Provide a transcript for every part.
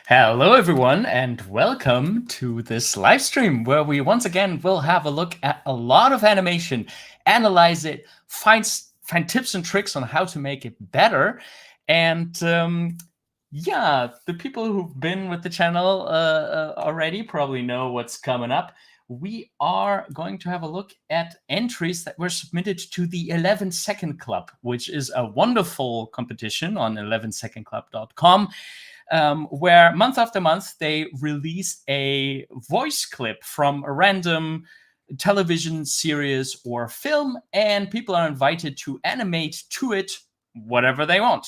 Hello, everyone, and welcome to this live stream where we once again will have a look at a lot of animation, analyze it, find tips and tricks on how to make it better. And yeah, the people who've been with the channel already probably know what's coming up. We are going to have a look at entries that were submitted to the 11 Second Club, which is a wonderful competition on 11secondclub.com. Where month after month they release a voice clip from a random television series or film, and people are invited to animate to it whatever they want.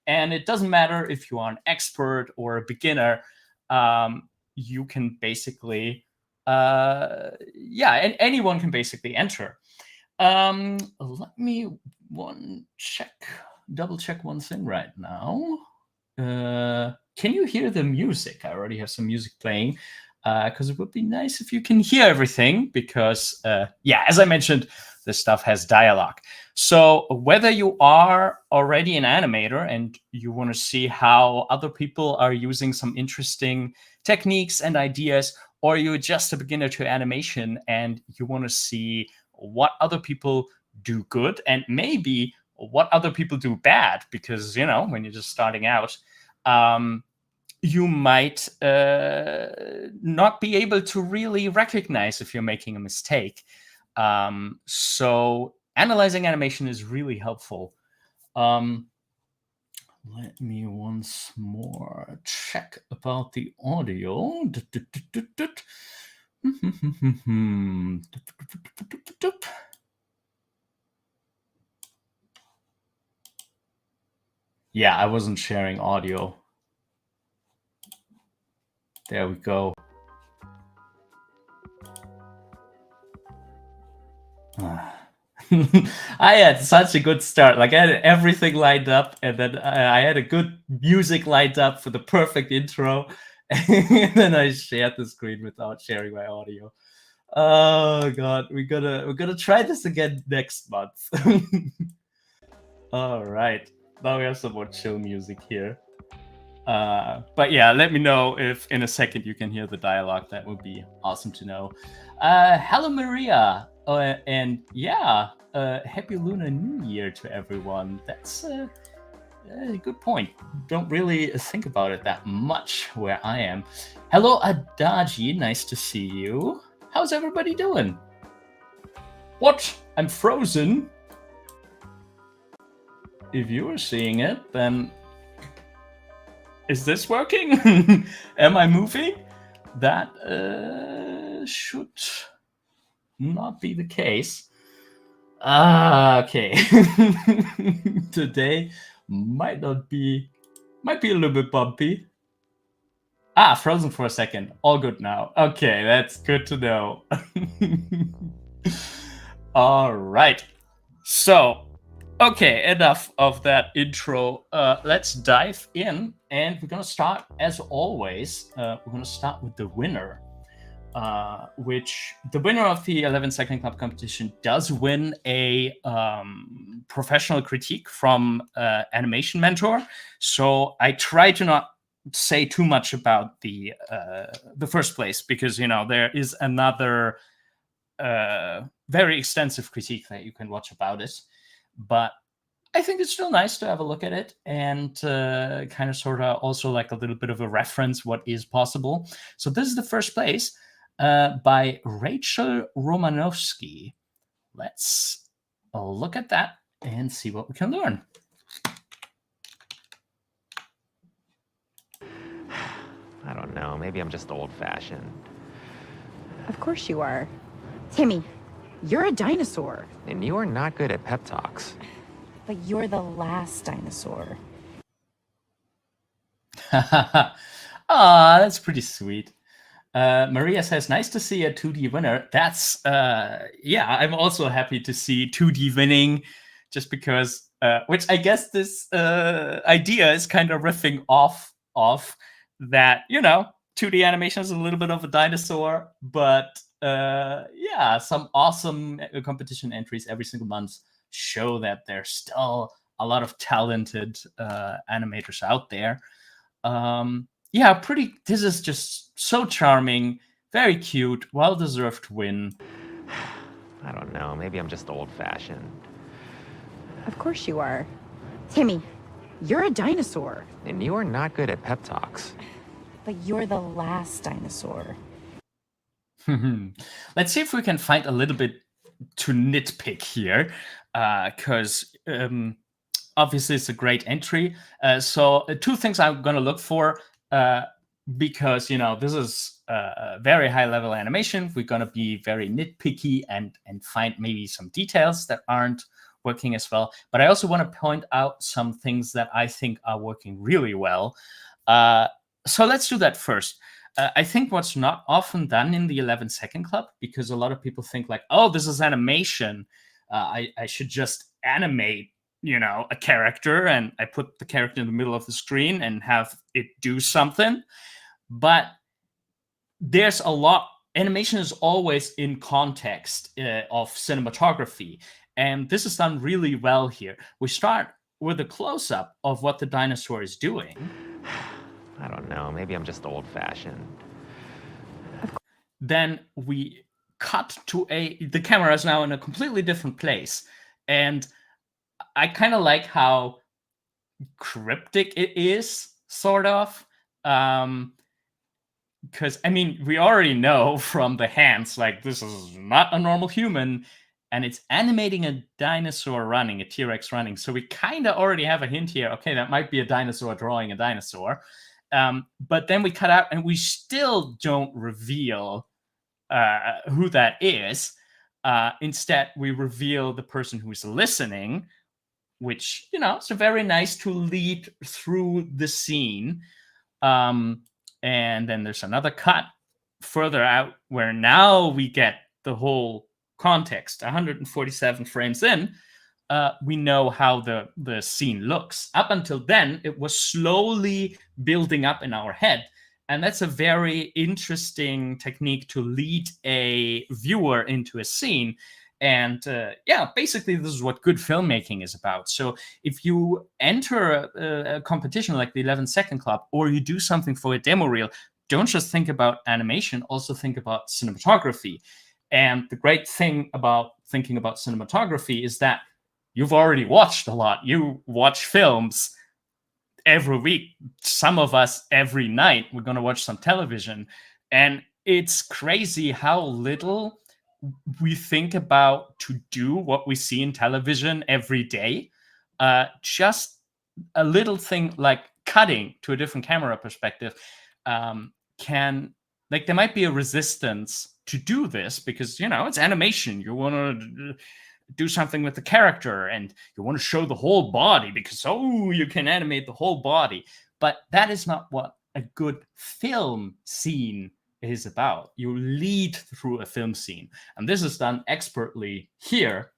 And it doesn't matter if you are an expert or a beginner, you can basically, and anyone can basically enter. Let me double check one thing right now. Can you hear the music? I already have some music playing because it would be nice if you can hear everything because, as I mentioned, this stuff has dialogue. So whether you are already an animator and you want to see how other people are using some interesting techniques and ideas, or you're just a beginner to animation and you want to see what other people do good and maybe what other people do bad, because, when you're just starting out, you might not be able to really recognize if you're making a mistake. So analyzing animation is really helpful. Let me once more check about the audio. Yeah, I wasn't sharing audio. There we go. I had such a good start. Like, I had everything lined up, and then I had a good music lined up for the perfect intro, and then I shared the screen without sharing my audio. Oh god, we're gonna try this again next month. All right, now we have some more chill music here. But yeah, let me know if in a second you can hear the dialogue. That would be awesome to know. Hello, Maria. And yeah, happy Lunar New Year to everyone. That's a good point. Don't really think about it that much where I am. Hello, Adaji. Nice to see you. How's everybody doing? What? I'm frozen? If you are seeing it, then is this working? Am I moving? That should not be the case. Okay. Today might be a little bit bumpy. Frozen for a second. All good now. Okay, that's good to know. All right. So, okay, enough of that intro. Let's dive in, and we're gonna start, as always, we're gonna start with the winner. Which the winner of the 11 Second Club competition does win a professional critique from Animation Mentor. So I try to not say too much about the first place, because there is another very extensive critique that you can watch about it. But I think it's still nice to have a look at it and kind of sort of also like a little bit of a reference what is possible. So this is the first place. By Rachel Romanowski. Let's look at that and see what we can learn. I don't know. Maybe I'm just old-fashioned. Of course you are. Timmy, you're a dinosaur. And you are not good at pep talks. But you're the last dinosaur. That's pretty sweet. Maria says, nice to see a 2D winner. That's, I'm also happy to see 2D winning, just because, which I guess this idea is kind of riffing off that, 2D animation is a little bit of a dinosaur, but some awesome competition entries every single month show that there's still a lot of talented animators out there. yeah, pretty. This is just so charming, very cute, well-deserved win. I don't know, maybe I'm just old-fashioned. Of course you are. Timmy, you're a dinosaur. And you are not good at pep talks. But you're the last dinosaur. Let's see if we can find a little bit to nitpick here, because obviously it's a great entry. So two things I'm going to look for, because this is a very high level animation. We're going to be very nitpicky and find maybe some details that aren't working as well. But I also want to point out some things that I think are working really well. So let's do that first. I think what's not often done in the 11-second club, because a lot of people think like, oh, this is animation. I should just animate, a character, and I put the character in the middle of the screen and have it do something. But there's a lot. Animation is always in context of cinematography. And this is done really well here. We start with a close-up of what the dinosaur is doing. I don't know, maybe I'm just old-fashioned. Then we cut to the camera is now in a completely different place. And I kind of like how cryptic it is, sort of. Because, we already know from the hands, like, this is not a normal human. And it's animating a dinosaur running, a T-Rex running. So we kind of already have a hint here. Okay, that might be a dinosaur drawing a dinosaur. But then we cut out and we still don't reveal who that is. Instead, we reveal the person who's listening, which, is very nice to lead through the scene. And then there's another cut further out where now we get the whole context. 147 frames in, we know how the scene looks. Up until then, it was slowly building up in our head. And that's a very interesting technique to lead a viewer into a scene. And basically, this is what good filmmaking is about. So if you enter a competition like the 11-second club, or you do something for a demo reel, don't just think about animation, also think about cinematography. And the great thing about thinking about cinematography is that you've already watched a lot. You watch films every week. Some of us every night. We're going to watch some television. And it's crazy how little we think about to do what we see in television every day. Just a little thing like cutting to a different camera perspective can, like, there might be a resistance to do this because, it's animation. You want to do something with the character and you want to show the whole body because, you can animate the whole body. But that is not what a good film scene is about. You lead through a film scene. And this is done expertly here.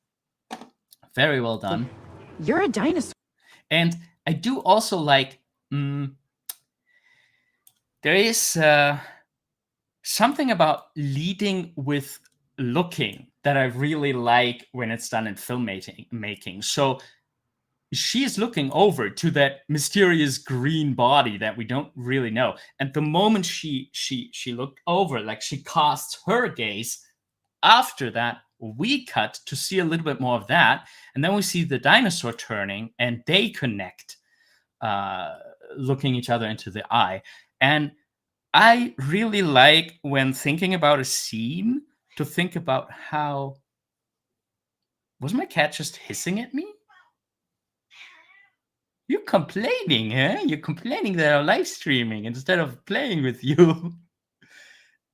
Very well done. You're a dinosaur. And I do also like, there is something about leading with looking that I really like when it's done in filmmaking. So she is looking over to that mysterious green body that we don't really know. And the moment she looked over, like, she casts her gaze, after that, we cut to see a little bit more of that. And then we see the dinosaur turning and they connect, looking each other into the eye. And I really like, when thinking about a scene, to think about how... Was my cat just hissing at me? You're complaining, huh? You're complaining that I'm live streaming instead of playing with you.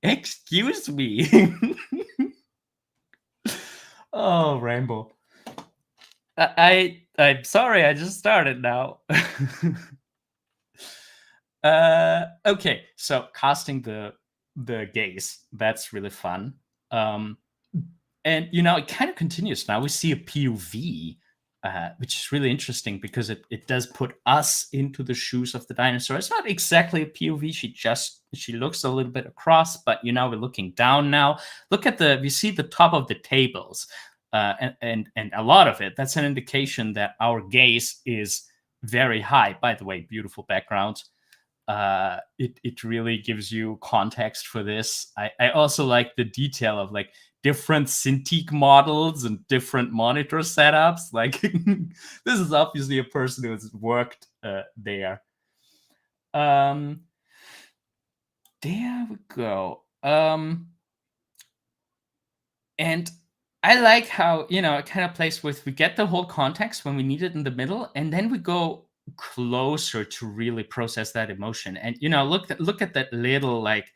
Excuse me. Oh, Rainbow. I'm sorry, I just started now. Okay, so casting the gaze, that's really fun. And it kind of continues. Now we see a POV, which is really interesting because it does put us into the shoes of the dinosaur. It's not exactly a POV. She looks a little bit across, but we're looking down now. Look at we see the top of the tables, and a lot of it. That's an indication that our gaze is very high. By the way, beautiful background. it really gives you context for this. I also like the detail of like different Cintiq models and different monitor setups. Like this is obviously a person who has worked there. There we go. And I like how, it kind of plays with, we get the whole context when we need it in the middle, and then we go closer to really process that emotion. And, look at that little, like,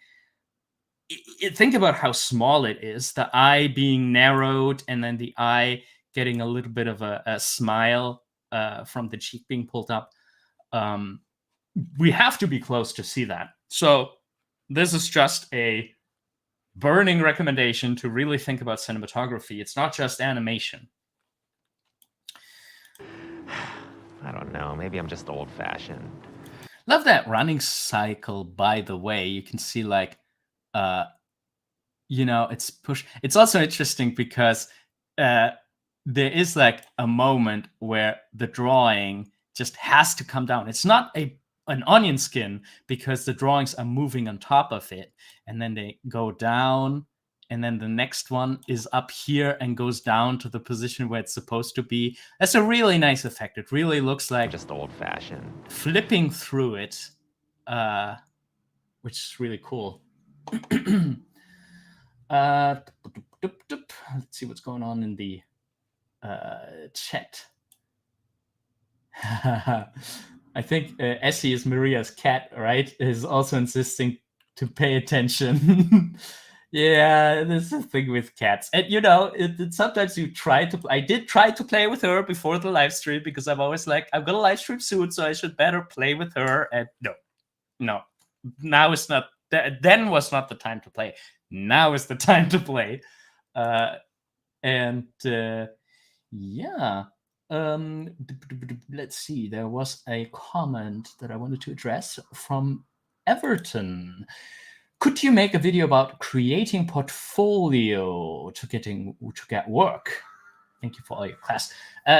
think about how small it is, the eye being narrowed, and then the eye getting a little bit of a smile from the cheek being pulled up. We have to be close to see that. So this is just a burning recommendation to really think about cinematography. It's not just animation. I don't know. Maybe I'm just old-fashioned. Love that running cycle, by the way. You can see, like, it's push. It's also interesting because there is like a moment where the drawing just has to come down. It's not an onion skin because the drawings are moving on top of it, and then they go down, and then the next one is up here and goes down to the position where it's supposed to be. That's a really nice effect. It really looks like Just old-fashioned. flipping through it, which is really cool. Let's see what's going on in the chat. I think Essie is Maria's cat, right? Is also insisting to pay attention. Yeah, this is the thing with cats. And sometimes you try to. I did try to play with her before the live stream because I'm always like, I'm gonna live stream soon, so I should better play with her. And no, now is not. Then was not the time to play. Now is the time to play. Yeah. Let's see. There was a comment that I wanted to address from Everton. Could you make a video about creating portfolio to get work? Thank you for all your class.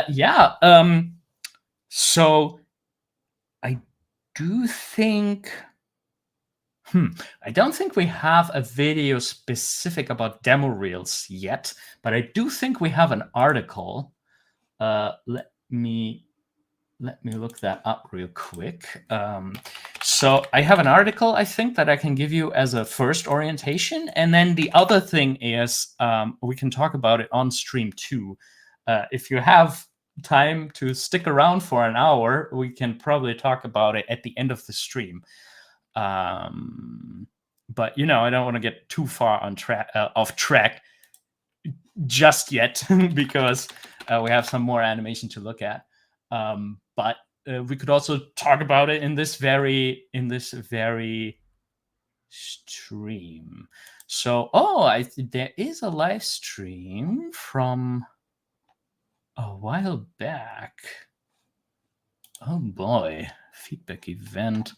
Yeah. So I do think. I don't think we have a video specific about demo reels yet, but I do think we have an article. Let me look that up real quick. So I have an article, I think, that I can give you as a first orientation, and then the other thing is we can talk about it on stream too. If you have time to stick around for an hour, we can probably talk about it at the end of the stream. But I don't want to get too far off track just yet because we have some more animation to look at. But we could also talk about it in this very stream. So, there is a live stream from a while back. Oh boy, feedback event.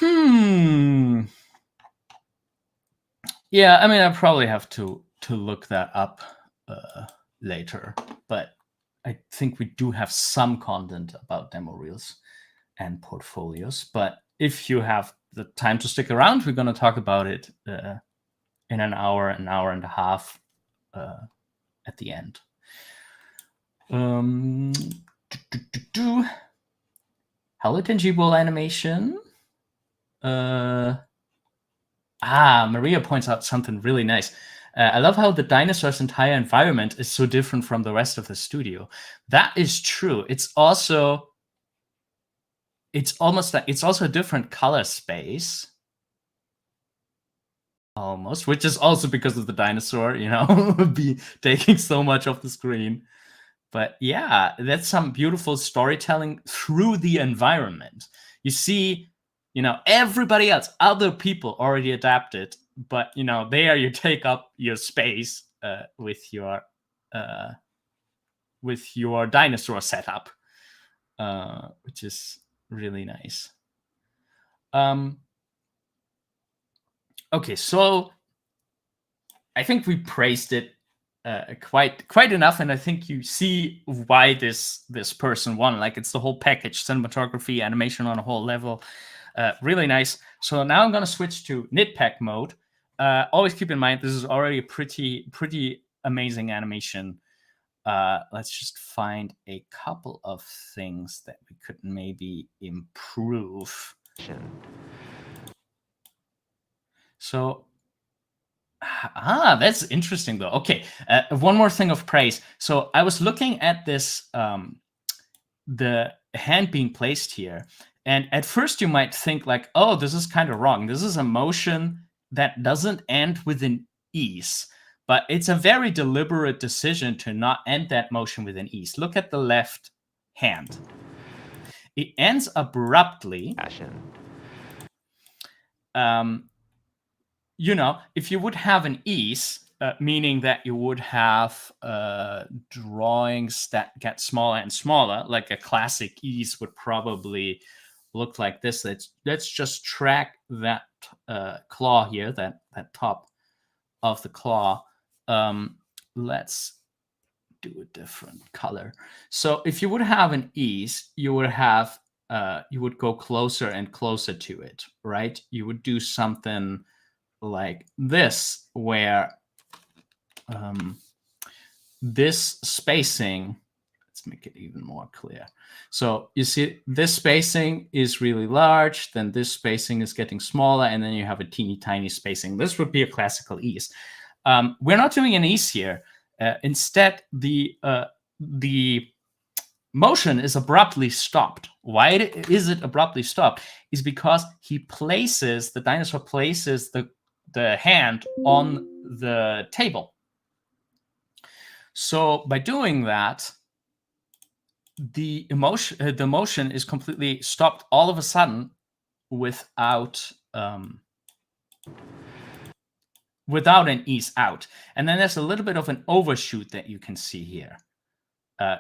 Yeah, I mean, I probably have to look that up later, but I think we do have some content about demo reels and portfolios. But if you have the time to stick around, we're going to talk about it in an hour and a half at the end. Hello, tangible animation. Maria points out something really nice. I love how the dinosaur's entire environment is so different from the rest of the studio. That is true. It's also almost like it's also a different color space. Almost, which is also because of the dinosaur, be taking so much of the screen. But yeah, that's some beautiful storytelling through the environment. You see, everybody else, other people already adapted, but there you take up your space with your dinosaur setup, which is really nice. Okay, so I think we praised it quite enough, and I think you see why this person won. Like, it's the whole package: cinematography, animation on a whole level. Really nice. So now I'm gonna switch to nitpick mode. Always keep in mind this is already a pretty amazing animation. Let's just find a couple of things that we could maybe improve. So, that's interesting though. Okay, one more thing of praise. So I was looking at this, the hand being placed here, and at first you might think like, oh, this is kind of wrong. This is a motion that doesn't end with an ease, but it's a very deliberate decision to not end that motion with an ease. Look at the left hand. It ends abruptly. You know, if you would have an ease, meaning that you would have drawings that get smaller and smaller, like a classic ease would probably look like this. Let's just track that claw here, that top of the claw. Let's do a different color. So if you would have an ease, you would have you would go closer and closer to it, right? You would do something like this, where this spacing, let's make it even more clear. So you see this spacing is really large, then this spacing is getting smaller, and then you have a teeny tiny spacing. This would be a classical ease. We're not doing an ease here. Instead, the motion is abruptly stopped. Why is it abruptly stopped? Is because the dinosaur places the hand on the table. So by doing that, the motion is completely stopped all of a sudden without an ease out. And then there's a little bit of an overshoot that you can see here.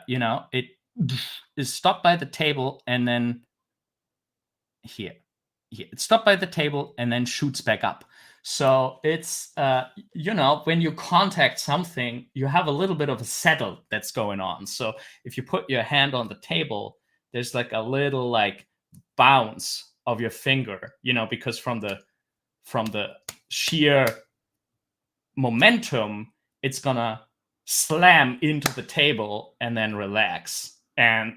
You know, it is stopped by the table, and then here it's stopped by the table and then shoots back up. So it's, you know, when you contact something, you have a little bit of a settle that's going on. So if you put your hand on the table, there's like a little like bounce of your finger, you know, because from the sheer momentum, it's gonna slam into the table and then relax. And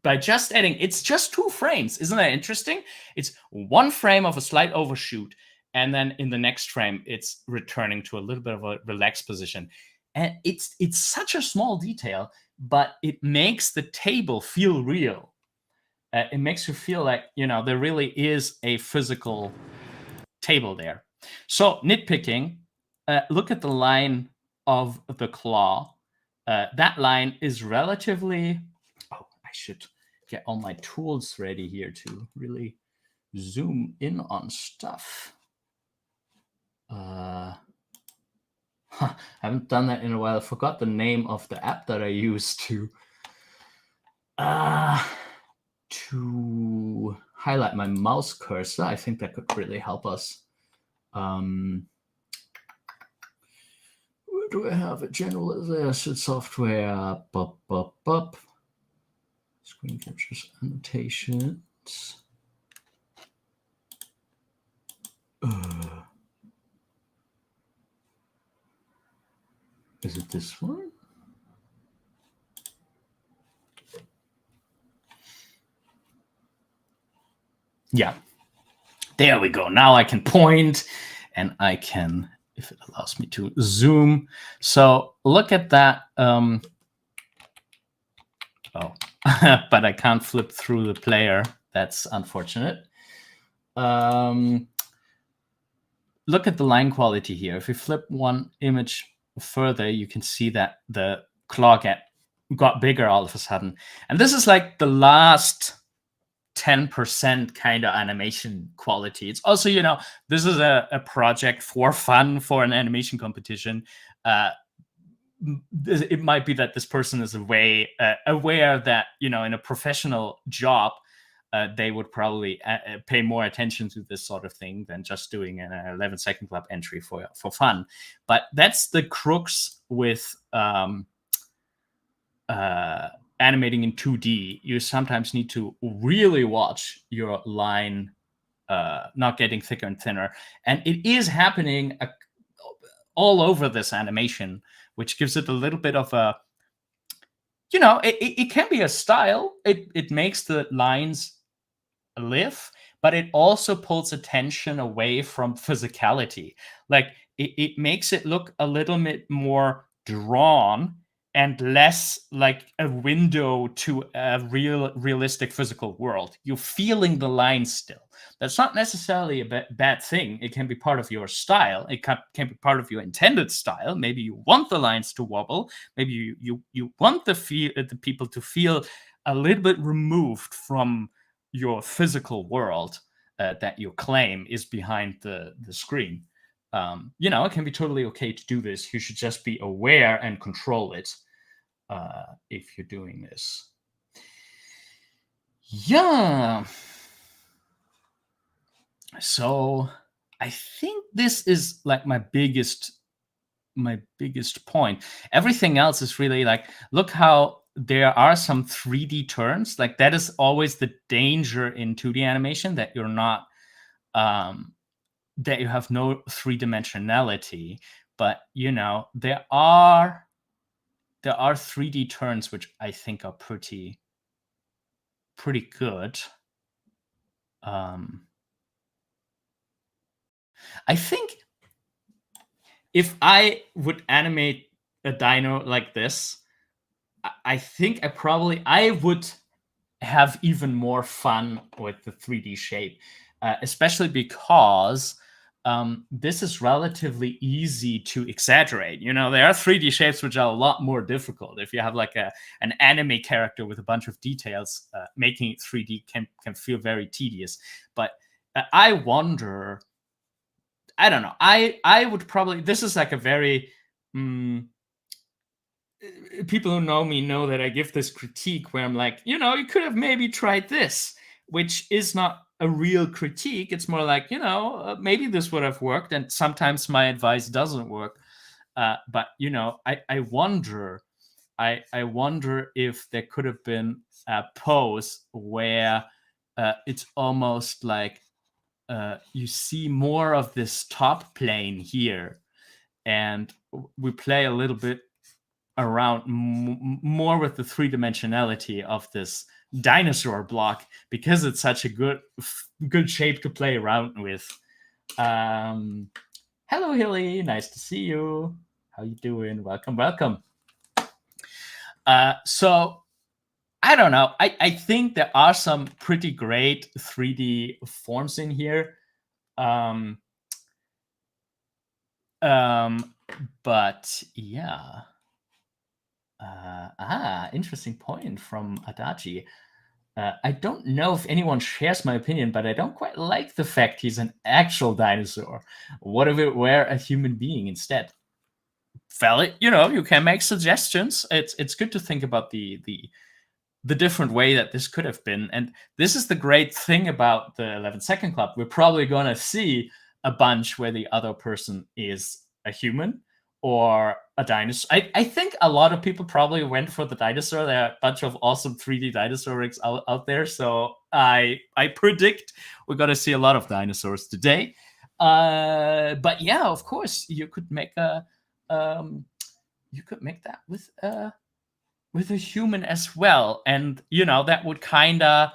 by just adding, it's just 2 frames. Isn't that interesting? It's 1 frame of a slight overshoot, and then in the next frame, it's returning to a little bit of a relaxed position. And it's such a small detail, but it makes the table feel real. It makes you feel like, you know, there really is a physical table there. So nitpicking, look at the line of the claw. That line is relatively... Oh, I should get all my tools ready here to really zoom in on stuff. I haven't done that in a while. I forgot the name of the app that I use to highlight my mouse cursor. I think that could really help us. Where do I have it? Generalization software. Screen captures, annotations. Is it this one? Yeah. There we go. Now I can point, and I can, if it allows me to, zoom. So look at that. Oh, but I can't flip through the player. That's unfortunate. Look at the line quality here. If we flip one image further, you can see that the claw got bigger all of a sudden. And this is like the last 10% kind of animation quality. It's also, you know, this is a project for fun, for an animation competition. It might be that this person is aware that, you know, in a professional job, they would probably pay more attention to this sort of thing than just doing an 11-second club entry for fun. But that's the crux with animating in 2D. You sometimes need to really watch your line not getting thicker and thinner. And it is happening all over this animation, which gives it a little bit of a, it can be a style. It makes the lines live, but it also pulls attention away from physicality. Like it makes it look a little bit more drawn and less like a window to a realistic physical world. You're feeling the lines still. That's not necessarily a bad thing. It can be part of your style. It can be part of your intended style. Maybe you want the lines to wobble. Maybe you want the people to feel a little bit removed from your physical world that you claim is behind the screen. It can be totally okay to do this. You should just be aware and control it if you're doing this. Yeah. So I think this is like my biggest point. Everything else is really like, look how there are some 3D turns. Like that is always the danger in 2D animation, that you're not that you have no three-dimensionality. But there are 3D turns which I think are pretty good. I think if I would animate a dino like this, I think I would have even more fun with the 3D shape, especially because this is relatively easy to exaggerate. There are 3D shapes which are a lot more difficult. If you have like an anime character with a bunch of details, making it 3D can feel very tedious. But I wonder, I don't know. I would probably, this is like a very, people who know me know that I give this critique where I'm like, you could have maybe tried this, which is not a real critique. It's more like, maybe this would have worked. And sometimes my advice doesn't work. But, I wonder if there could have been a pose where it's almost like, you see more of this top plane here, and we play a little bit around more with the three-dimensionality of this dinosaur block, because it's such a good shape to play around with. Hello, Hilly. Nice to see you. How you doing? Welcome. So I don't know. I think there are some pretty great 3D forms in here. But yeah. Interesting point from Adachi. I don't know if anyone shares my opinion, but I don't quite like the fact he's an actual dinosaur. What if it were a human being instead? Valid, you can make suggestions. It's good to think about the different way that this could have been. And this is the great thing about the 11-second club. We're probably going to see a bunch where the other person is a human or a dinosaur. I think a lot of people probably went for the dinosaur. There are a bunch of awesome 3D dinosaur rigs out there. So I predict we're going to see a lot of dinosaurs today. But yeah, of course, you could make that with a human as well. And, that would kind of,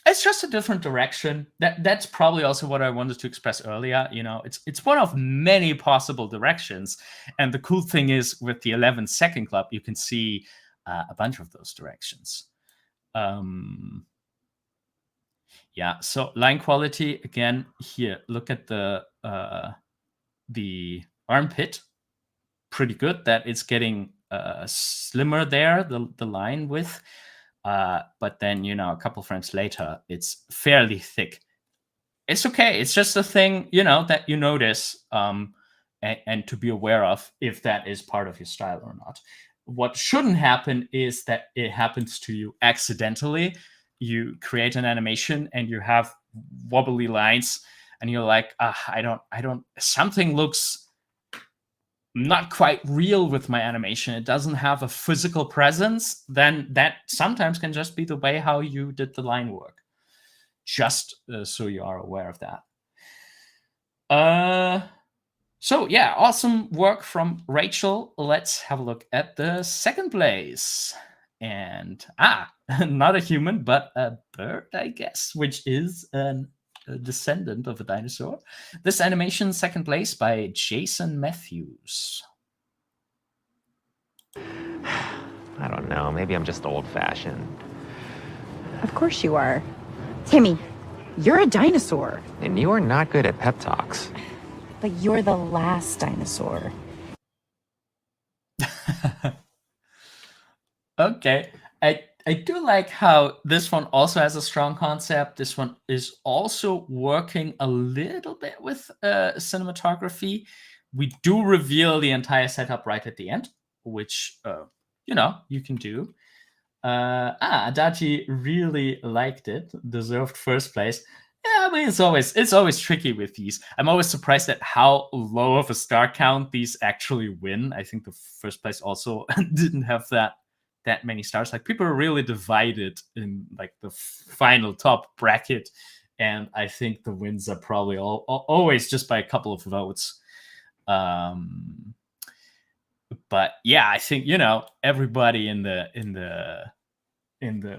it's just a different direction. That's probably also what I wanted to express earlier. It's one of many possible directions. And the cool thing is with the 11-second club, you can see a bunch of those directions. Yeah, so line quality, again, here, look at the armpit. Pretty good that it's getting slimmer there, the line width. But then, a couple frames later, it's fairly thick. It's okay. It's just a thing, that you notice and to be aware of if that is part of your style or not. what shouldn't happen is that it happens to you accidentally. You create an animation and you have wobbly lines, and you're like, I don't. Something looks not quite real with my animation. It doesn't have a physical presence. Then that sometimes can just be the way how you did the line work. Just so you are aware of that. So yeah, awesome work from Rachel. Let's have a look at the second place. And not a human, but a bird, I guess, which is a descendant of a dinosaur. This animation, second place by Jason Matthews. I don't know. Maybe I'm just old-fashioned. Of course you are. Timmy, you're a dinosaur. And you are not good at pep talks. But you're the last dinosaur. Okay. I do like how this one also has a strong concept. This one is also working a little bit with cinematography. We do reveal the entire setup right at the end, which you can do. Adachi really liked it, deserved first place. Yeah, I mean it's always tricky with these. I'm always surprised at how low of a star count these actually win. I think the first place also didn't have that many stars. Like people are really divided in like the final top bracket, and I think the wins are probably always just by a couple of votes. But yeah, I think everybody in the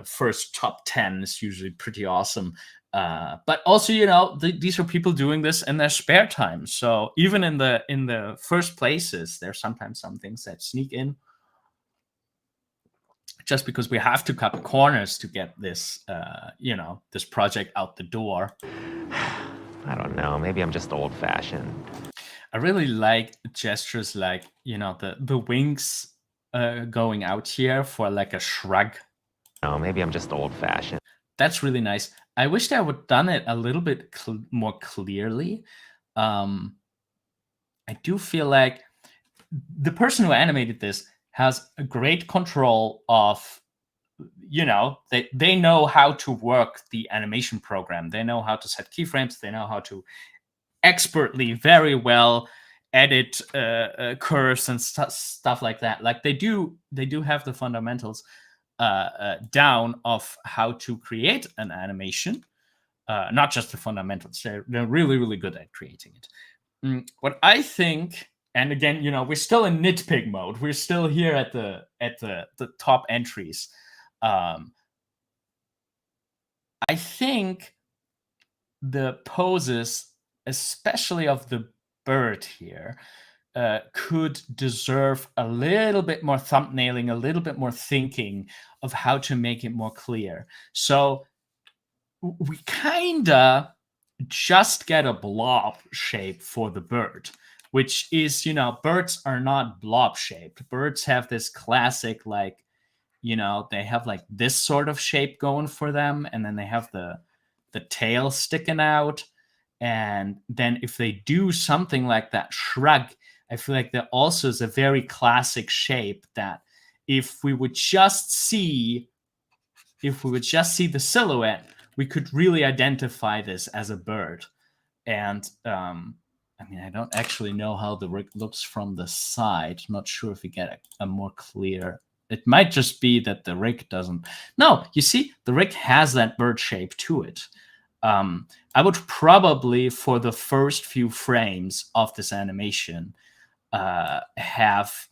first top 10 is usually pretty awesome. But also, these are people doing this in their spare time. So even in the first places, there's sometimes some things that sneak in, just because we have to cut corners to get this, this project out the door. I don't know. Maybe I'm just old-fashioned. I really like gestures like, the wings going out here for like a shrug. No, maybe I'm just old-fashioned. That's really nice. I wish I would done it a little bit more clearly. I do feel like the person who animated this has a great control of, they know how to work the animation program. They know how to set keyframes. They know how to expertly, very well edit curves and stuff like that. Like they do have the fundamentals down of how to create an animation, not just the fundamentals. They're really, really good at creating it. What I think, and again, we're still in nitpick mode. We're still here at the top entries. I think the poses, especially of the bird here, could deserve a little bit more thumbnailing, a little bit more thinking of how to make it more clear. So we kinda just get a blob shape for the bird, which is, birds are not blob shaped. Birds have this classic, like, they have like this sort of shape going for them, and then they have the tail sticking out. And then if they do something like that shrug, I feel like that also is a very classic shape that if we would just see the silhouette, we could really identify this as a bird. And I don't actually know how the rig looks from the side. Not sure if we get a more clear. It might just be that the rig doesn't. No, you see, the rig has that bird shape to it. I would probably, for the first few frames of this animation, have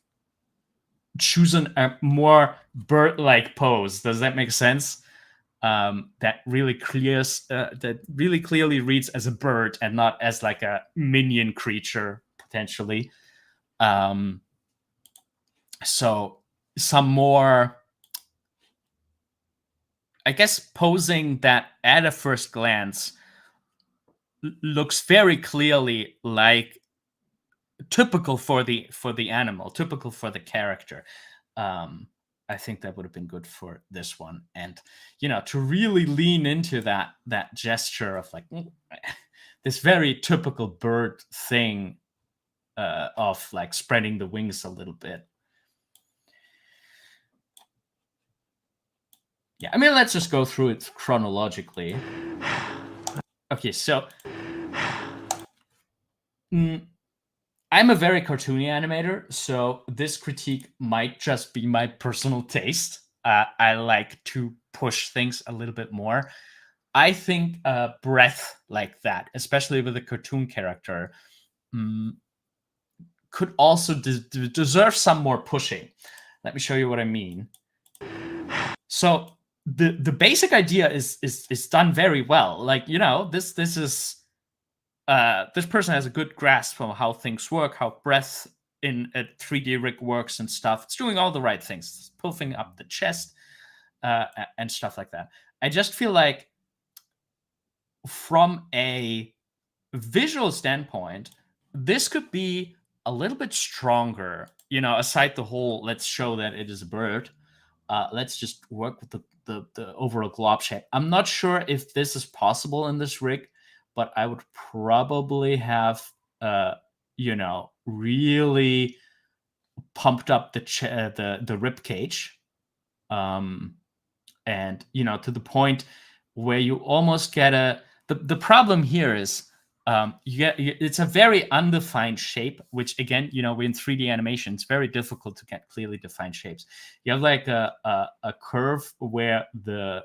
chosen a more bird-like pose. Does that make sense? That really clearly reads as a bird and not as like a minion creature potentially. So some more, I guess, posing that at a first glance looks very clearly like typical for the animal, typical for the character. I think that would have been good for this one. And to really lean into that gesture of like this very typical bird thing of like spreading the wings a little bit. Yeah, I mean, let's just go through it chronologically. Okay, so I'm a very cartoony animator, so this critique might just be my personal taste. I like to push things a little bit more. I think breath like that, especially with a cartoon character, could also deserve some more pushing. Let me show you what I mean. So the basic idea is done very well. Like, you know, this is this person has a good grasp of how things work, how breath in a 3D rig works and stuff. It's doing all the right things, it's puffing up the chest and stuff like that. I just feel like from a visual standpoint, this could be a little bit stronger. You know, aside the whole let's show that it is a bird. Let's just work with the overall glob shape. I'm not sure if this is possible in this rig, but I would probably have, you know, really pumped up the rib cage, and you know, to the point where you almost get a. The problem here is it's a very undefined shape, which again, you know, in 3D animation, it's very difficult to get clearly defined shapes. You have like a curve where the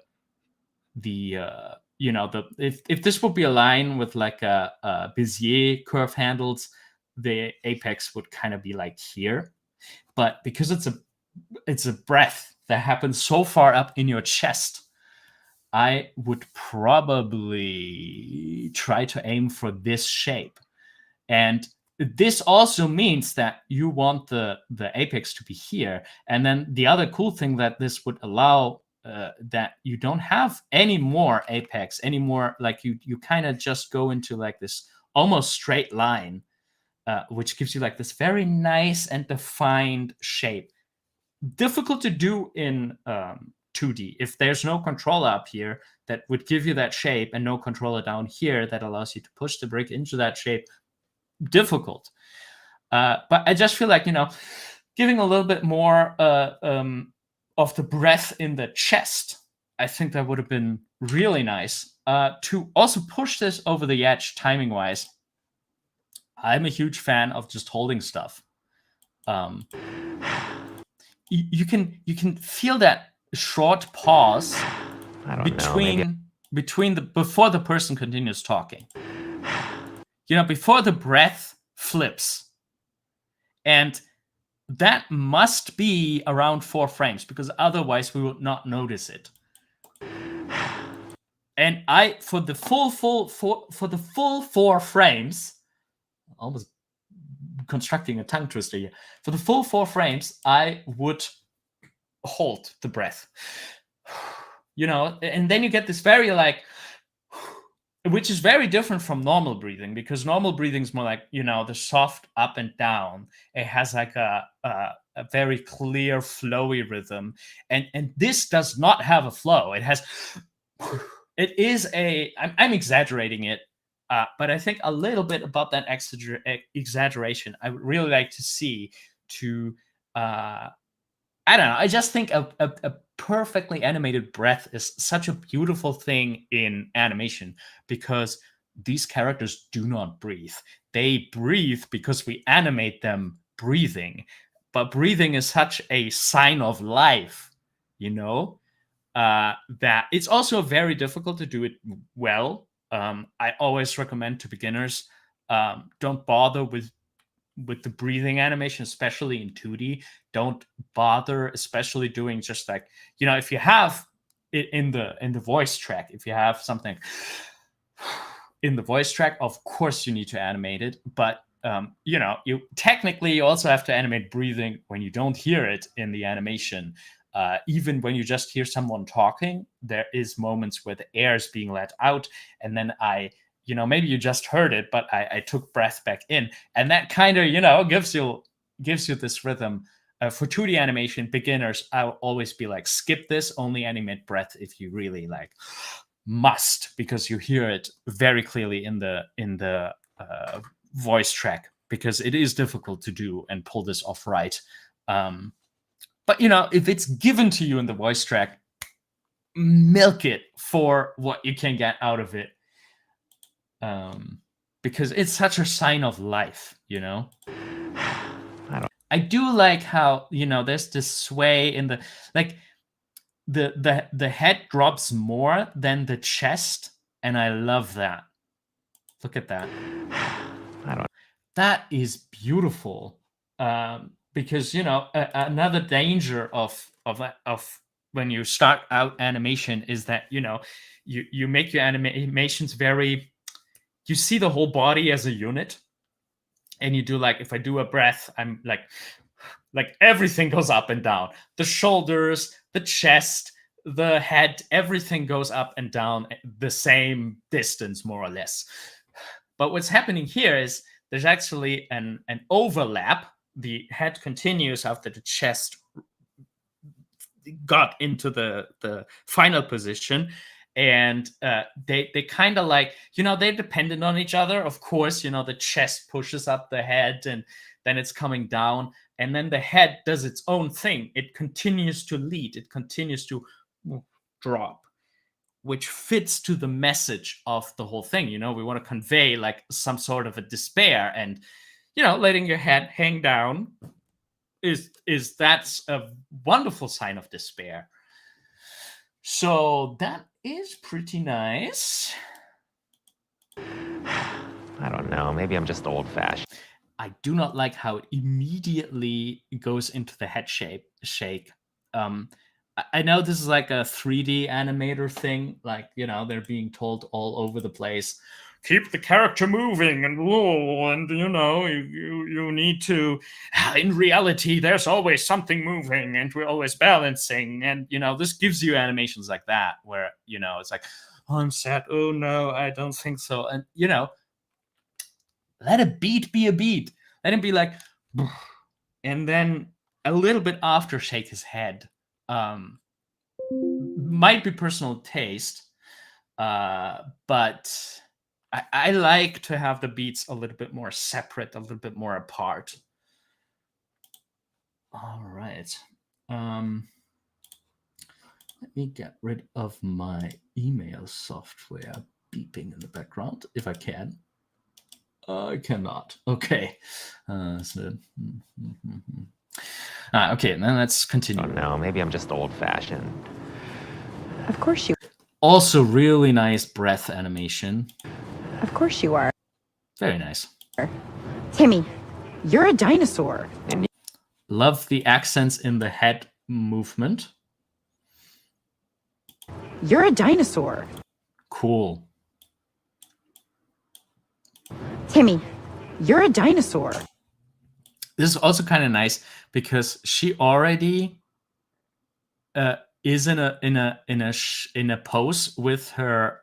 you know, if this would be a line with like a Bezier curve handles, the apex would kind of be like here. But because it's a breath that happens so far up in your chest, I would probably try to aim for this shape. And this also means that you want the apex to be here. And then the other cool thing that this would allow, that you don't have any more apex anymore. Like you kind of just go into like this almost straight line, which gives you like this very nice and defined shape. Difficult to do in 2D. If there's no controller up here that would give you that shape and no controller down here that allows you to push the brick into that shape, difficult. But I just feel like, you know, giving a little bit more of the breath in the chest, I think that would have been really nice. To also push this over the edge timing wise, I'm a huge fan of just holding stuff. You can feel that short pause between the before the person continues talking. You know, before the breath flips. And that must be around 4 frames, because otherwise we would not notice it. And for the full 4 frames, almost constructing a tongue twister here. For the full 4 frames, I would hold the breath. You know, and then you get this very like, which is very different from normal breathing, because normal breathing is more like, you know, the soft up and down. It has like a very clear flowy rhythm, and this does not have a flow. It has, it is a, I'm exaggerating it, but I think a little bit about that exaggeration I would really like to see to, I don't know, I just think a perfectly animated breath is such a beautiful thing in animation, because these characters do not breathe. They breathe because we animate them breathing. But breathing is such a sign of life, you know, that it's also very difficult to do it well. I always recommend to beginners, don't bother with the breathing animation, especially in 2D. Don't bother, especially doing just like, you know, if you have it in the voice track, if you have something in the voice track, of course you need to animate it. But you know, you technically also have to animate breathing when you don't hear it in the animation. Even when you just hear someone talking, there is moments where the air is being let out, and then you know, maybe you just heard it, but I took breath back in, and that kind of, you know, gives you this rhythm. For 2D animation beginners, I'll always be like, skip this, only animate breath if you really like must, because you hear it very clearly in the voice track, because it is difficult to do and pull this off right. But you know, if it's given to you in the voice track, milk it for what you can get out of it. Because it's such a sign of life, you know? I do like how, you know, there's this sway in the, like, the head drops more than the chest, and I love that. Look at that. That is beautiful. Because, you know, another danger of when you start out animation is that, you know, you make your animations very, you see the whole body as a unit, and you do, like, if I do a breath, I'm like everything goes up and down. The shoulders, the chest, the head, everything goes up and down the same distance, more or less. But what's happening here is there's actually an overlap. The head continues after the chest got into the final position. And they kind of, like, you know, they're dependent on each other. Of course, you know, the chest pushes up the head, and then it's coming down. And then the head does its own thing. It continues to lead. It continues to drop, which fits to the message of the whole thing. You know, we want to convey, like, some sort of a despair. And, you know, letting your head hang down that's a wonderful sign of despair. So that is pretty nice. I don't know. Maybe I'm just old-fashioned. I do not like how it immediately goes into the head shake. I know this is like a 3D animator thing. Like, you know, they're being told all over the place, keep the character moving, and you know, you need to. In reality, there's always something moving, and we're always balancing. And, you know, this gives you animations like that where, you know, it's like, oh, I'm sad. Oh no, I don't think so. And, you know, let a beat be a beat. Let him be like, and then a little bit after shake his head. Might be personal taste, but I like to have the beats a little bit more separate, a little bit more apart. All right. Let me get rid of my email software beeping in the background if I can. I cannot. Okay. Okay, then let's continue. I don't know. Maybe I'm just old-fashioned. Of course you. Also, really nice breath animation. Of course you are. Very nice. Timmy, you're a dinosaur. Love the accents in the head movement. You're a dinosaur. Cool. Timmy, you're a dinosaur. This is also kind of nice because she already is in a pose with her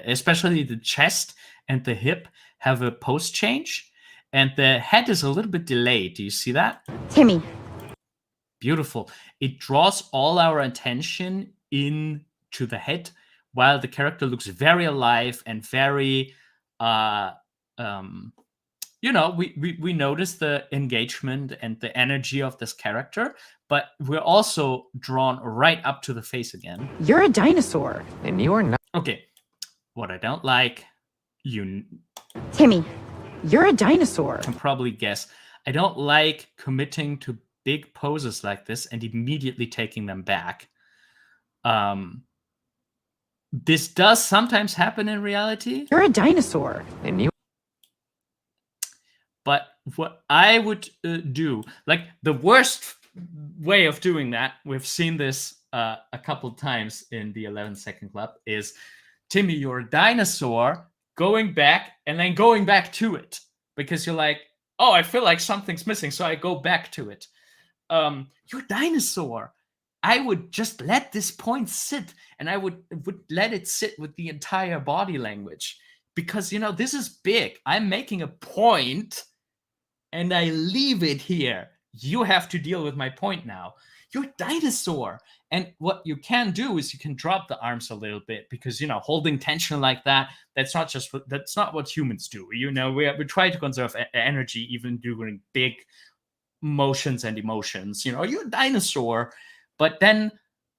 especially the chest and the hip have a pose change, and the head is a little bit delayed. Do you see that? Timmy. Beautiful. It draws all our attention into the head, while the character looks very alive and very you know, we notice the engagement and the energy of this character, but we're also drawn right up to the face again. You're a dinosaur. And you're not. Okay, what I don't like, Timmy, you're a dinosaur. can probably guess. I don't like committing to big poses like this and immediately taking them back. This does sometimes happen in reality. You're a dinosaur. And you. But what I would do, like the worst way of doing that, we've seen this a couple times in the 11-Second Club, is Timmy, you're a dinosaur, going back and then going back to it. Because you're like, oh, I feel like something's missing, so I go back to it. You're a dinosaur. I would just let this point sit, and I would let it sit with the entire body language. Because, you know, this is big. I'm making a point, and I leave it here. You have to deal with my point now. You're a dinosaur. And what you can do is you can drop the arms a little bit, because, you know, holding tension like that, that's not what humans do. You know, we try to conserve energy even during big motions and emotions. You know, you're a dinosaur. But then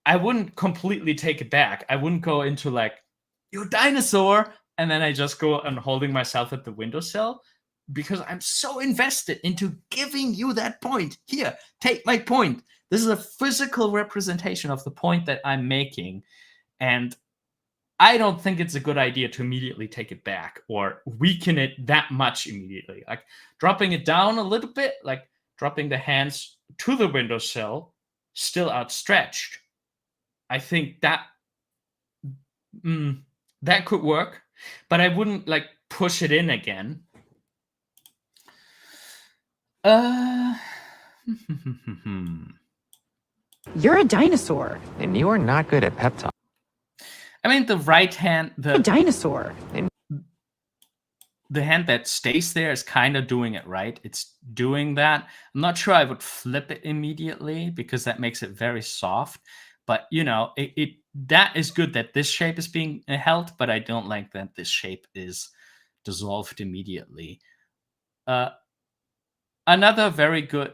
I wouldn't completely take it back. I wouldn't go into like, you dinosaur, and then I just go and holding myself at the windowsill, because I'm so invested into giving you that point. Here, take my point. This is a physical representation of the point that I'm making. And I don't think it's a good idea to immediately take it back or weaken it that much immediately. Like dropping it down a little bit, like dropping the hands to the windowsill, still outstretched. I think that that could work, but I wouldn't like push it in again. You're a dinosaur. And you are not good at pep talk. I mean, the right hand, A dinosaur. the hand that stays there is kind of doing it right. It's doing that. I'm not sure I would flip it immediately because that makes it very soft. But, you know, that is good that this shape is being held, but I don't like that this shape is dissolved immediately. Another very good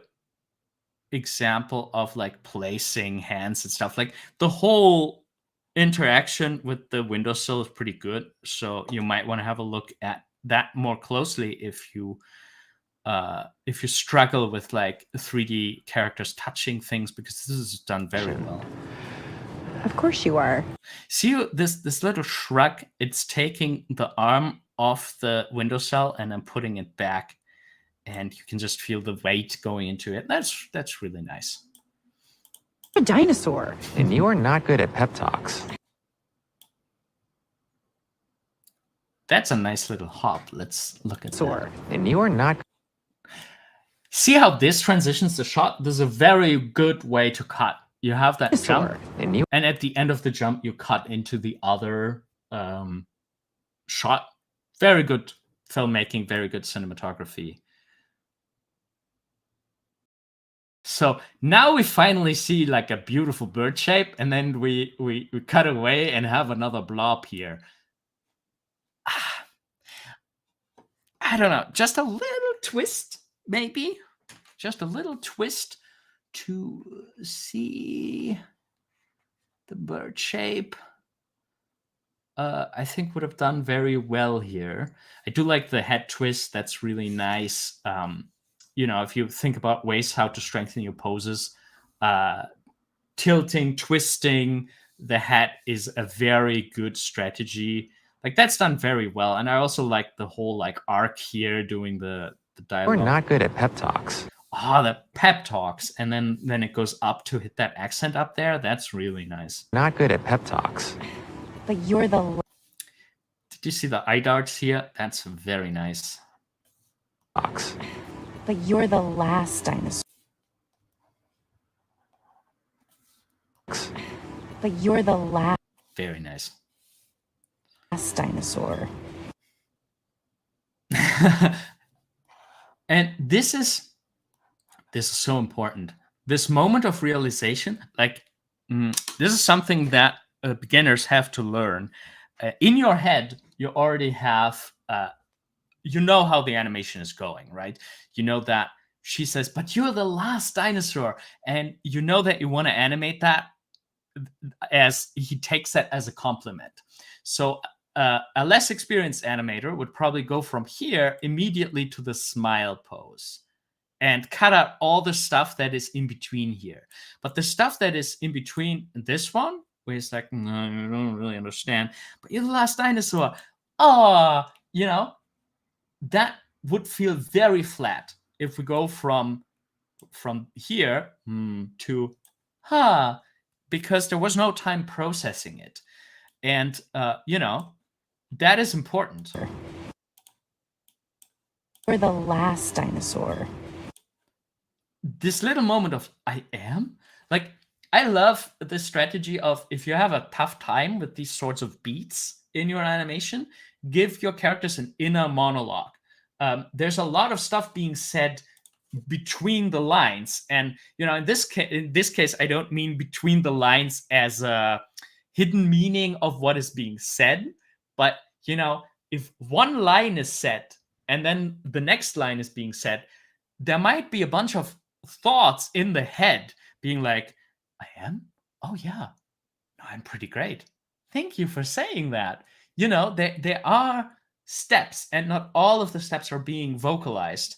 example of like placing hands and stuff, like the whole interaction with the windowsill is pretty good. So you might want to have a look at that more closely if you struggle with like 3D characters touching things, because this is done very well. Of course you are. See this little shrug? It's taking the arm off the windowsill and then putting it back, and you can just feel the weight going into it. That's really nice. A dinosaur. And you are not good at pep talks. That's a nice little hop. Let's look at that. And you are not. See how this transitions the shot? This is a very good way to cut. You have that jump, and at the end of the jump, you cut into the other shot. Very good filmmaking, very good cinematography. So now we finally see like a beautiful bird shape, and then we cut away and have another blob here. I don't know, just a little twist, maybe? Just a little twist to see the bird shape. I think would have done very well here. I do like the head twist. That's really nice. You know, if you think about ways how to strengthen your poses, tilting, twisting the head is a very good strategy. Like that's done very well. And I also like the whole like arc here doing the dialogue. We're not good at pep talks. The pep talks, and then it goes up to hit that accent up there. That's really nice. Not good at pep talks. But you're the... Did you see the eye darts here? That's very nice. But you're the last dinosaur. But you're the last... Very nice. Dinosaur. And this is so important. This moment of realization, like this is something that beginners have to learn. In your head, you already have, you know how the animation is going, right? You know that she says, but you're the last dinosaur. And you know that you want to animate that as he takes that as a compliment. So a less experienced animator would probably go from here immediately to the smile pose and cut out all the stuff that is in between here. But the stuff that is in between this one, where it's like, no, I don't really understand, but you're the last dinosaur. You know, that would feel very flat if we go from here to because there was no time processing it. And, you know, that is important. We're the last dinosaur. This little moment of I am, like, I love the strategy of if you have a tough time with these sorts of beats in your animation, give your characters an inner monologue. There's a lot of stuff being said between the lines. And, you know, in this case, I don't mean between the lines as a hidden meaning of what is being said. But, you know, if one line is said and then the next line is being said, there might be a bunch of thoughts in the head being like, I am? Oh, yeah. No, I'm pretty great. Thank you for saying that. You know, there are steps, and not all of the steps are being vocalized.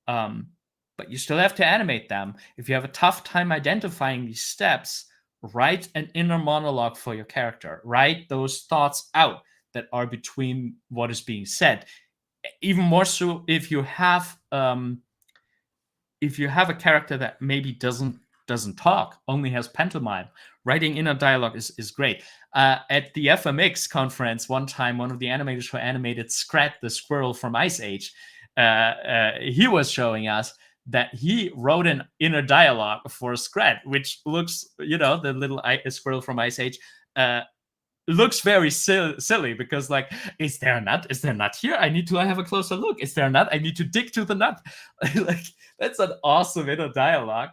But you still have to animate them. If you have a tough time identifying these steps, write an inner monologue for your character. Write those thoughts out that are between what is being said. Even more so if you have a character that maybe doesn't talk, only has pantomime, writing inner dialogue is great. At the FMX conference one time, one of the animators who animated Scrat the squirrel from Ice Age, he was showing us that he wrote an inner dialogue for Scrat, which looks, the little squirrel from Ice Age, looks very silly because, like, is there a nut? Is there a nut here? I need to have a closer look. Is there a nut? I need to dig to the nut. Like, that's an awesome inner dialogue.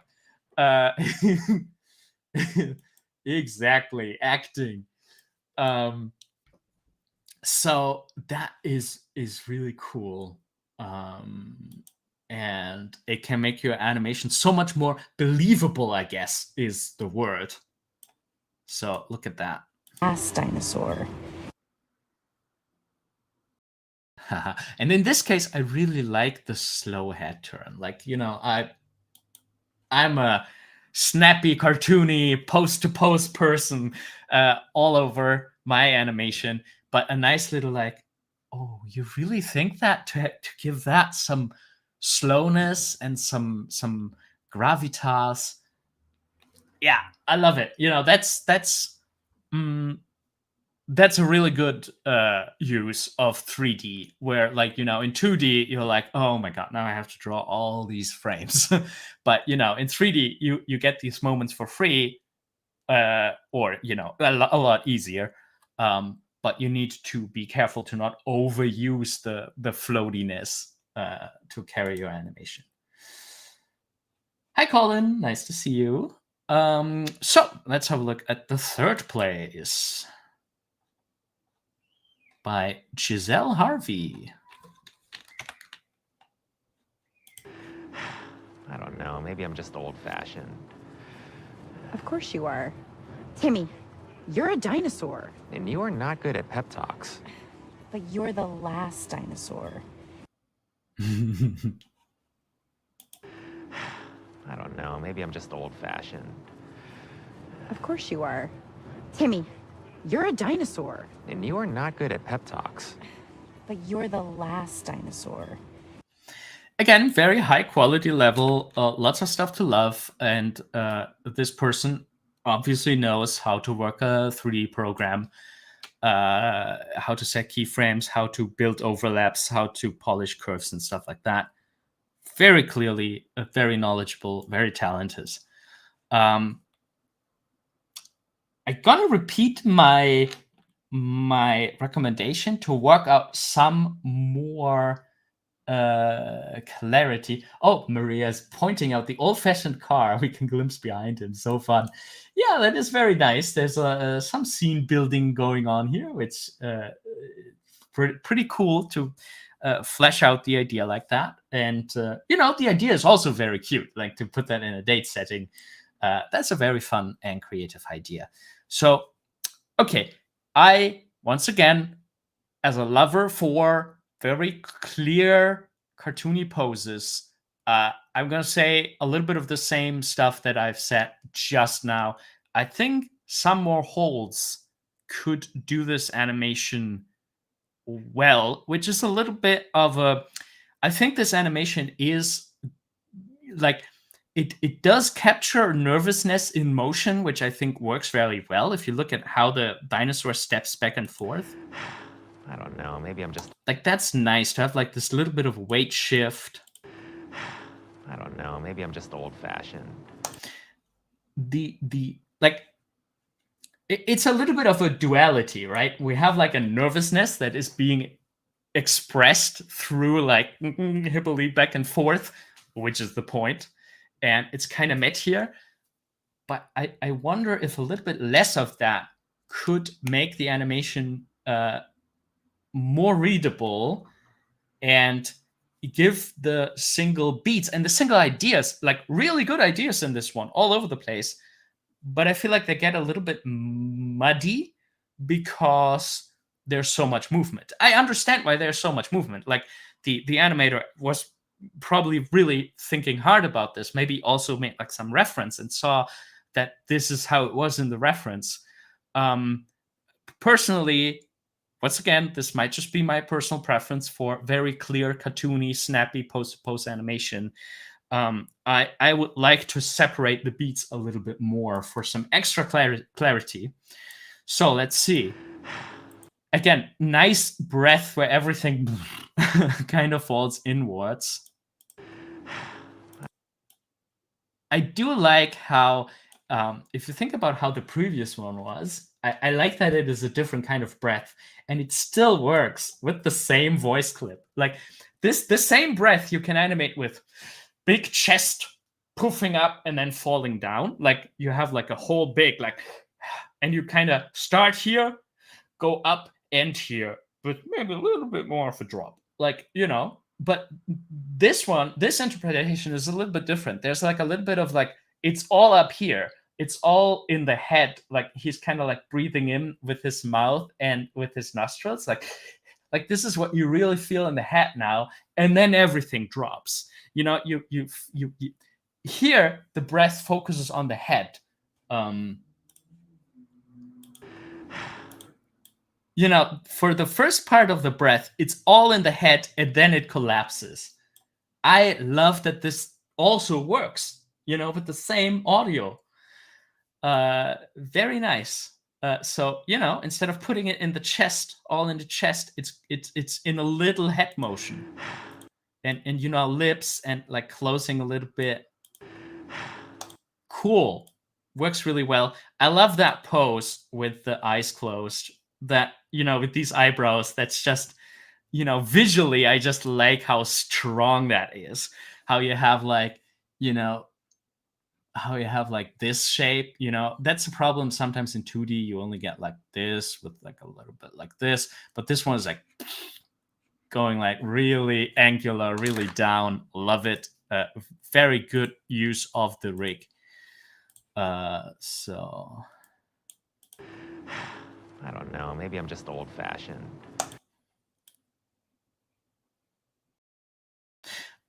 Exactly, acting. So that is really cool. And it can make your animation so much more believable, I guess, is the word. So look at that. Last dinosaur. And in this case, I really like the slow head turn. Like, I'm a snappy, cartoony, post-to-post person all over my animation, but a nice little, like, oh, you really think that to give that some slowness and some gravitas? Yeah, I love it. That's a really good use of 3D, where, like, in 2D you're like, oh my god, now I have to draw all these frames. But in 3D you get these moments for free, or a lot easier. But you need to be careful to not overuse the floatiness to carry your animation. Hi Colin, nice to see you. So let's have a look at the third place by Giselle Harvey. I don't know. Maybe I'm just old-fashioned. Of course you are. Timmy, you're a dinosaur. And you are not good at pep talks. But you're the last dinosaur. I don't know. Maybe I'm just old-fashioned. Of course you are. Timmy, you're a dinosaur. And you are not good at pep talks. But you're the last dinosaur. Again, very high quality level, lots of stuff to love, and this person obviously knows how to work a 3D program, how to set keyframes, how to build overlaps, how to polish curves and stuff like that. Very clearly, very knowledgeable, very talented. I'm gonna repeat my recommendation to work out some more clarity. Oh, Maria is pointing out the old-fashioned car we can glimpse behind him. So fun. Yeah, that is very nice. There's some scene building going on here, which pretty cool to flesh out the idea like that. And the idea is also very cute, like to put that in a date setting. That's a very fun and creative idea. So, okay, I, once again, as a lover for very clear cartoony poses, I'm going to say a little bit of the same stuff that I've said just now. I think some more holds could do this animation well, which is a little bit of a... I think this animation is, like, it does capture nervousness in motion, which I think works very well. If you look at how the dinosaur steps back and forth. I don't know. Maybe I'm just... Like, that's nice to have, like, this little bit of weight shift. I don't know. Maybe I'm just old-fashioned. It's a little bit of a duality, right? We have, like, a nervousness that is being expressed through, like, hippily back and forth, which is the point. And it's kind of met here. But I wonder if a little bit less of that could make the animation more readable and give the single beats and the single ideas, like really good ideas in this one, all over the place, but I feel like they get a little bit muddy because there's so much movement. I understand why there's so much movement. Like the animator was probably really thinking hard about this, maybe also made like some reference and saw that this is how it was in the reference. Personally, once again, this might just be my personal preference for very clear, cartoony, snappy post animation. I would like to separate the beats a little bit more for some extra clarity. So let's see. Again, nice breath where everything kind of falls inwards. I do like how, if you think about how the previous one was, I like that it is a different kind of breath, and it still works with the same voice clip. Like the same breath you can animate with big chest puffing up and then falling down. Like you have like a whole big like, and you kind of start here, go up, end here, but maybe a little bit more of a drop. Like, you know, but this interpretation is a little bit different. There's like a little bit of like, it's all up here. It's all in the head. Like he's kind of like breathing in with his mouth and with his nostrils. Like this is what you really feel in the head now. And then everything drops. You know, you here the breath focuses on the head. You know, for the first part of the breath, it's all in the head and then it collapses. I love that this also works, you know, with the same audio. Very nice. So, you know, instead of putting it in the chest, all in the chest, it's in a little head motion. And you know, lips and like closing a little bit. Cool. Works really well. I love that pose with the eyes closed. That, you know, with these eyebrows, that's just, you know, visually, I just like how strong that is. How you have like, you know, how you have like this shape, you know, that's a problem sometimes in 2D. You only get like this with like a little bit like this, but this one is like going like really angular, really down. Love it. Very good use of the rig. So I don't know. Maybe I'm just old-fashioned.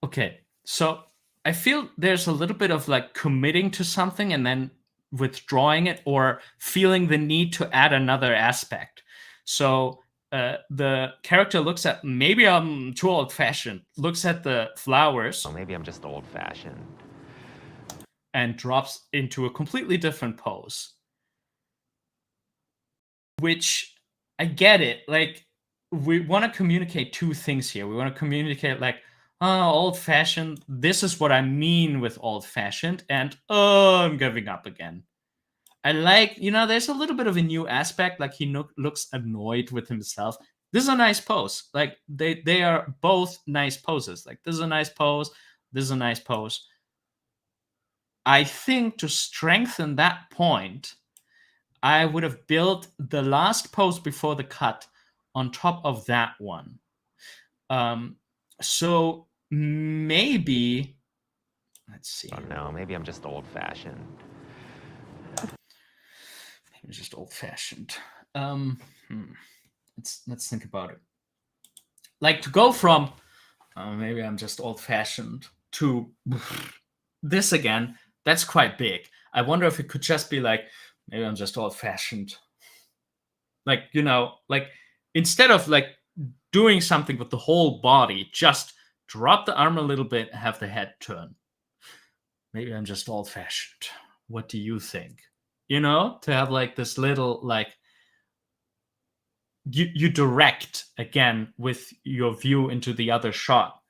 Okay, so I feel there's a little bit of like committing to something and then withdrawing it, or feeling the need to add another aspect. So the character looks at, maybe I'm too old-fashioned, looks at the flowers. Well, maybe I'm just old-fashioned. And drops into a completely different pose. Which, I get it. Like, we want to communicate two things here. We want to communicate like, oh, old-fashioned, this is what I mean with old-fashioned, and oh, I'm giving up again. I like, you know, there's a little bit of a new aspect, like he looks annoyed with himself. This is a nice pose. Like, they are both nice poses. Like, this is a nice pose, this is a nice pose. I think to strengthen that point, I would have built the last pose before the cut on top of that one. So maybe, let's see. I don't know. Maybe I'm just old-fashioned. Maybe just old-fashioned. Let's think about it. Like, to go from maybe I'm just old-fashioned to this again, that's quite big. I wonder if it could just be like, maybe I'm just old-fashioned. Like, you know, like instead of like doing something with the whole body, just drop the arm a little bit and have the head turn. Maybe I'm just old-fashioned. What do you think? You know, to have like this little like, you direct again with your view into the other shot.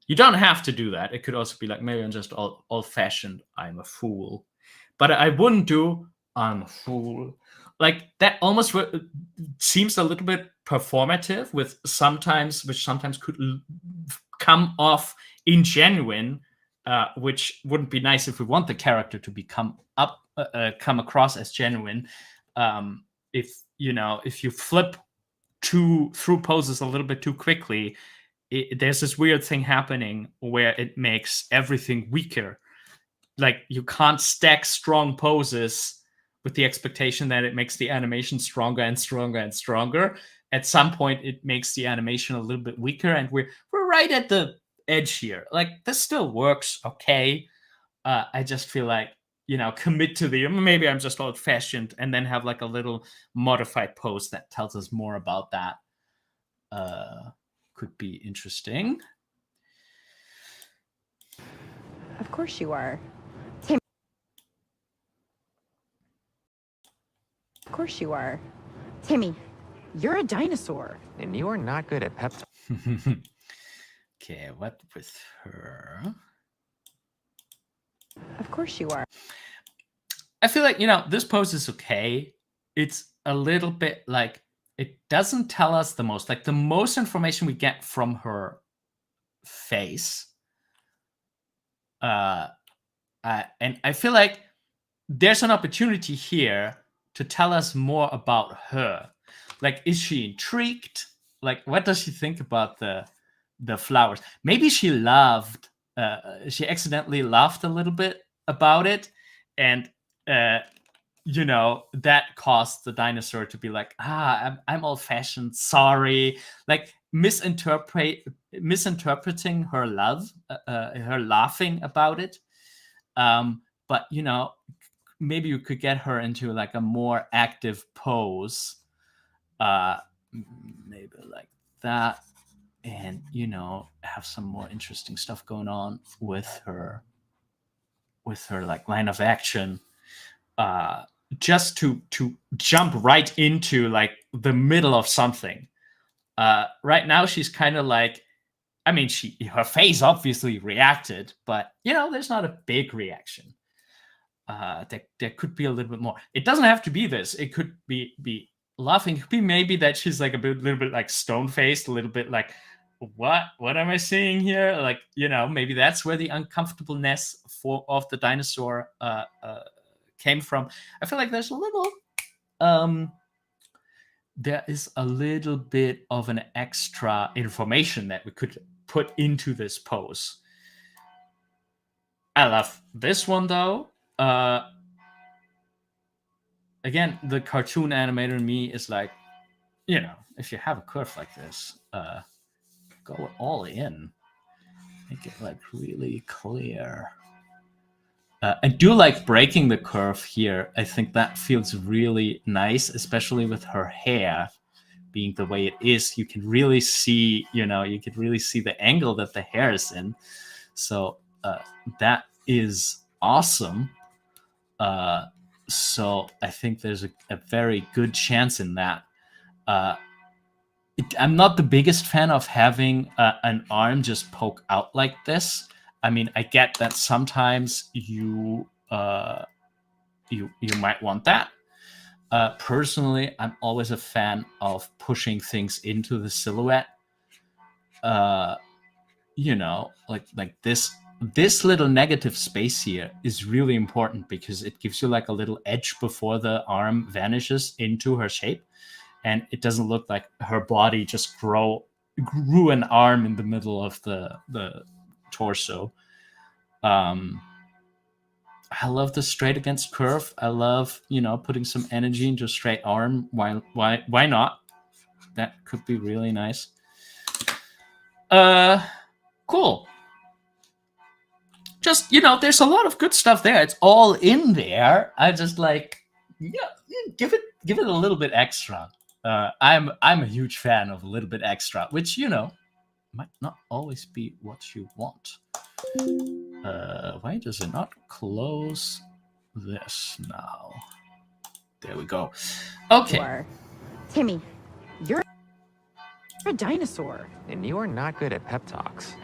You don't have to do that. It could also be like, maybe I'm just old-fashioned. I'm a fool. But I wouldn't do, I'm a fool. Like, that almost seems a little bit performative, which sometimes could come off ingenuine, which wouldn't be nice if we want the character to come across as genuine. If you flip through poses a little bit too quickly, there's this weird thing happening where it makes everything weaker. Like, you can't stack strong poses with the expectation that it makes the animation stronger and stronger and stronger. At some point, it makes the animation a little bit weaker, and we're right at the edge here. Like, this still works okay. I just feel like, commit to maybe I'm just old-fashioned, and then have like a little modified pose that tells us more about that. Could be interesting. Of course you are. Of course you are. Timmy, you're a dinosaur. And you are not good at pep talks. Okay, what with her? Of course you are. I feel like, this pose is okay. It's a little bit like, it doesn't tell us the most. Like, the most information we get from her face. And I feel like there's an opportunity here to tell us more about her. Like, is she intrigued? Like, what does she think about the flowers? Maybe she she accidentally laughed a little bit about it, and that caused the dinosaur to be like, I'm old-fashioned, sorry. Like, misinterpreting her love, her laughing about it. But maybe you could get her into like a more active pose, maybe like that, and have some more interesting stuff going on with her like line of action, just to jump right into like the middle of something. Right now she's kind of like, her face obviously reacted, but there's not a big reaction. There could be a little bit more. It doesn't have to be this. It could be laughing. It could be maybe that she's like little bit like stone-faced, a little bit like, what am I seeing here? Like, maybe that's where the uncomfortableness of the dinosaur came from. I feel like there's a little there is a little bit of an extra information that we could put into this pose. I love this one though. Again, the cartoon animator in me is like, if you have a curve like this, go all in. Make it like really clear. I do like breaking the curve here. I think that feels really nice, especially with her hair being the way it is. You can really see, the angle that the hair is in. So that is awesome. So I think there's a very good chance in that. I'm not the biggest fan of having an arm just poke out like this. I get that sometimes you might want that. Personally, I'm always a fan of pushing things into the silhouette. Like this little negative space here is really important because it gives you like a little edge before the arm vanishes into her shape, and it doesn't look like her body just grew an arm in the middle of the torso. I love the straight against curve. I love putting some energy into a straight arm. Why not? That could be really nice. Cool. Just there's a lot of good stuff there. It's all in there. I just like, give it a little bit extra. I'm a huge fan of a little bit extra, which might not always be what you want. Why does it not close this now? There we go. Okay. Timmy, you're a dinosaur. And you are not good at pep talks.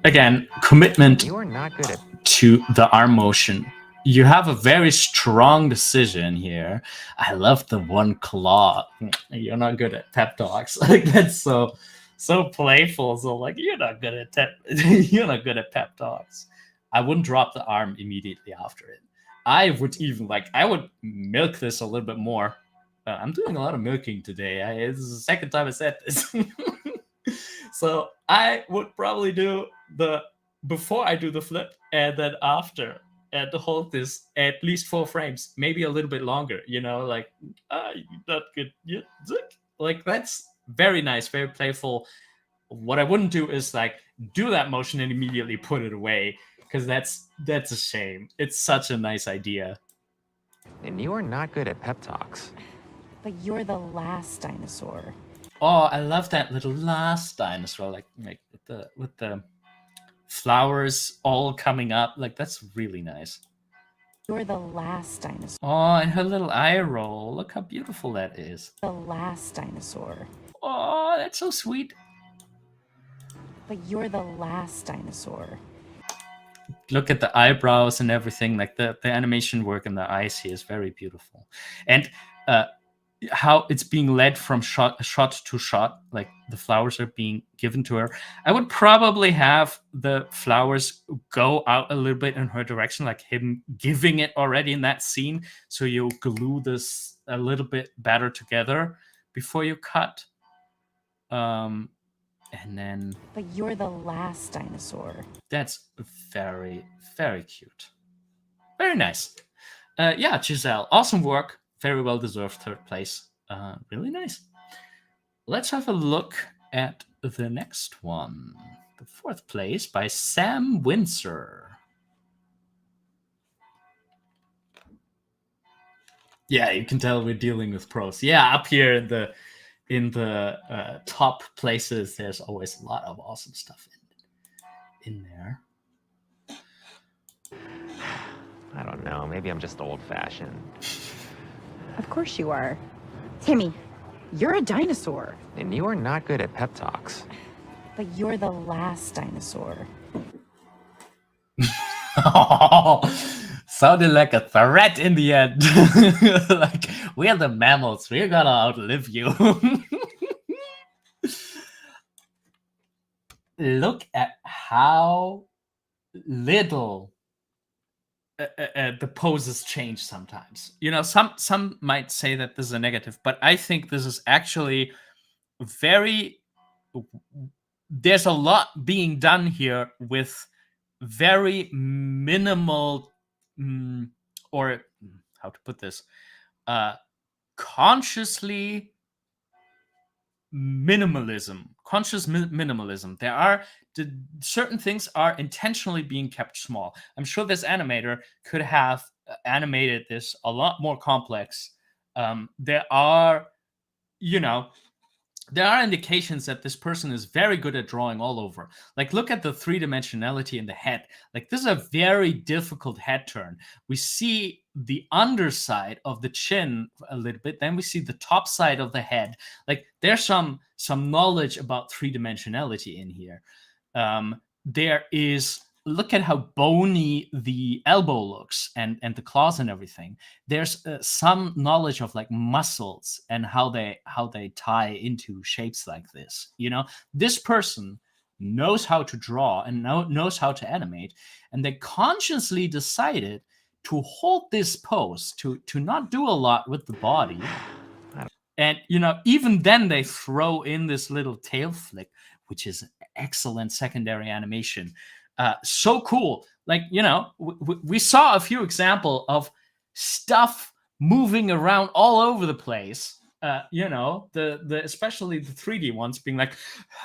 Again, commitment You are not good at to the arm motion. You have a very strong decision here. I love the one claw. You're not good at pep talks. Like, that's so playful. So like, you're not good at pep talks. I wouldn't drop the arm immediately after it. I would milk this a little bit more. I'm doing a lot of milking today. This is the second time I said this. So I would probably do before I do the flip and then after. and hold this at least 4 frames, maybe a little bit longer. Like not good. Yeah, like that's very nice, very playful. What I wouldn't do is like do that motion and immediately put it away, because that's a shame. It's such a nice idea. And you are not good at pep talks. But you're the last dinosaur. Oh, I love that little last dinosaur, like with the flowers all coming up. Like that's really nice. You're the last dinosaur. Oh, and her little eye roll. Look how beautiful that is. The last dinosaur. Oh, that's so sweet. But you're the last dinosaur. Look at the eyebrows and everything. Like the animation work in the eyes here is very beautiful. And how it's being led from shot to shot, like the flowers are being given to her. I would probably have the flowers go out a little bit in her direction, like him giving it already in that scene, so you glue this a little bit better together before you cut. And then... But you're the last dinosaur. That's very, very cute. Very nice. Yeah, Giselle, awesome work. Very well deserved 3rd place. Really nice. Let's have a look at the next one. The 4th place by Sam Windsor. Yeah, you can tell we're dealing with pros. Yeah, up here in the top places, there's always a lot of awesome stuff in there. I don't know. Maybe I'm just old-fashioned. Of course you are. Timmy, you're a dinosaur. And you are not good at pep talks. But you're the last dinosaur. Sounded like a threat in the end. Like, we're the mammals. We're gonna outlive you. Look at how little the poses change sometimes. Some might say that this is a negative, but I think this is actually there's a lot being done here with very minimal, or how to put this, conscious minimalism. There are certain things are intentionally being kept small. I'm sure this animator could have animated this a lot more complex. There are indications that this person is very good at drawing all over. Like, look at the 3-dimensionality in the head. Like, this is a very difficult head turn. We see the underside of the chin a little bit, then we see the top side of the head. Like, there's some knowledge about 3-dimensionality in here. There is, look at how bony the elbow looks and the claws and everything. There's some knowledge of like muscles and how they tie into shapes like this. This person knows how to draw and knows how to animate, and they consciously decided to hold this pose, to not do a lot with the body. And even then they throw in this little tail flick, which is excellent secondary animation. So cool. Like, we saw a few examples of stuff moving around all over the place. The especially the 3D ones being like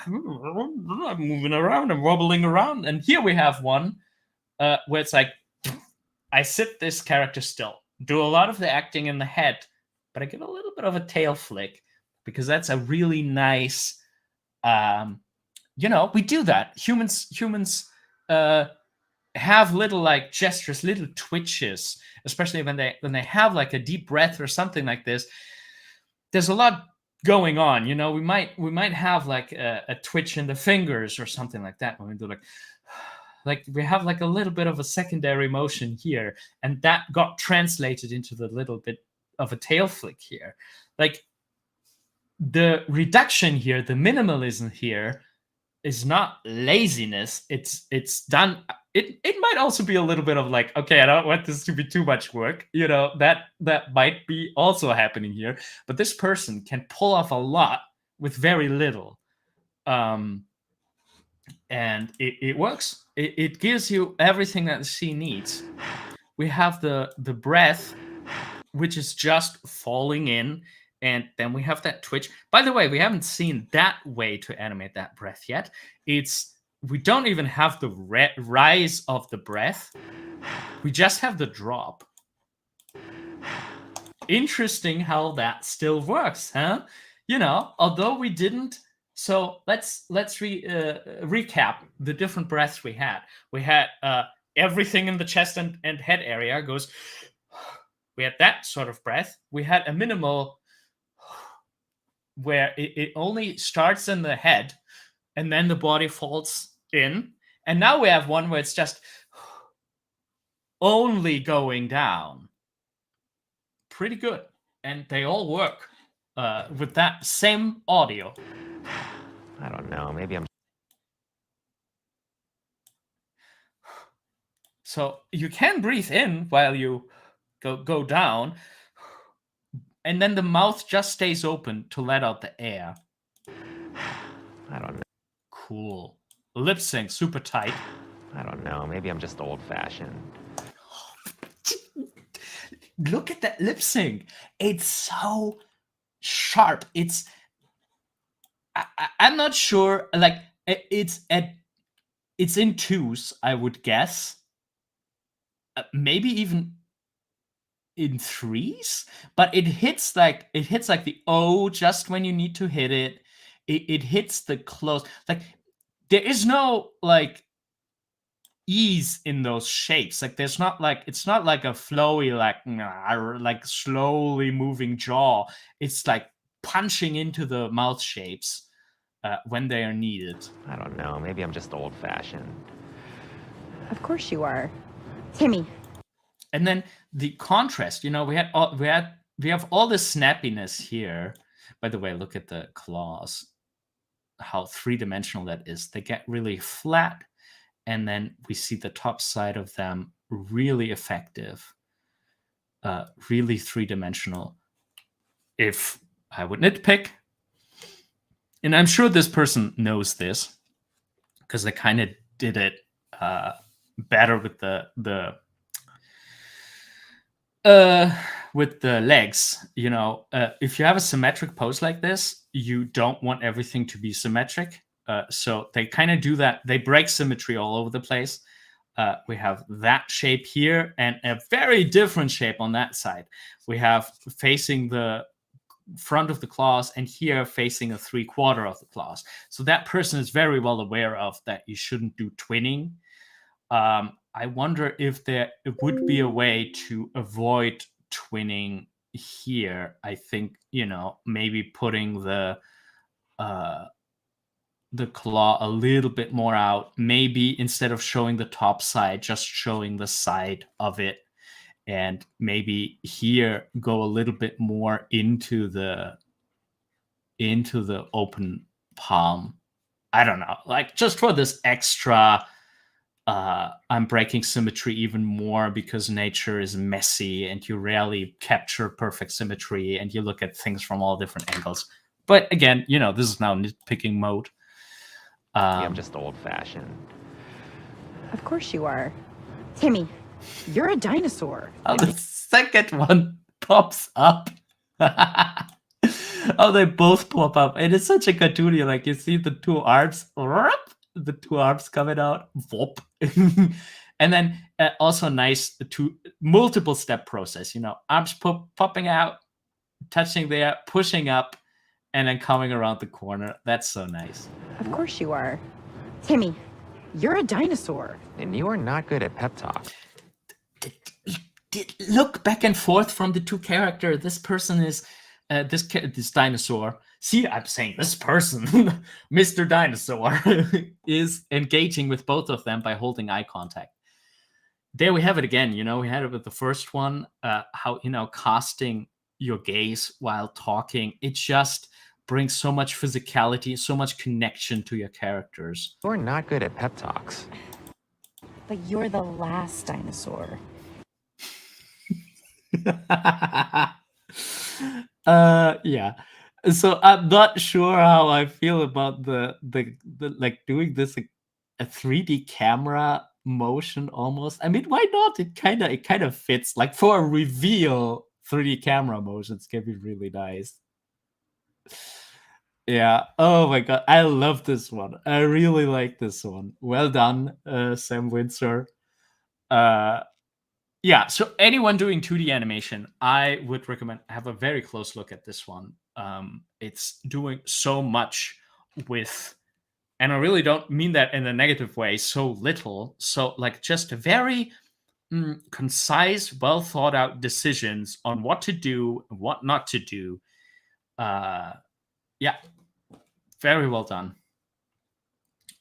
moving around and wobbling around. And here we have one where it's like, I sit this character still, do a lot of the acting in the head, but I give a little bit of a tail flick, because that's a really nice, we do that. Humans have little like gestures, little twitches, especially when they have like a deep breath or something like this. There's a lot going on. We might have like a twitch in the fingers or something like that when we do like we have like a little bit of a secondary motion here, and that got translated into the little bit of a tail flick here. Like, the reduction here, the minimalism here, is not laziness. It's done. It might also be a little bit of like, okay, I don't want this to be too much work. That might be also happening here. But this person can pull off a lot with very little. And it works. It gives you everything that the scene needs. we have the breath, which is just falling in, and then we have that twitch. By the way, we haven't seen that way to animate that breath yet. We don't even have the rise of the breath. We just have the drop. Interesting how that still works, huh? Although we didn't. So let's recap the different breaths we had. We had everything in the chest and head area goes. We had that sort of breath. We had a minimal where it only starts in the head and then the body falls in. And now we have one where it's just only going down. Pretty good. And they all work with that same audio. I don't know. Maybe I'm. So you can breathe in while you go down, and then the mouth just stays open to let out the air. I don't know. Cool. Lip sync, super tight. I don't know. Maybe I'm just old-fashioned. Look at that lip sync. It's so sharp. I'm not sure. Like it's in twos, I would guess. Maybe even in threes, but it hits like the O just when you need to hit it. It hits the close. Like there is no like ease in those shapes. Like there's not like it's not like a flowy like slowly moving jaw. It's like punching into the mouth shapes when they are needed. I don't know. Maybe I'm just old-fashioned. Of course you are. Timmy. And then the contrast, we have all the snappiness here. By the way, look at the claws, how three-dimensional that is. They get really flat, and then we see the top side of them really effective, really three-dimensional. If I would nitpick, and I'm sure this person knows this because they kind of did it better with the legs. If you have a symmetric pose like this, you don't want everything to be symmetric. So they kind of do that. They break symmetry all over the place. We have that shape here and a very different shape on that side. We have facing the front of the claws and here facing a 3/4 of the claws. So that person is very well aware of that you shouldn't do twinning. I wonder if there would be a way to avoid twinning here. I think, maybe putting the claw a little bit more out. Maybe instead of showing the top side, just showing the side of it. And maybe here go a little bit more into the open palm. I don't know, like just for this extra I'm breaking symmetry even more because nature is messy and you rarely capture perfect symmetry and you look at things from all different angles. But again, this is now nitpicking mode. I'm just old-fashioned. Of course you are. Timmy, you're a dinosaur. Oh, the second one pops up. Oh, they both pop up. And it's such a cartoony. Like, you see the two arms. The two arms coming out. Whoop. And then also nice multiple step process. Arms popping out, touching there, pushing up, and then coming around the corner. That's so nice. Of course you are. Timmy, you're a dinosaur. And you are not good at pep talk. Look back and forth from the two characters. This person is this dinosaur. See, I'm saying this person, Mr. Dinosaur, is engaging with both of them by holding eye contact. There we have it again. We had it with the first one. How casting your gaze while talking. It just brings so much physicality, so much connection to your characters. You're not good at pep talks. But you're the last dinosaur. Yeah. So I'm not sure how I feel about the like doing this a 3D camera motion almost. I mean, why not? It kind of fits. Like for a reveal, 3D camera motions can be really nice. Yeah. Oh my god, I love this one. I really like this one. Well done, Sam Windsor. Yeah. So anyone doing 2D animation, I would recommend have a very close look at this one. It's doing so much with, and I really don't mean that in a negative way, so little. So like just very concise, well thought out decisions on what to do, what not to do. Yeah, very well done.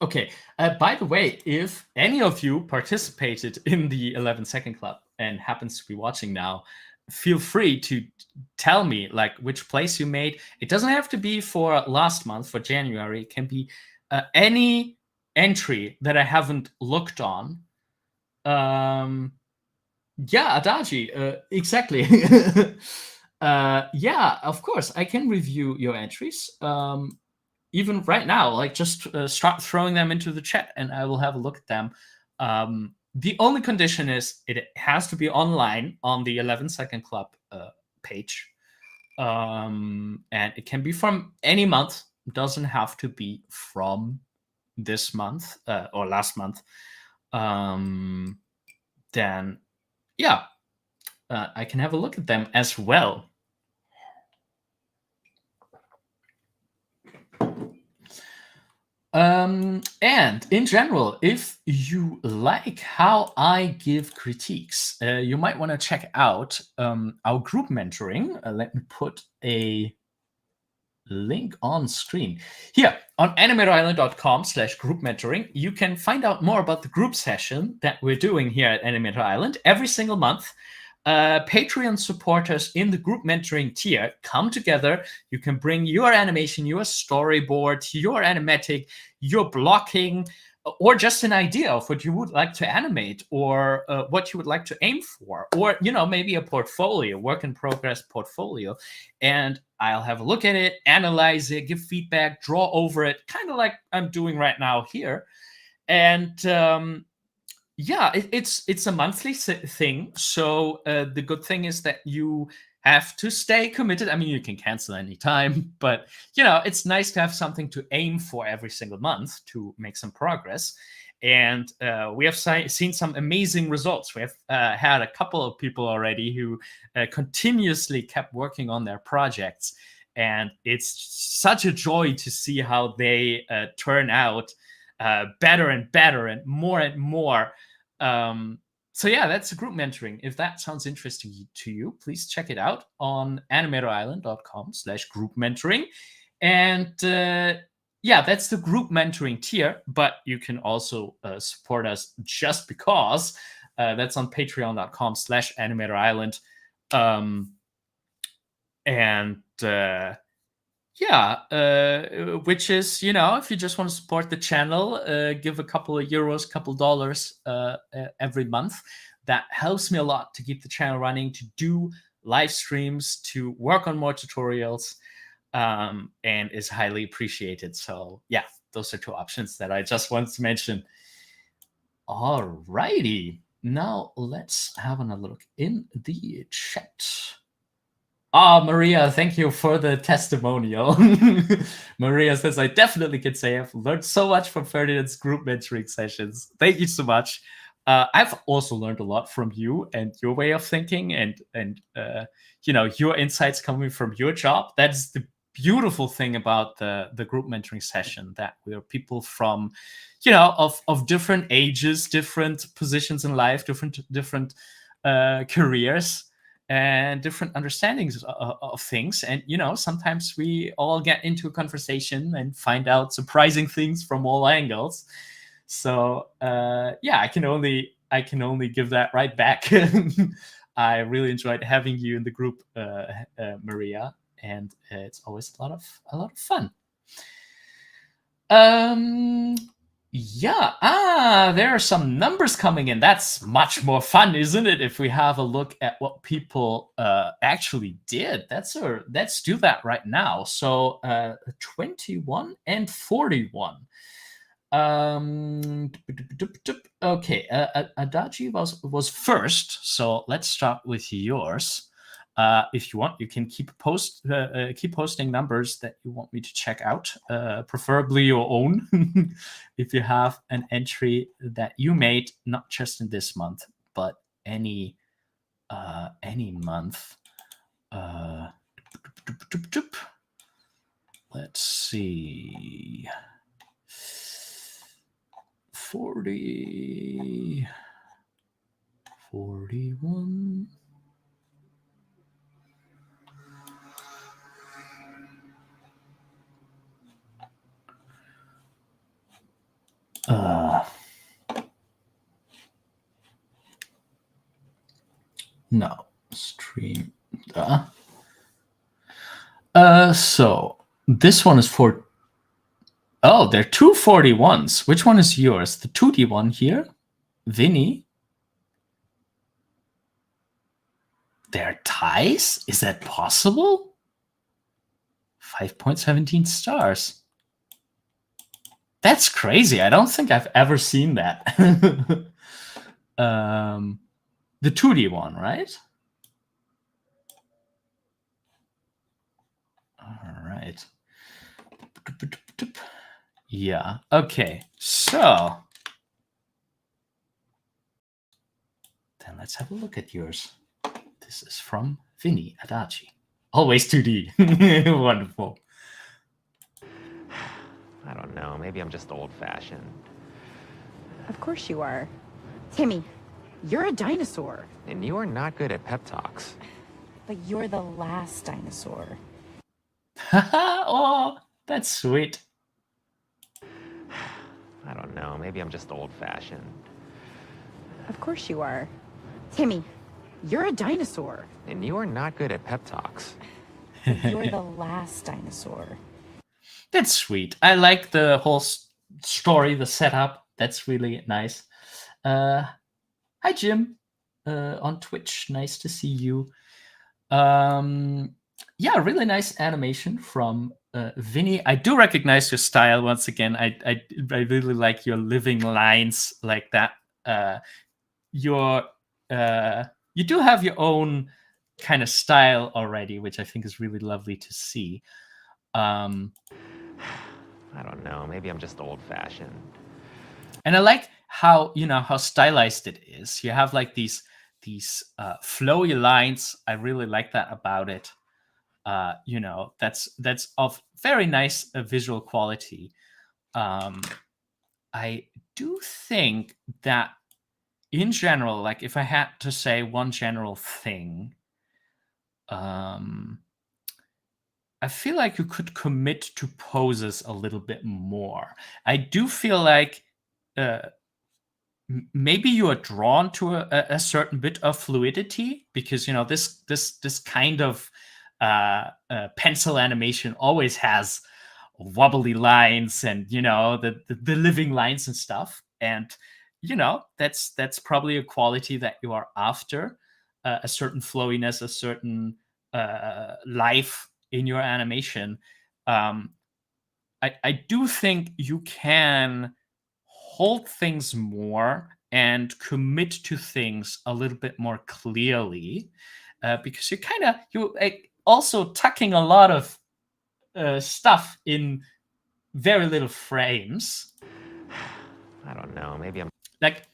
Okay. By the way, if any of you participated in the 11 Second Club and happens to be watching now, feel free to tell me like which place you made. It doesn't have to be for last month, for January. It can be any entry that I haven't looked on. Yeah, Adaji, exactly. Yeah, of course, I can review your entries. Even right now, like just start throwing them into the chat and I will have a look at them. The only condition is it has to be online on the 11 Second Club page. And it can be from any month. It doesn't have to be from this month or last month. Then, yeah, I can have a look at them as well. And in general, if you like how I give critiques, you might want to check out our group mentoring. Let me put a link on screen. Here on animatorisland.com/group mentoring, you can find out more about the group session that we're doing here at Animator Island every single month. Patreon supporters in the group mentoring tier come together. You can bring your animation, your storyboard, your animatic, your blocking, or just an idea of what you would like to animate or what you would like to aim for, or maybe a portfolio, work in progress portfolio, and I'll have a look at it, analyze it, give feedback, draw over it, kind of like I'm doing right now here. And yeah, it's a monthly thing. So the good thing is that you have to stay committed. I mean, you can cancel anytime, but it's nice to have something to aim for every single month to make some progress. And we have seen some amazing results. We have had a couple of people already who continuously kept working on their projects. And it's such a joy to see how they turn out better and better and more. So yeah, that's group mentoring. If that sounds interesting to you, please check it out on animatorisland.com/group mentoring. And yeah, that's the group mentoring tier, but you can also support us just because. That's on patreon.com/animatorisland. And yeah, which is, if you just want to support the channel, give a couple of euros, couple dollars every month. That helps me a lot to keep the channel running, to do live streams, to work on more tutorials, and is highly appreciated. So yeah, those are two options that I just wanted to mention. All righty. Now let's have another look in the chat. Maria, thank you for the testimonial. Maria says, I definitely can say I've learned so much from Ferdinand's group mentoring sessions. Thank you so much. I've also learned a lot from you and your way of thinking and your insights coming from your job. That's the beautiful thing about the group mentoring session, that we are people from, of different ages, different positions in life, different careers, and different understandings of things. And sometimes we all get into a conversation and find out surprising things from all angles. So yeah, I can only give that right back. I really enjoyed having you in the group, Maria, and it's always a lot of fun. Yeah, there are some numbers coming in. That's much more fun, isn't it? If we have a look at what people actually did. Let's do that right now. So 21 and 41. Okay, Adachi was first, so let's start with yours. If you want, you can keep posting numbers that you want me to check out, preferably your own. If you have an entry that you made, not just in this month, but any month. Let's see. 40, 41. No, stream. So this one is for. Oh, there are two 41s. Which one is yours? The 2D one here? Vinny? There are ties? Is that possible? 5.17 stars. That's crazy. I don't think I've ever seen that. The 2D one, right? All right. Yeah. Okay. So then let's have a look at yours. This is from Vinny Adachi. Always 2D. Wonderful. I don't know. Maybe I'm just old-fashioned. Of course you are. Timmy, you're a dinosaur. And you are not good at pep talks. But you're the last dinosaur. Oh, that's sweet. I don't know. Maybe I'm just old-fashioned. Of course you are. Timmy, you're a dinosaur. And you are not good at pep talks. But you're the last dinosaur. That's sweet. I like the whole story, the setup. That's really nice. Hi, Jim, on Twitch. Nice to see you. Yeah, really nice animation from Vinny. I do recognize your style once again. I really like your living lines like that. You do have your own kind of style already, which I think is really lovely to see. I don't know. Maybe I'm just old-fashioned. And I like how how stylized it is. You have like these flowy lines. I really like that about it. That's of very nice visual quality. I do think that in general, like if I had to say one general thing, I feel like you could commit to poses a little bit more. I do feel like maybe you are drawn to a certain bit of fluidity because this kind of pencil animation always has wobbly lines and the living lines and stuff, and that's probably a quality that you are after, a certain flowiness, a certain life in your animation. I do think you can hold things more and commit to things a little bit more clearly, because you're also tucking a lot of stuff in very little frames. I don't know. Maybe I'm Like,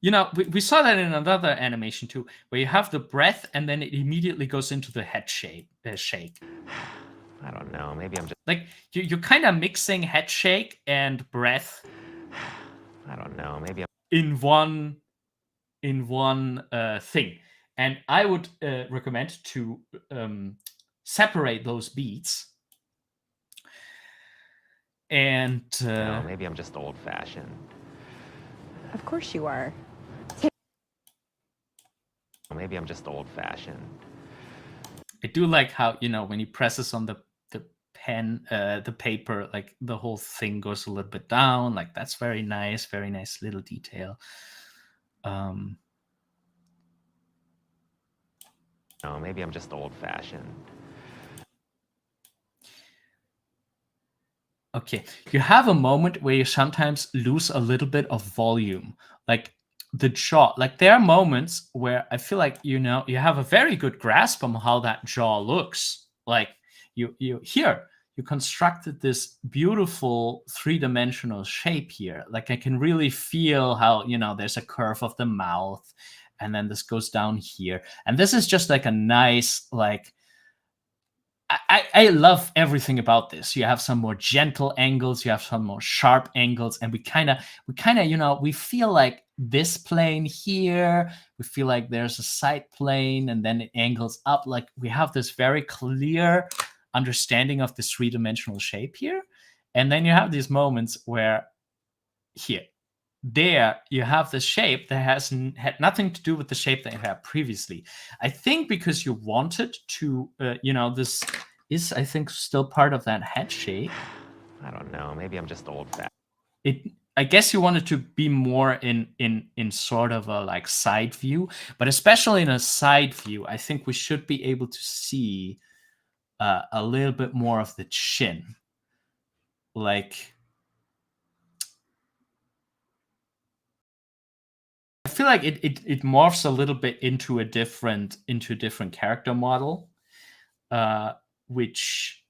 we saw that in another animation too, where you have the breath and then it immediately goes into the head shake. I don't know. Maybe I'm just Like you're kind of mixing head shake and breath. I don't know. Maybe I'm in one thing, and I would recommend to separate those beats. And no, maybe I'm just old-fashioned. Of course you are. Maybe I'm just old-fashioned. I do like how when he presses on the pen, the paper, like the whole thing goes a little bit down. Like that's very nice little detail. No, maybe I'm just old-fashioned. Okay, you have a moment where you sometimes lose a little bit of volume, like the jaw. Like there are moments where I feel like you have a very good grasp on how that jaw looks. Like you constructed this beautiful three-dimensional shape here. Like I can really feel how there's a curve of the mouth, and then this goes down here, and this is just like a nice like. I love everything about this. You have some more gentle angles, you have some more sharp angles, and we kind of, we feel like this plane here, we feel like there's a side plane, and then it angles up. Like we have this very clear understanding of this three-dimensional shape here. And then you have these moments where there you have the shape that had nothing to do with the shape that you had previously. I think because you wanted to, this is, I think, still part of that head shape. I don't know. Maybe I'm just old-fashioned. I guess you wanted to be more in sort of a like side view, but especially in a side view, I think we should be able to see a little bit more of the chin, like. I feel like it morphs a little bit into a different character model, which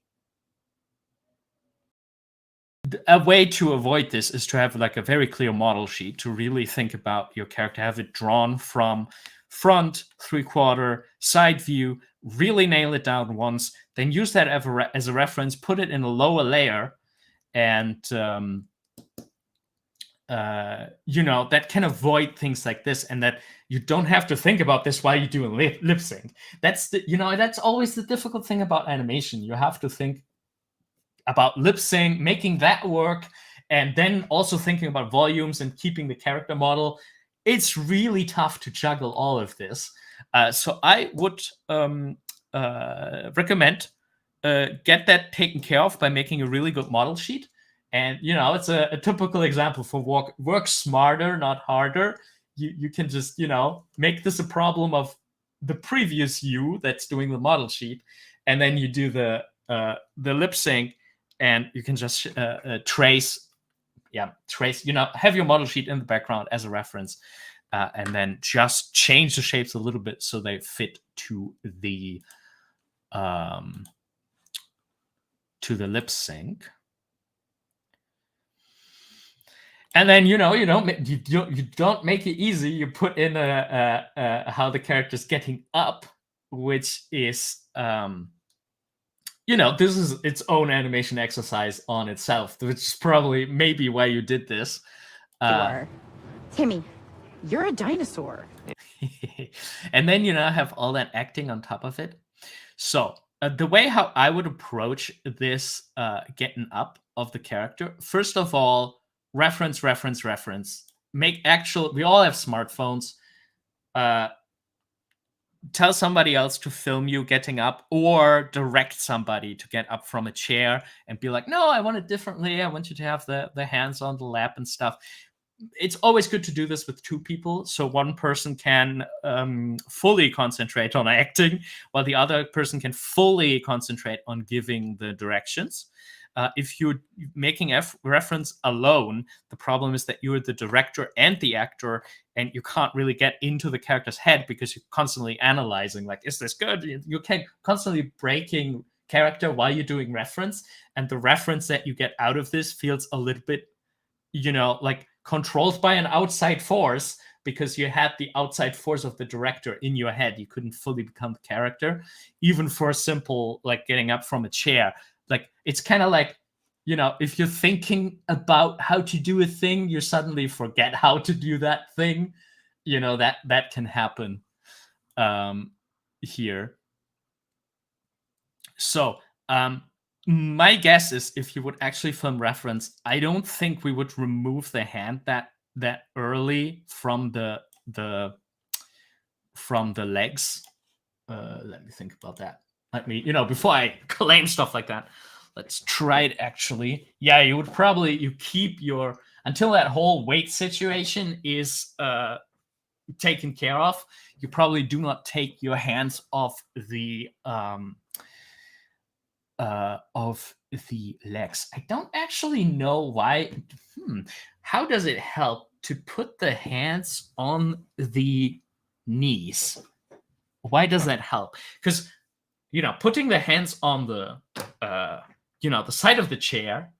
a way to avoid this is to have like a very clear model sheet to really think about your character, have it drawn from front, three-quarter, side view, really nail it down once, then use that as a reference, put it in a lower layer, and that can avoid things like this, and that you don't have to think about this while you're doing lip sync. That's that's always the difficult thing about animation. You have to think about lip sync, making that work, and then also thinking about volumes and keeping the character model. It's really tough to juggle all of this. So I would recommend get that taken care of by making a really good model sheet. And it's a typical example for work smarter, not harder. You can just make this a problem of the previous you that's doing the model sheet, and then you do the lip sync, and you can just trace, have your model sheet in the background as a reference, and then just change the shapes a little bit so they fit to the lip sync. And then you don't make it easy. You put in how the character's getting up, which is this is its own animation exercise on itself, which is probably maybe why you did this. Timmy, you're a dinosaur. And then have all that acting on top of it. So the way how I would approach this getting up of the character, first of all, reference. Make actual. We all have smartphones. Tell somebody else to film you getting up, or direct somebody to get up from a chair and be like, no, I want it differently. I want you to have the hands on the lap and stuff. It's always good to do this with two people, so one person can fully concentrate on acting, while the other person can fully concentrate on giving the directions. If you're making reference alone, the problem is that you're the director and the actor, and you can't really get into the character's head because you're constantly analyzing, like, is this good? You can constantly breaking character while you're doing reference, and the reference that you get out of this feels a little bit, like controlled by an outside force, because you had the outside force of the director in your head. You couldn't fully become the character, even for a simple, like, getting up from a chair. Like, it's kind of like, if you're thinking about how to do a thing, you suddenly forget how to do that thing. That can happen here. So my guess is, if you would actually film reference, I don't think we would remove the hand that early from the legs. Let me think about that. Let me, before I claim stuff like that, let's try it actually. Yeah, you would probably, you keep your, until that whole weight situation is taken care of, you probably do not take your hands off the of the legs. I don't actually know why. How does it help to put the hands on the knees? Why does that help? Because, putting the hands on the, the side of the chair,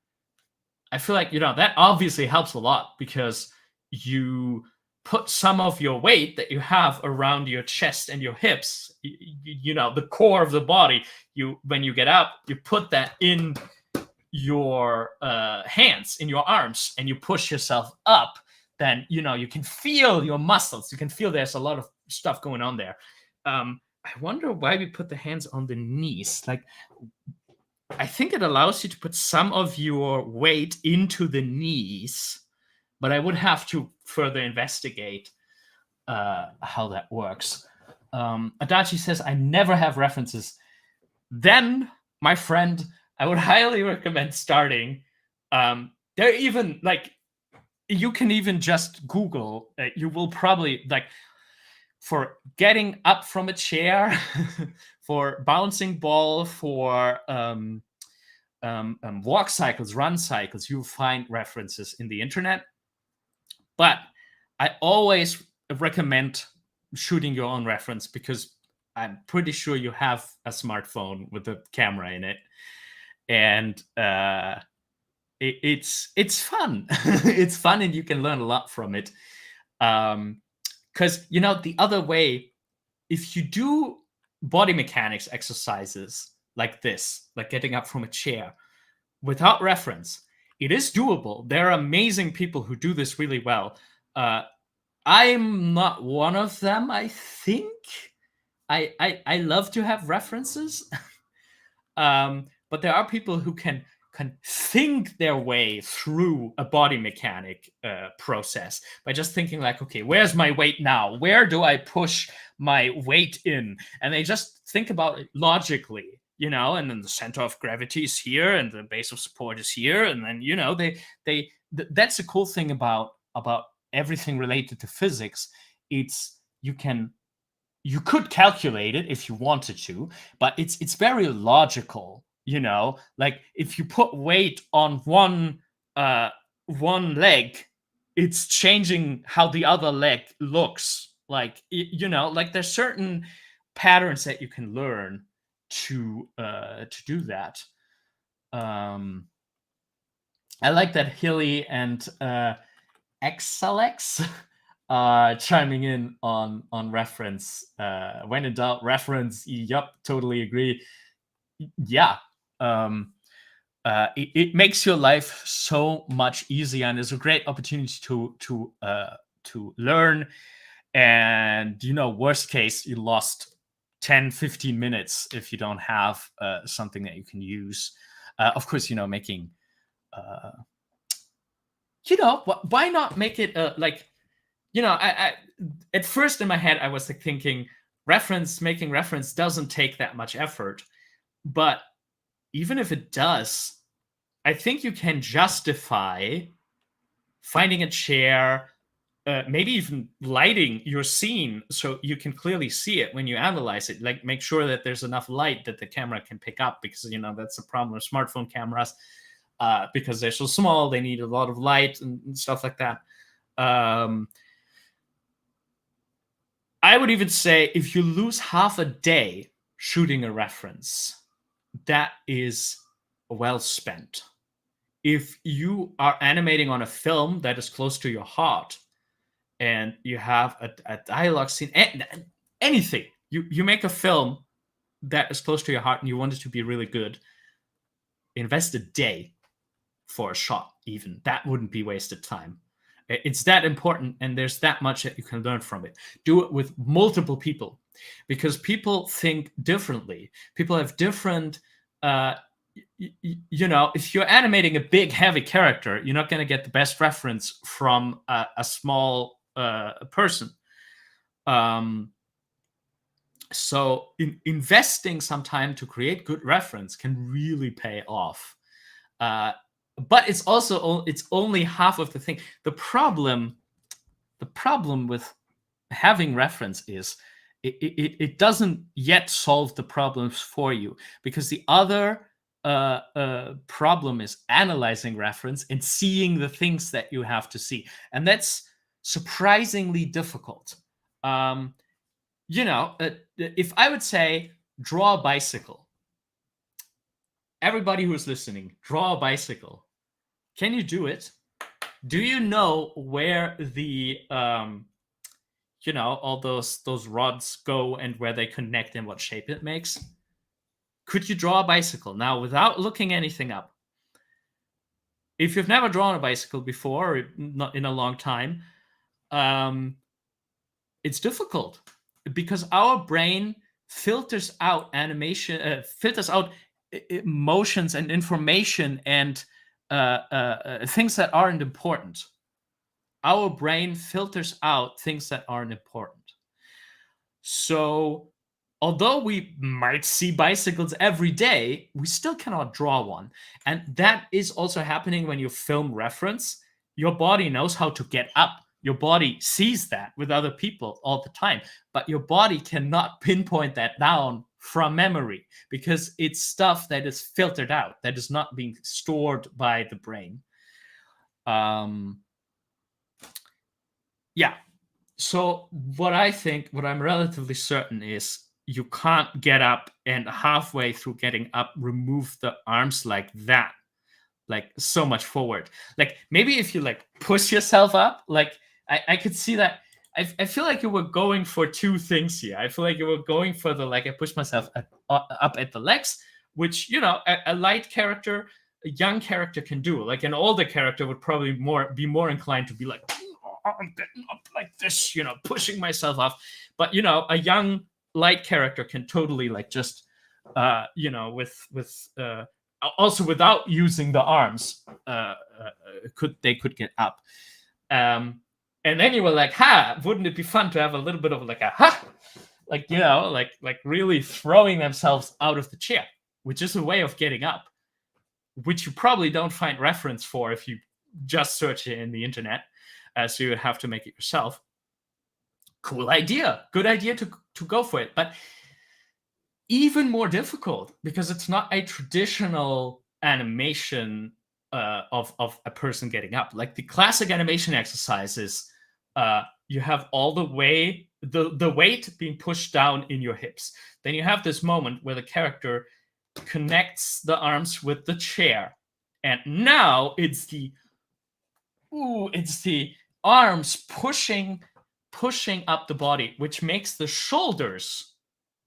I feel like, that obviously helps a lot because you put some of your weight that you have around your chest and your hips, the core of the body. When you get up, you put that in your hands, in your arms, and you push yourself up. Then, you can feel your muscles. You can feel there's a lot of stuff going on there. I wonder why we put the hands on the knees. Like, I think it allows you to put some of your weight into the knees, but I would have to further investigate how that works. Adachi says, I never have references. Then, my friend, I would highly recommend starting. They're even, like, you can even just Google. You will probably, like, for getting up from a chair, for bouncing ball, for walk cycles, run cycles, you'll find references in the internet. But I always recommend shooting your own reference because I'm pretty sure you have a smartphone with a camera in it. And it's fun. It's fun, and you can learn a lot from it. Because, the other way, if you do body mechanics exercises like this, like getting up from a chair, without reference, it is doable. There are amazing people who do this really well. I'm not one of them, I think. I love to have references. But there are people who can think their way through a body mechanic process by just thinking like, okay, where's my weight now? Where do I push my weight in? And they just think about it logically, and then the center of gravity is here and the base of support is here. And then, that's the cool thing about everything related to physics. It's you could calculate it if you wanted to, but it's very logical. Like if you put weight on one leg, it's changing how the other leg looks. Like like there's certain patterns that you can learn to do that. I like that Hilly and XLX chiming in on reference. When in doubt, reference. Yup, totally agree. Yeah. It makes your life so much easier, and it's a great opportunity to learn. And worst case, you lost 10-15 minutes if you don't have something that you can use. Of course, making why not make it like I at first in my head I was like thinking making reference doesn't take that much effort, but even if it does, I think you can justify finding a chair, maybe even lighting your scene so you can clearly see it when you analyze it. Like make sure that there's enough light that the camera can pick up, because that's the problem with smartphone cameras, because they're so small, they need a lot of light and stuff like that. I would even say if you lose half a day shooting a reference, that is well spent. If you are animating on a film that is close to your heart and you have a dialogue scene, anything, you make a film that is close to your heart and you want it to be really good, invest a day for a shot. Even that wouldn't be wasted time. It's that important, and there's that much that you can learn from it. Do it with multiple people, because people think differently. People have different if you're animating a big heavy character, you're not going to get the best reference from a small person. So investing some time to create good reference can really pay off. But it's only half of the thing. The problem with having reference is it doesn't yet solve the problems for you, because the other problem is analyzing reference and seeing the things that you have to see, and that's surprisingly difficult. If I would say draw a bicycle, everybody who's listening, draw a bicycle. Can you do it? Do you know where the all those rods go and where they connect and what shape it makes? Could you draw a bicycle now without looking anything up? If you've never drawn a bicycle before, or not in a long time, it's difficult because our brain filters out animation, filters out motions and information and things that aren't important. Our brain filters out things that aren't important. So, although we might see bicycles every day, we still cannot draw one. And that is also happening when you film reference. Your body knows how to get up. Your body sees that with other people all the time, but your body cannot pinpoint that down from memory because it's stuff that is filtered out, that is not being stored by the brain. Yeah. So what I'm relatively certain is you can't get up and halfway through getting up, remove the arms like that, like so much forward. Like maybe if you like push yourself up, like I could see that. I feel like you were going for two things here. I feel like you were going for the like I push myself up at the legs, which a light character, a young character can do. Like an older character would probably be more inclined to be like, I'm getting up like this, pushing myself off. But a young light character can totally like just with also without using the arms could get up. And then you were like, wouldn't it be fun to have a little bit of like a like like really throwing themselves out of the chair, which is a way of getting up, which you probably don't find reference for if you just search it in the internet. So you would have to make it yourself. Cool idea. Good idea to go for it. But even more difficult because it's not a traditional animation of a person getting up. Like the classic animation exercises, you have all the weight being pushed down in your hips. Then you have this moment where the character connects the arms with the chair. And now it's the arms pushing up the body, which makes the shoulders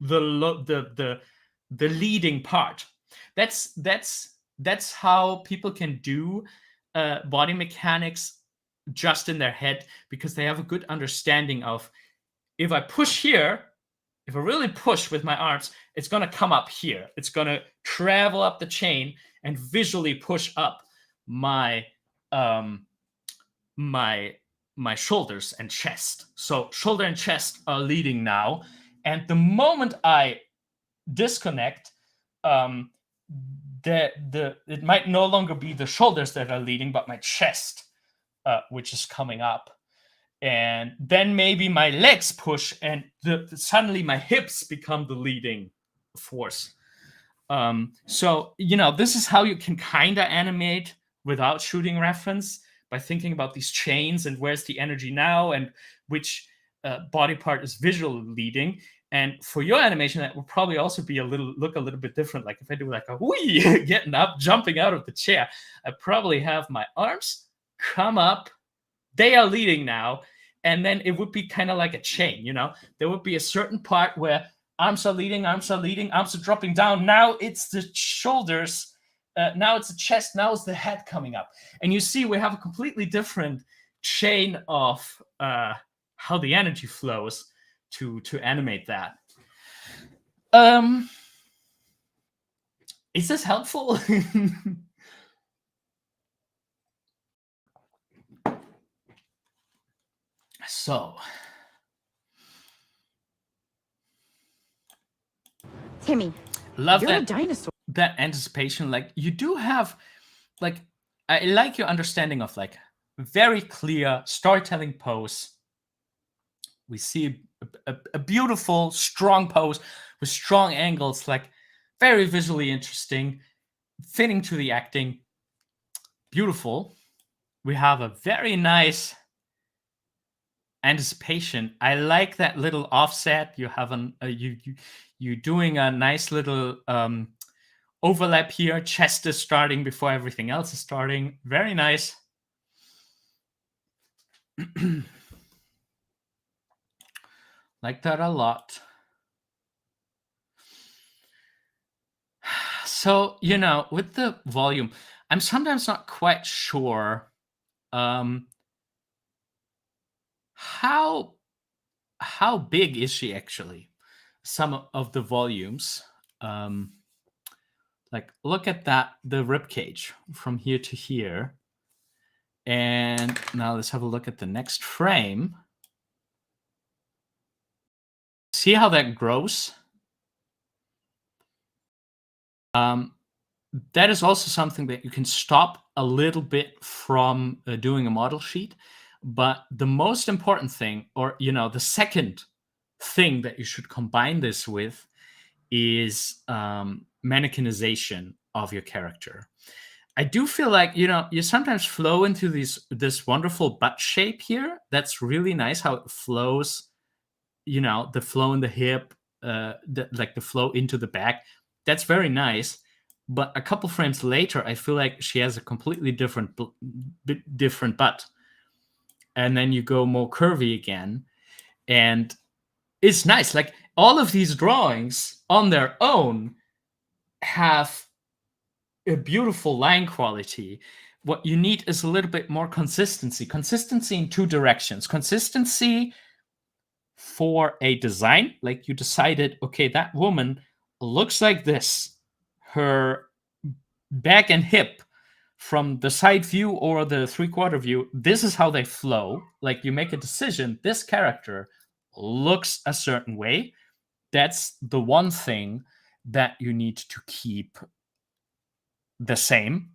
the leading part. That's how people can do body mechanics just in their head, because they have a good understanding of, if I push here, if I really push with my arms, it's going to come up here. It's going to travel up the chain and visually push up my my shoulders and chest. So shoulder and chest are leading now. And the moment I disconnect, it might no longer be the shoulders that are leading, but my chest, which is coming up. And then maybe my legs push, and suddenly my hips become the leading force. So this is how you can kind of animate without shooting reference, by thinking about these chains and where's the energy now and which body part is visually leading. And for your animation, that will probably also be look a little bit different. Like if I do like a whee, getting up, jumping out of the chair, I probably have my arms come up. They are leading now. And then it would be kind of like a chain, There would be a certain part where arms are leading, arms are dropping down. Now it's the shoulders. Now it's the chest. Now it's the head coming up. And you see we have a completely different chain of how the energy flows to animate that. Is this helpful? So, Timmy, love you're that a dinosaur. That anticipation. Like you do have, like I like your understanding of like very clear storytelling pose. We see a beautiful, strong pose with strong angles, like very visually interesting. fitting to the acting. Beautiful. We have a very nice anticipation. I like that little offset. You have you doing a nice little overlap here. Chest is starting before everything else is starting. Very nice. Like that a lot. So, with the volume, I'm sometimes not quite sure how big is she actually? Some of the volumes. Like, look at that, the rib cage from here to here. And now let's have a look at the next frame. See how that grows? That is also something that you can stop a little bit from doing a model sheet. But the most important thing, or the second thing that you should combine this with, is mannequinization of your character. I do feel like you sometimes flow into this wonderful butt shape here. That's really nice how it flows. The flow in the hip, the flow into the back. That's very nice. But a couple frames later, I feel like she has a completely different butt. And then you go more curvy again. And it's nice. Like, all of these drawings on their own have a beautiful line quality. What you need is a little bit more consistency. Consistency in two directions. Consistency for a design. Like, you decided, okay, that woman looks like this. Her back and hip from the side view or the 3/4 view, this is how they flow. Like, you make a decision, this character looks a certain way. That's the one thing that you need to keep the same.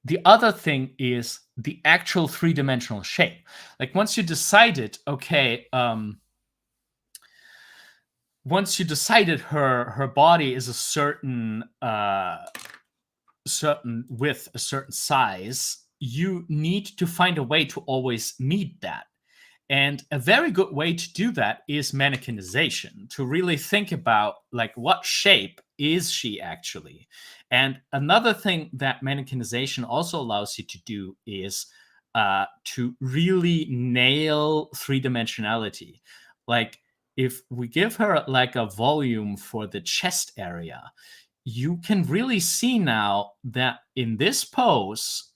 The other thing is the actual three-dimensional shape. Like, once you decided, okay, once you decided her body is a certain width, a certain size, you need to find a way to always meet that. And a very good way to do that is mannequinization, to really think about, like, what shape is she actually? And another thing that mannequinization also allows you to do is to really nail three-dimensionality. Like, if we give her like a volume for the chest area, you can really see now that in this pose,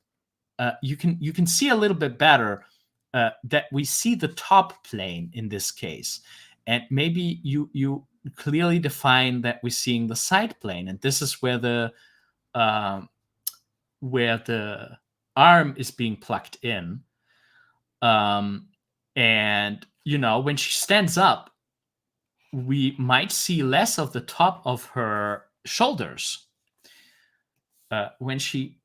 you can see a little bit better that we see the top plane in this case, and maybe you clearly define that we're seeing the side plane, and this is where the arm is being plugged in. And when she stands up, we might see less of the top of her shoulders. When she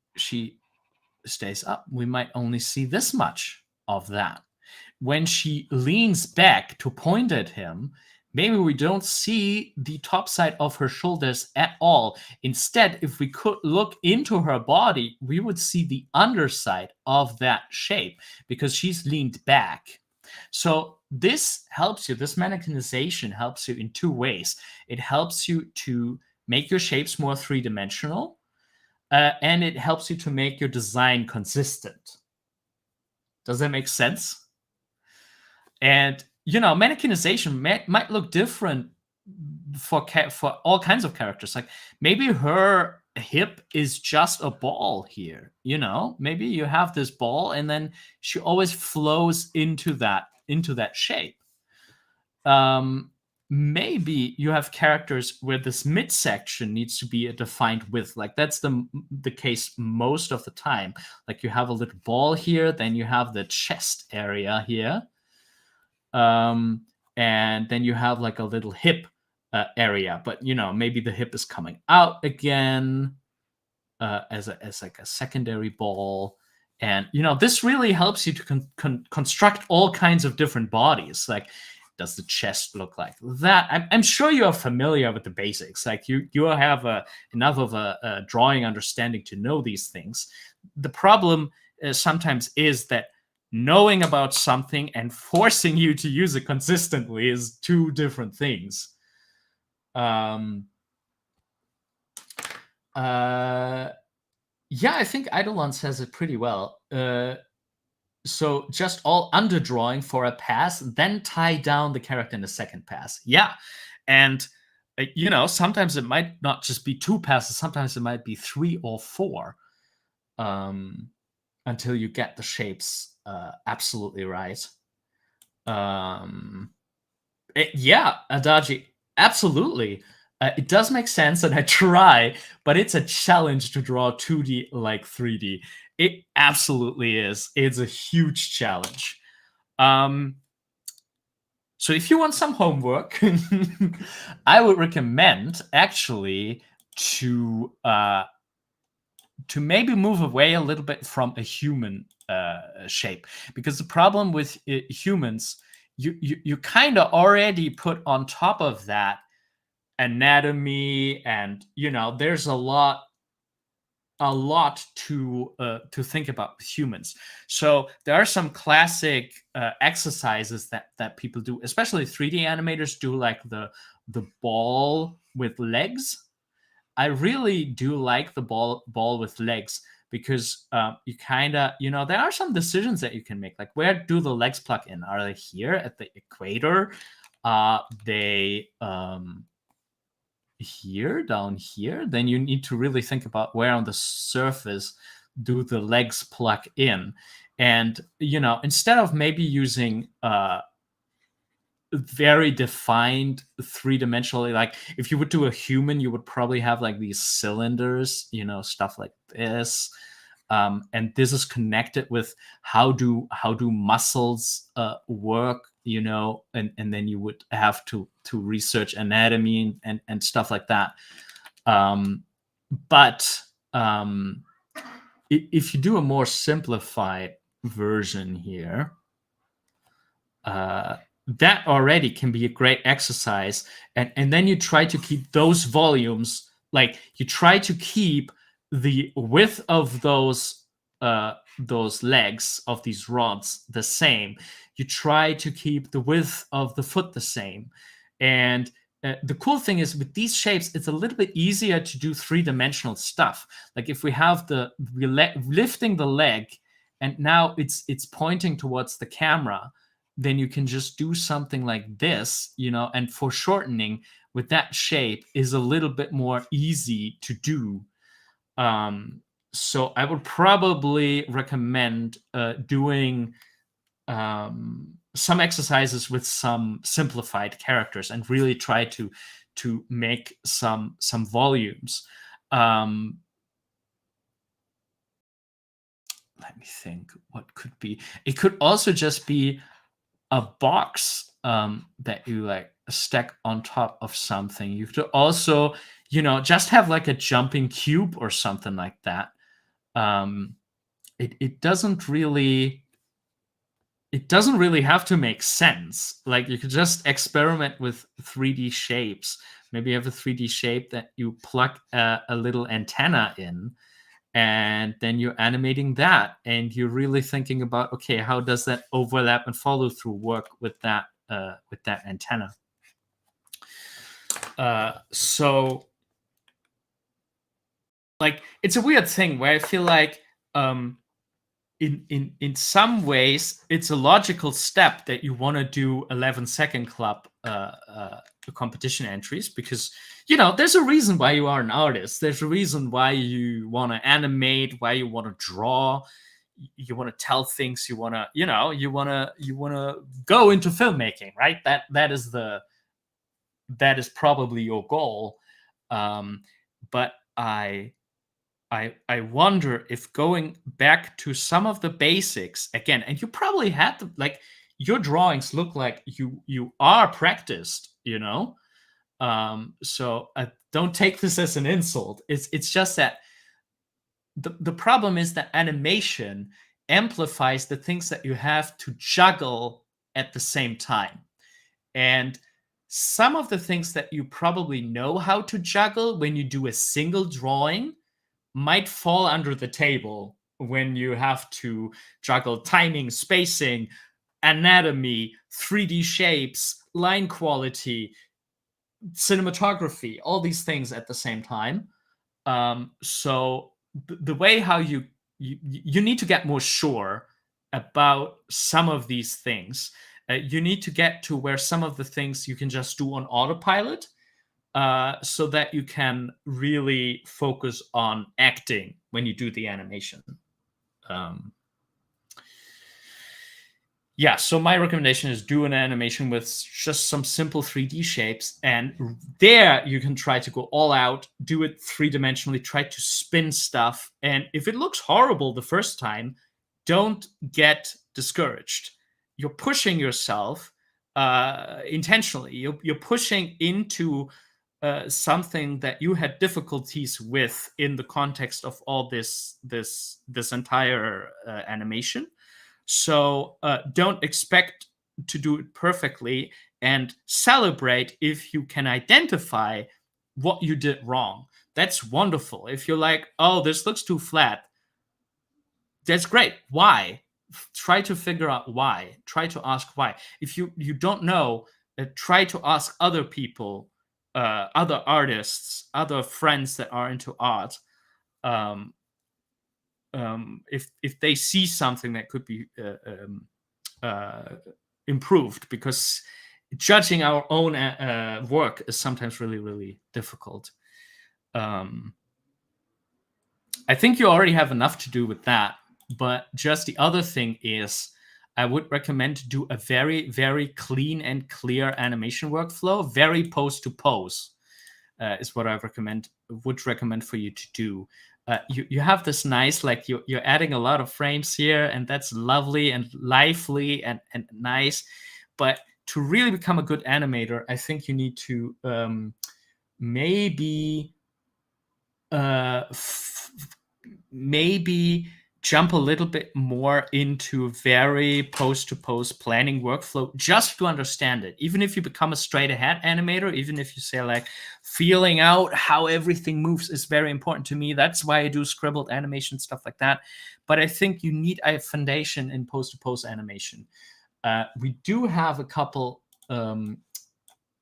stays up, we might only see this much of that. When she leans back to point at him, maybe we don't see the top side of her shoulders at all. Instead, if we could look into her body, we would see the underside of that shape because she's leaned back. So this helps you, this mannequinization helps you in two ways. It helps you to make your shapes more three-dimensional, and it helps you to make your design consistent. Does that make sense? And mannequinization might look different for all kinds of characters. Like, maybe her hip is just a ball here. Maybe you have this ball, and then she always flows into that shape. Maybe you have characters where this midsection needs to be a defined width. Like, that's the case most of the time. Like, you have a little ball here, then you have the chest area here, and then you have like a little hip area. But maybe the hip is coming out again as like a secondary ball. And this really helps you to construct all kinds of different bodies. Like, does the chest look like? That I'm sure you are familiar with the basics. Like you have enough of a drawing understanding to know these things. The problem sometimes is that knowing about something and forcing you to use it consistently is two different things. Yeah, I think Eidolon says it pretty well. So just all underdrawing for a pass, then tie down the character in the second pass. Yeah. And, sometimes it might not just be 2 passes. Sometimes it might be 3 or 4 until you get the shapes absolutely right. Yeah, Adaji, absolutely. It does make sense, and I try, but it's a challenge to draw 2D like 3D. It absolutely is. It's a huge challenge. So if you want some homework, I would recommend actually to maybe move away a little bit from a human shape, because the problem with humans, you kind of already put on top of that anatomy, and there's a lot to think about with humans. So there are some classic exercises that people do, especially 3D animators do, like the ball with legs. I really do like the ball with legs, because you kind of, there are some decisions that you can make, like where do the legs plug in? Are they here at the equator? They here, down here? Then you need to really think about where on the surface do the legs plug in. And, instead of maybe using very defined 3-dimensionally, like if you would do a human, you would probably have like these cylinders, stuff like this. And this is connected with how do muscles work, and then you would have to research anatomy and stuff like that. But if you do a more simplified version here, that already can be a great exercise. And then you try to keep those volumes, like you try to keep the width of those legs of these rods the same. You try to keep the width of the foot the same. And the cool thing is with these shapes, it's a little bit easier to do 3-dimensional stuff. Like if we have lifting the leg, and now it's pointing towards the camera, then you can just do something like this, and foreshortening with that shape is a little bit more easy to do. So I would probably recommend doing some exercises with some simplified characters and really try to make some volumes. Let me think what could be. It could also just be a box that you like stack on top of something. You could also, just have like a jumping cube or something like that. It doesn't really have to make sense. Like you could just experiment with 3D shapes. Maybe you have a 3D shape that you plug a little antenna in, and then you're animating that, and you're really thinking about, okay, how does that overlap and follow through work with that antenna? So like it's a weird thing where I feel like in some ways it's a logical step that you want to do 11SecondClub competition entries, because there's a reason why you are an artist. There's a reason why you want to animate, why you want to draw, you want to tell things, you want to go into filmmaking, right? That is probably your goal. But I wonder if going back to some of the basics again, and you probably had to, like, your drawings look like you are practiced, so don't take this as an insult. It's just that the problem is that animation amplifies the things that you have to juggle at the same time. And some of the things that you probably know how to juggle when you do a single drawing might fall under the table when you have to juggle timing, spacing, anatomy, 3D shapes, line quality, cinematography, all these things at the same time. So the way how you need to get more sure about some of these things. You need to get to where some of the things you can just do on autopilot, so that you can really focus on acting when you do the animation. Yeah, so my recommendation is do an animation with just some simple 3D shapes, and there you can try to go all out, do it three-dimensionally, try to spin stuff, and if it looks horrible the first time, don't get discouraged. You're pushing yourself intentionally. You're pushing into something that you had difficulties with in the context of all this entire animation. So don't expect to do it perfectly, and celebrate if you can identify what you did wrong. That's wonderful. If you're like, oh, this looks too flat, that's great. Why? Try to figure out why. Try to ask why. If you don't know, try to ask other people, other artists, other friends that are into art. If they see something that could be improved, because judging our own work is sometimes really, really difficult. I think you already have enough to do with that, but just the other thing is, I would recommend to do a very, very clean and clear animation workflow. Very pose to pose is what I would recommend for you to do. You have this nice, like you're adding a lot of frames here, and that's lovely and lively and nice. But to really become a good animator, I think you need to maybe jump a little bit more into very pose-to-pose planning workflow, just to understand it. Even if you become a straight-ahead animator, even if you say, like, feeling out how everything moves is very important to me. That's why I do scribbled animation, stuff like that. But I think you need a foundation in pose-to-pose animation. We do have a couple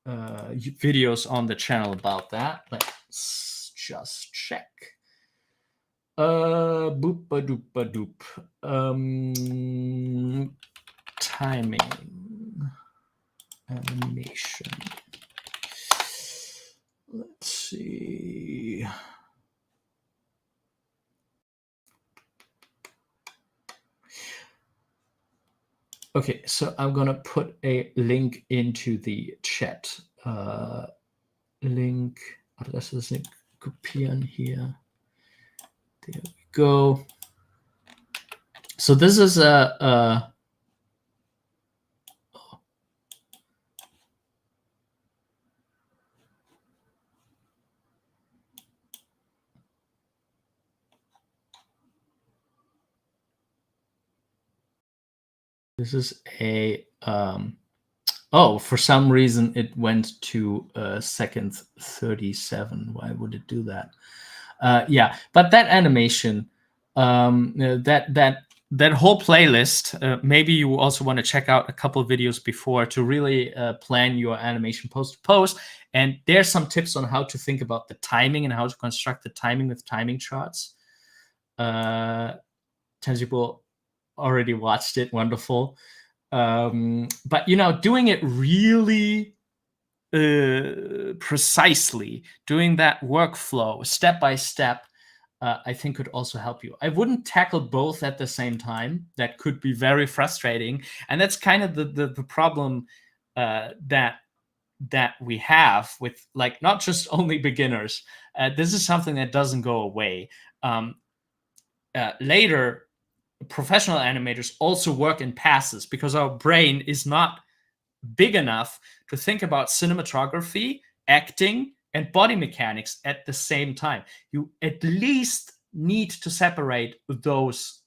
videos on the channel about that. Let's just check. Boop-a-doop-a-doop. Timing. Animation. Let's see. Okay, so I'm gonna put a link into the Chat. Link, Adresse kopieren hier. There we go. So this is a this is a oh, for some reason it went to second 37. Why would it do that? Yeah, but that animation, that whole playlist, maybe you also want to check out a couple of videos before to really plan your animation post to post. And there's some tips on how to think about the timing and how to construct the timing with timing charts. 10 people already watched it. Wonderful. But, doing it really precisely, doing that workflow step by step, I think could also help you. I wouldn't tackle both at the same time. That could be very frustrating, and that's kind of the problem that we have with, like, not just only beginners. This is something that doesn't go away. Later, professional animators also work in passes, because our brain is not big enough to think about cinematography, acting, and body mechanics at the same time. You at least need to separate those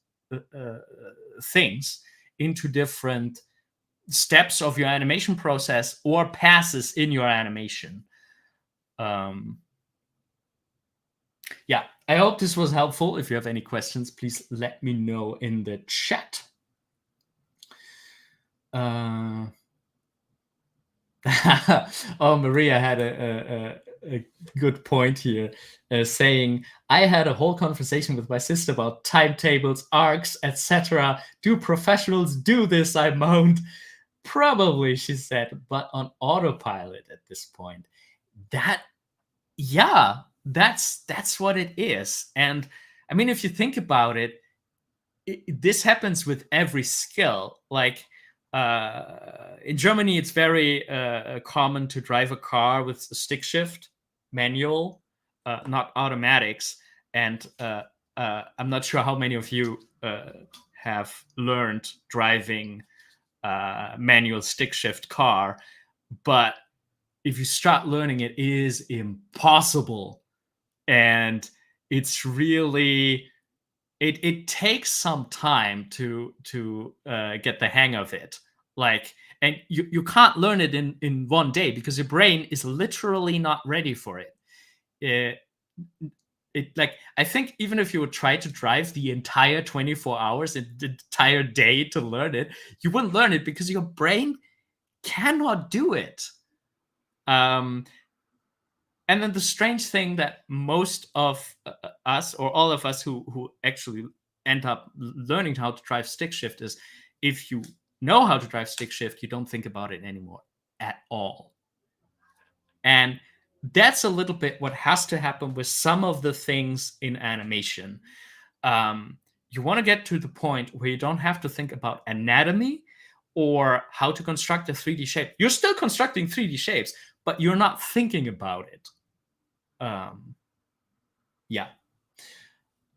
things into different steps of your animation process or passes in your animation. Yeah, I hope this was helpful. If you have any questions, please let me know in the chat. Oh, Maria had a good point here, saying, I had a whole conversation with my sister about timetables, arcs, etc. Do professionals do this? I moaned. Probably, she said, but on autopilot at this point. That's what it is. And I mean, if you think about it, this happens with every skill. Like in Germany, it's very common to drive a car with a stick shift, manual, not automatics. And I'm not sure how many of you have learned driving manual stick shift car, but if you start learning it is impossible. And it's really it takes some time to get the hang of it. Like, and you can't learn it in one day because your brain is literally not ready for it. It like, I think even if you would try to drive the entire 24 hours and the entire day to learn it, you wouldn't learn it because your brain cannot do it. And then the strange thing that most of us, or all of us who actually end up learning how to drive stick shift, is if you know how to drive stick shift, you don't think about it anymore at all. And that's a little bit what has to happen with some of the things in animation. You want to get to the point where you don't have to think about anatomy or how to construct a 3D shape. You're still constructing 3D shapes, but you're not thinking about it. Yeah.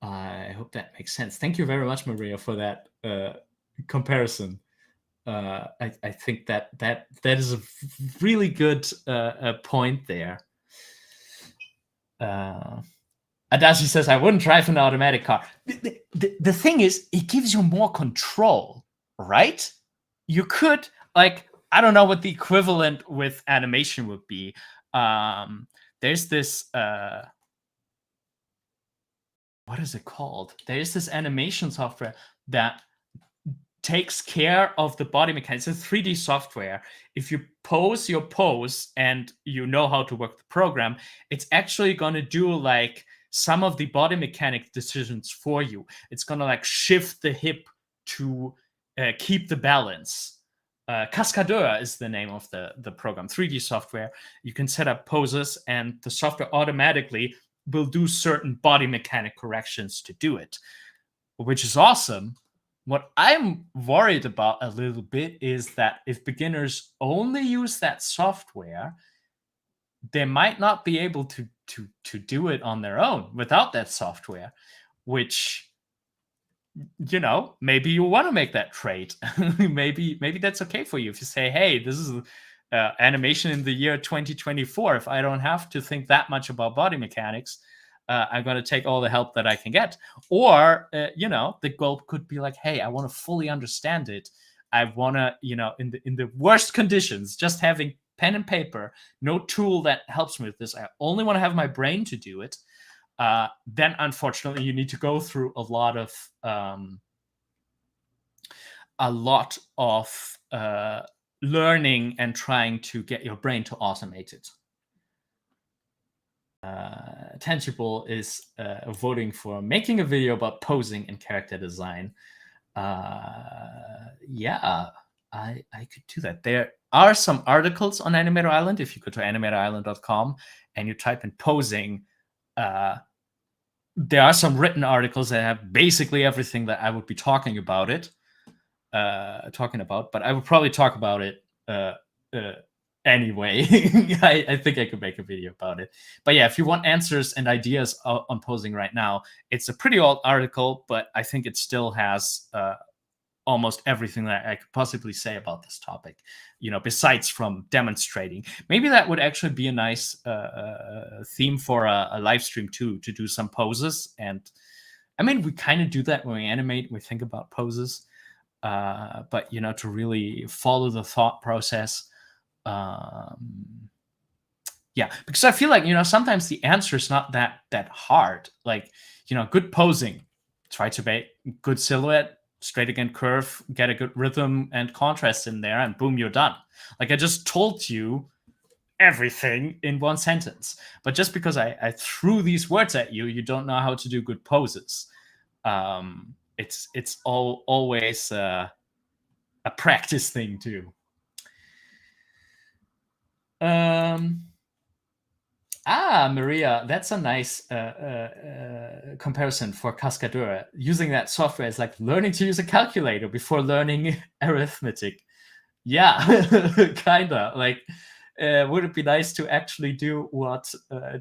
I hope that makes sense. Thank you very much, Maria, for that comparison. I think that is a really good point there. Adachi says, I wouldn't drive an automatic car. The thing is, it gives you more control, right? You could, like, I don't know what the equivalent with animation would be. There's this, what is it called? There's this animation software that takes care of the body mechanics. It's a 3D software. If you pose your pose and you know how to work the program, it's actually going to do like some of the body mechanic decisions for you. It's going to like shift the hip to keep the balance. Cascadeur is the name of the program, 3D software. You can set up poses and the software automatically will do certain body mechanic corrections to do it, which is awesome. What I'm worried about a little bit is that if beginners only use that software, they might not be able to do it on their own without that software, which, you know, maybe you want to make that trade. maybe that's okay for you if you say, hey, this is animation in the year 2024. If I don't have to think that much about body mechanics, I'm going to take all the help that I can get. Or, you know, the goal could be like, hey, I want to fully understand it. I want to, you know, in the worst conditions, just having pen and paper, no tool that helps me with this. I only want to have my brain to do it. Then, unfortunately, you need to go through a lot of learning and trying to get your brain to automate it. Tangible is voting for making a video about posing and character design. Yeah, I could do that. There are some articles on Animator Island. If you go to animatorisland.com and you type in posing, there are some written articles that have basically everything that I would be talking about. But I would probably talk about it anyway. I think I could make a video about it. But yeah, if you want answers and ideas on posing right now, it's a pretty old article, but I think it still has almost everything that I could possibly say about this topic, you know, besides from demonstrating. Maybe that would actually be a nice theme for a live stream too, to do some poses. And I mean, we kind of do that when we animate, we think about poses. but to really follow the thought process. Yeah, because I feel like sometimes the answer is not that hard. Like good posing, try to make good silhouette, straight again curve, get a good rhythm and contrast in there, and boom, you're done. Like I just told you everything in one sentence. But just because I threw these words at you, you don't know how to do good poses. It's always a practice thing too. Maria, that's a nice comparison for Cascadura. Using that software is like learning to use a calculator before learning arithmetic. Yeah, kinda. Like, would it be nice to actually do what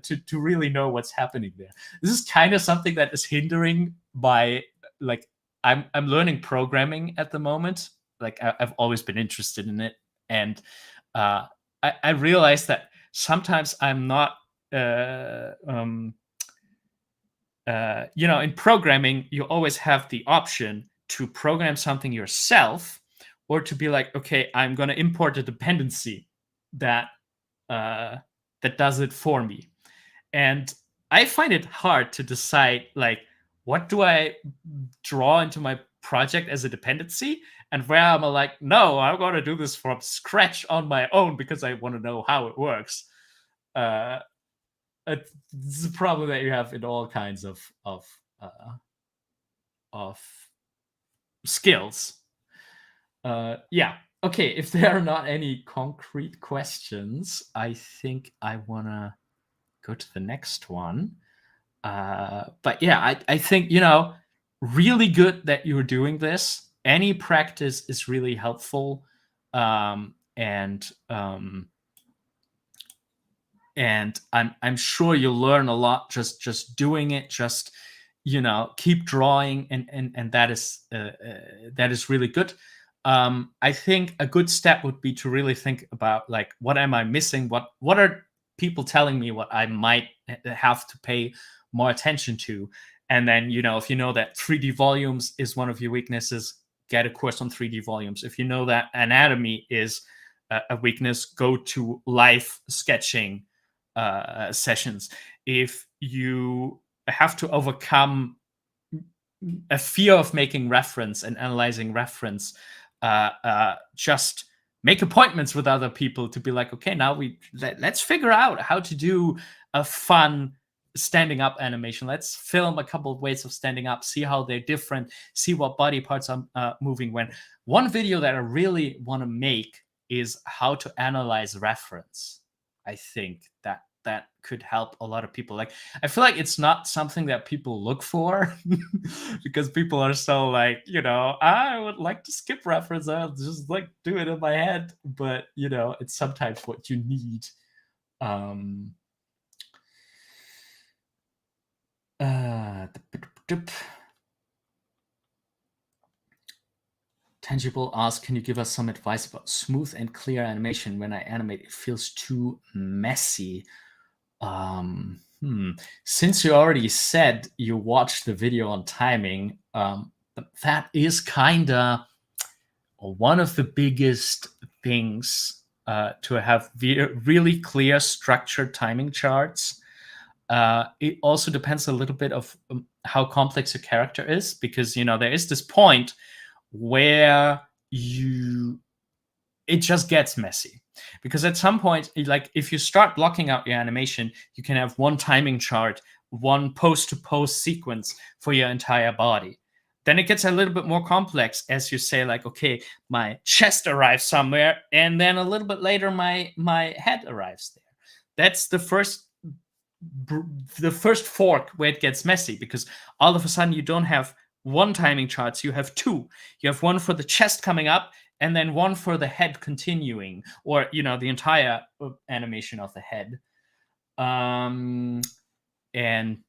to really know what's happening there? This is kind of something that is hindering by like I'm learning programming at the moment. Like I've always been interested in it, and I realized that sometimes I'm not. In programming, you always have the option to program something yourself, or to be like, okay, I'm going to import a dependency that does it for me. And I find it hard to decide, like, what do I draw into my project as a dependency, and where I'm like, no, I'm going to do this from scratch on my own because I want to know how it works. It's a problem that you have in all kinds of skills. Yeah. Okay. If there are not any concrete questions, I think I wanna go to the next one. But yeah, I think really good that you're doing this. Any practice is really helpful, and I'm sure you'll learn a lot just doing it. Just keep drawing, and that is really good. I think a good step would be to really think about, like, what am I missing? What are people telling me what I might have to pay more attention to? And then if you know that 3D volumes is one of your weaknesses, get a course on 3D volumes. If you know that anatomy is a weakness, go to live sketching sessions. If you have to overcome a fear of making reference and analyzing reference, just make appointments with other people to be like, okay, now let's figure out how to do a fun standing up animation. Let's film a couple of ways of standing up, see how they're different, see what body parts are moving when. One video that I really want to make is how to analyze reference. I think that could help a lot of people. Like, I feel like it's not something that people look for because people are so like, I would like to skip reference. I'll just like do it in my head. But it's sometimes what you need. Tangible asks, can you give us some advice about smooth and clear animation? When I animate, it feels too messy. Since you already said you watched the video on timing, that is kinda one of the biggest things to have really clear structured timing charts. It also depends a little bit of how complex your character is, because there is this point where it just gets messy, because at some point, like, if you start blocking out your animation, you can have one timing chart, one post to post sequence for your entire body. Then it gets a little bit more complex as you say, like, okay, my chest arrives somewhere, and then a little bit later my head arrives there. That's the first fork where it gets messy, because all of a sudden you don't have one timing charts, you have two. You have one for the chest coming up, and then one for the head continuing, or the entire animation of the head. And then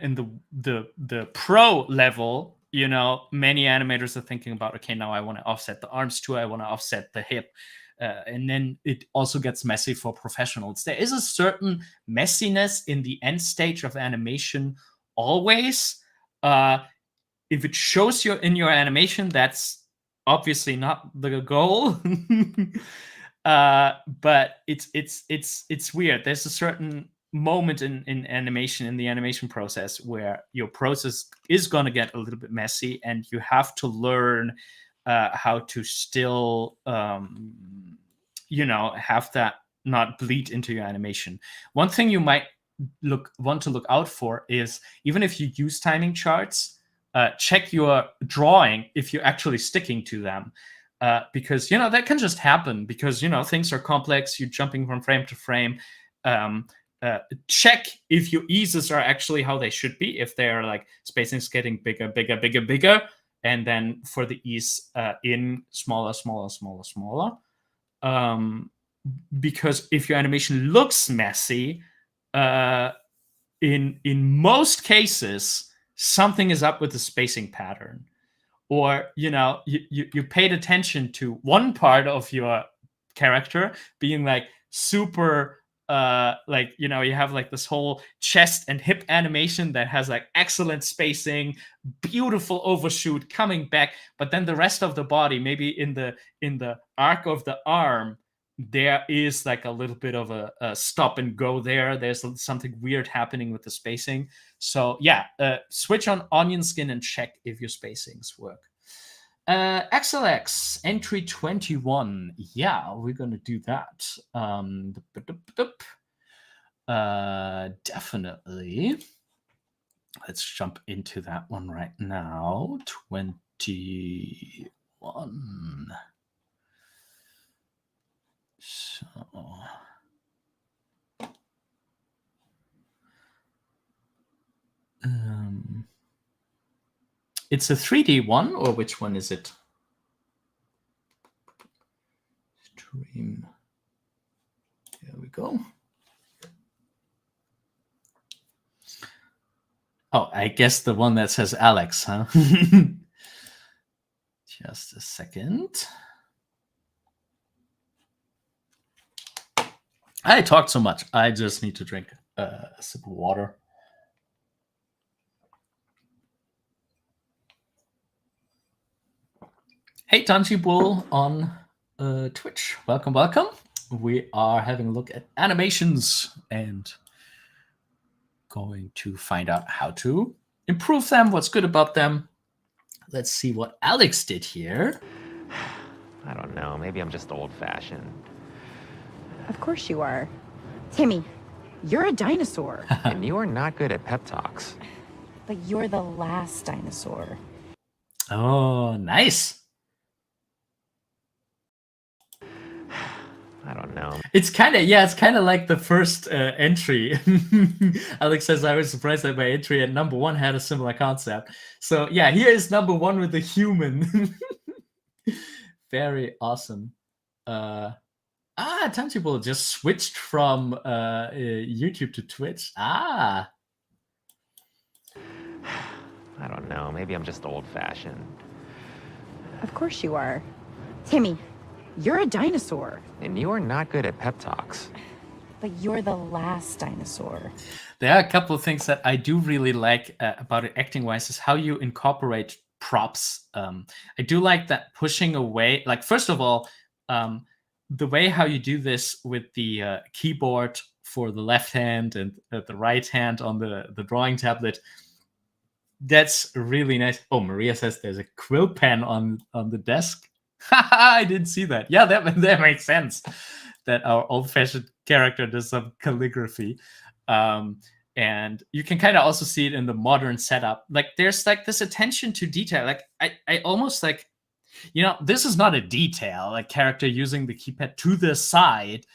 in the pro level, many animators are thinking about, okay, now I want to offset the arms too, I want to offset the hip. And then it also gets messy for professionals. There is a certain messiness in the end stage of animation always. If it shows you in your animation, that's obviously not the goal. But it's weird. There's a certain moment in animation, in the animation process, where your process is going to get a little bit messy, and you have to learn how to still have that not bleed into your animation. One thing you might want to look out for is, even if you use timing charts, check your drawing if you're actually sticking to them. Because that can just happen, because things are complex, you're jumping from frame to frame. Check if your eases are actually how they should be, if they're like spacing's getting bigger, and then for the ease in smaller. Because if your animation looks messy, in most cases, something is up with the spacing pattern. Or you paid attention to one part of your character being like super you have like this whole chest and hip animation that has like excellent spacing, beautiful overshoot coming back, but then the rest of the body, maybe in the arc of the arm, there is like a little bit of a stop and go there. There's something weird happening with the spacing. So yeah, switch on onion skin and check if your spacings work. XLX entry 21. Yeah, we're gonna do that. Definitely. Let's jump into that one right now. 21. So it's a 3D one, or which one is it? Stream. There we go. Oh, I guess the one that says Alex, huh? Just a second. I talked so much. I just need to drink a sip of water. Hey, Tanji Bull on Twitch. Welcome. We are having a look at animations and going to find out how to improve them, what's good about them. Let's see what Alex did here. I don't know. Maybe I'm just old-fashioned. Of course you are. Timmy, you're a dinosaur. And you are not good at pep talks. But you're the last dinosaur. Oh, nice. I don't know. It's kind of like the first entry. Alex says, I was surprised that my entry at number 1 had a similar concept. So yeah, here is number 1 with the human. Very awesome. Tangible just switched from YouTube to Twitch. I don't know. Maybe I'm just old-fashioned. Of course you are. Timmy, you're a dinosaur. And you are not good at pep talks. But you're the last dinosaur. There are a couple of things that I do really like about it acting-wise, is how you incorporate props. I do like that pushing away. Like, first of all, the way how you do this with the keyboard for the left hand and the right hand on the drawing tablet, that's really nice. Oh, Maria says there's a quill pen on the desk. I didn't see that. Yeah, that makes sense. That our old-fashioned character does some calligraphy. And you can kind of also see it in the modern setup. Like, there's like this attention to detail. Like, I almost like, this is not a detail, like character using the keypad to the side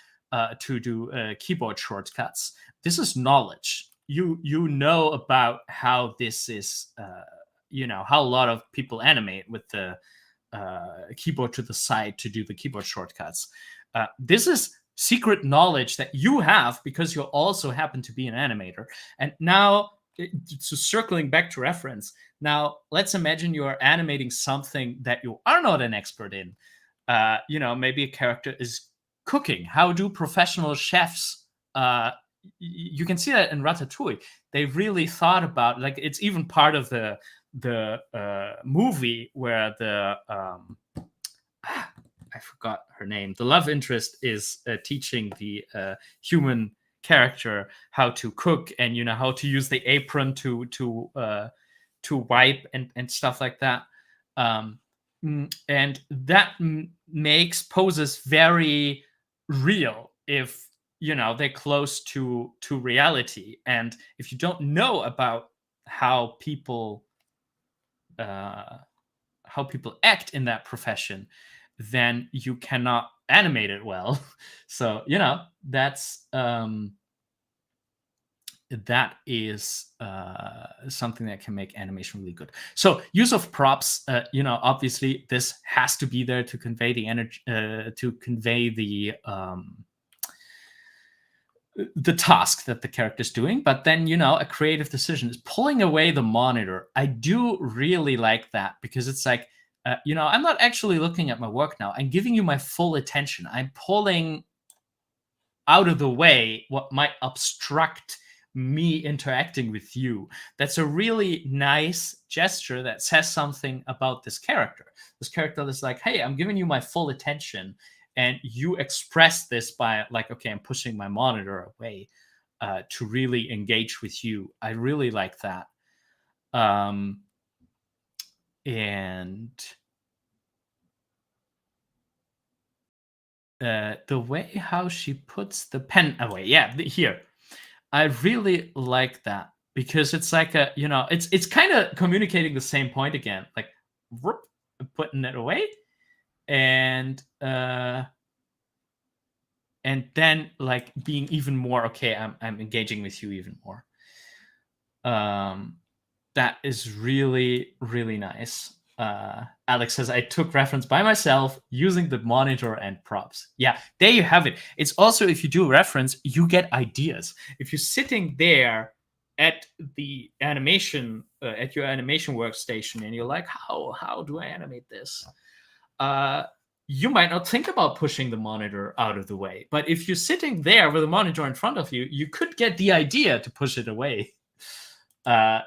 to do keyboard shortcuts. This is knowledge. You know about how this is, how a lot of people animate with the keyboard to the side to do the keyboard shortcuts. This is secret knowledge that you have because you also happen to be an animator. And now, so circling back to reference, now let's imagine you are animating something that you are not an expert in. Maybe a character is cooking. How do professional chefs you can see that in Ratatouille. They really thought about, like, it's even part of the movie where the I forgot her name. The love interest is teaching the human character how to cook, and how to use the apron to wipe and stuff like that. And that makes poses very real if they're close to reality. And if you don't know about how people act in that profession, then you cannot animate it well. So that's that is something that can make animation really good. So use of props, obviously this has to be there to convey the energy, to convey the task that the character is doing. But then a creative decision is pulling away the monitor. I do really like that, because it's like I'm not actually looking at my work now. I'm giving you my full attention. I'm pulling out of the way what might obstruct me interacting with you. That's a really nice gesture that says something about this character. This character is like, hey, I'm giving you my full attention, and you express this by like, okay, I'm pushing my monitor away to really engage with you. I really like that. And the way how she puts the pen away, here, I really like that, because it's like it's kind of communicating the same point again, like putting it away, and then like being even more, okay, I'm engaging with you even more. That is really, really nice. Alex says, I took reference by myself using the monitor and props. Yeah, there you have it. It's also, if you do reference, you get ideas. If you're sitting there at the animation, at your animation workstation, and you're like, how do I animate this? You might not think about pushing the monitor out of the way. But if you're sitting there with a monitor in front of you, you could get the idea to push it away.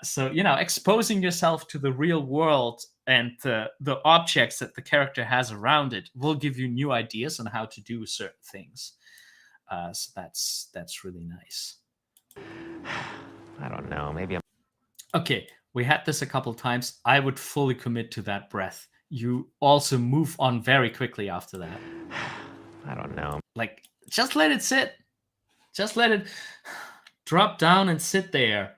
So exposing yourself to the real world and the objects that the character has around it will give you new ideas on how to do certain things. So that's really nice. I don't know. Maybe I'm... Okay, we had this a couple times. I would fully commit to that breath. You also move on very quickly after that. I don't know. Like, just let it sit. Just let it drop down and sit there.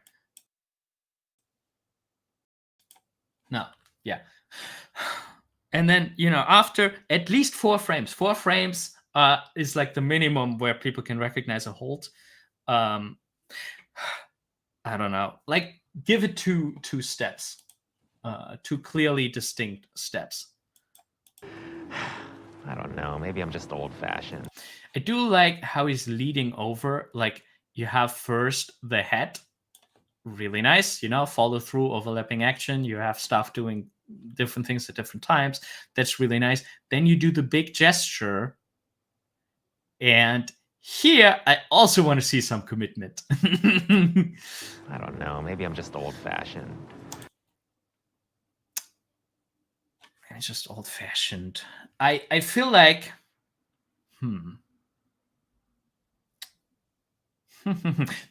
No, yeah. And then, after at least 4 frames, 4 frames is like the minimum where people can recognize a hold. I don't know. Like, give it 2 steps, 2 clearly distinct steps. I don't know. Maybe I'm just old-fashioned. I do like how he's leading over. Like, you have first the head. Really nice, follow through, overlapping action. You have stuff doing different things at different times. That's really nice. Then you do the big gesture. And here, I also want to see some commitment. I don't know. Maybe I'm just old-fashioned. It's just old-fashioned. I feel like...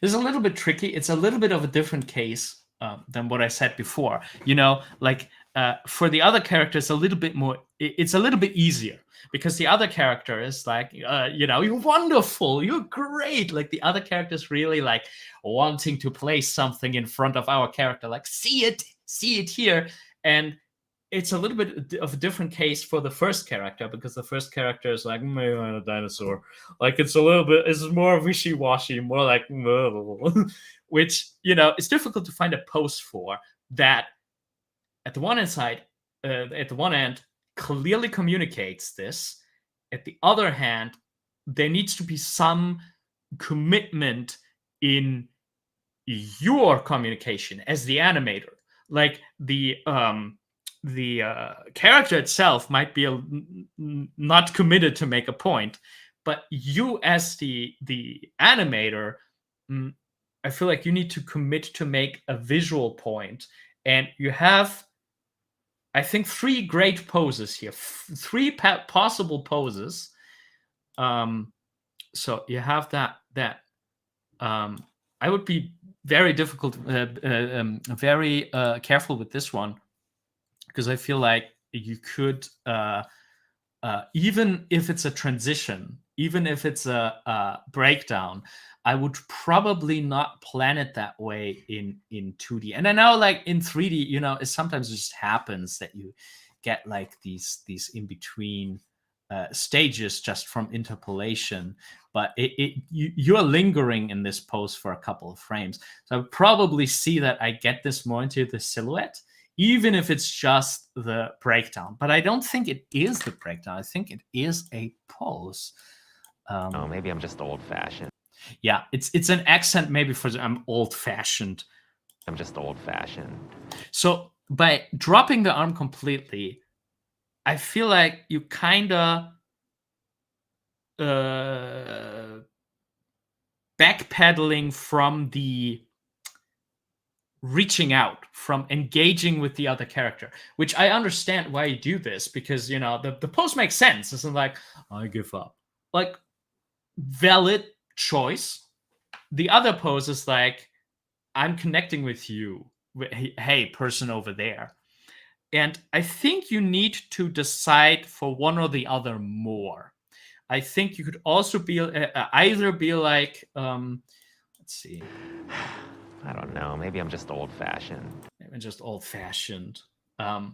This is a little bit tricky. It's a little bit of a different case than what I said before. Like for the other character, it's a little bit more. It's a little bit easier, because the other character is like, you're wonderful, you're great. Like, the other character is really like wanting to place something in front of our character, like, see it here. And it's a little bit of a different case for the first character, because the first character is like, maybe I'm a dinosaur. Like, it's more wishy-washy, more like, which, it's difficult to find a pose for that at the one end clearly communicates this. At the other hand, there needs to be some commitment in your communication as the animator. Like, the character itself might be not committed to make a point, but you as the animator I feel like you need to commit to make a visual point, and you have, I think, 3 great poses here, 3 possible poses. So you have that. I would be very very careful with this one, because I feel like you could, even if it's a transition, even if it's a breakdown, I would probably not plan it that way in 2D. And I know, like, in 3D, it sometimes just happens that you get like these in between stages just from interpolation, but you're lingering in this pose for a couple of frames. So I would probably see that I get this more into the silhouette, even if it's just the breakdown. But I don't think it is the breakdown. I think it is a pose. Oh, maybe I'm just old-fashioned. Yeah, it's an accent maybe for I'm old-fashioned. I'm just old-fashioned. So by dropping the arm completely, I feel like you kind of backpedaling from the reaching out, from engaging with the other character, which I understand why you do this, because the pose makes sense. It's not like, I give up. Like, valid choice. The other pose is like, I'm connecting with you. Hey, person over there. And I think you need to decide for one or the other more. I think you could also be either be like, let's see. I don't know. Maybe I'm just old-fashioned. Maybe just old-fashioned. And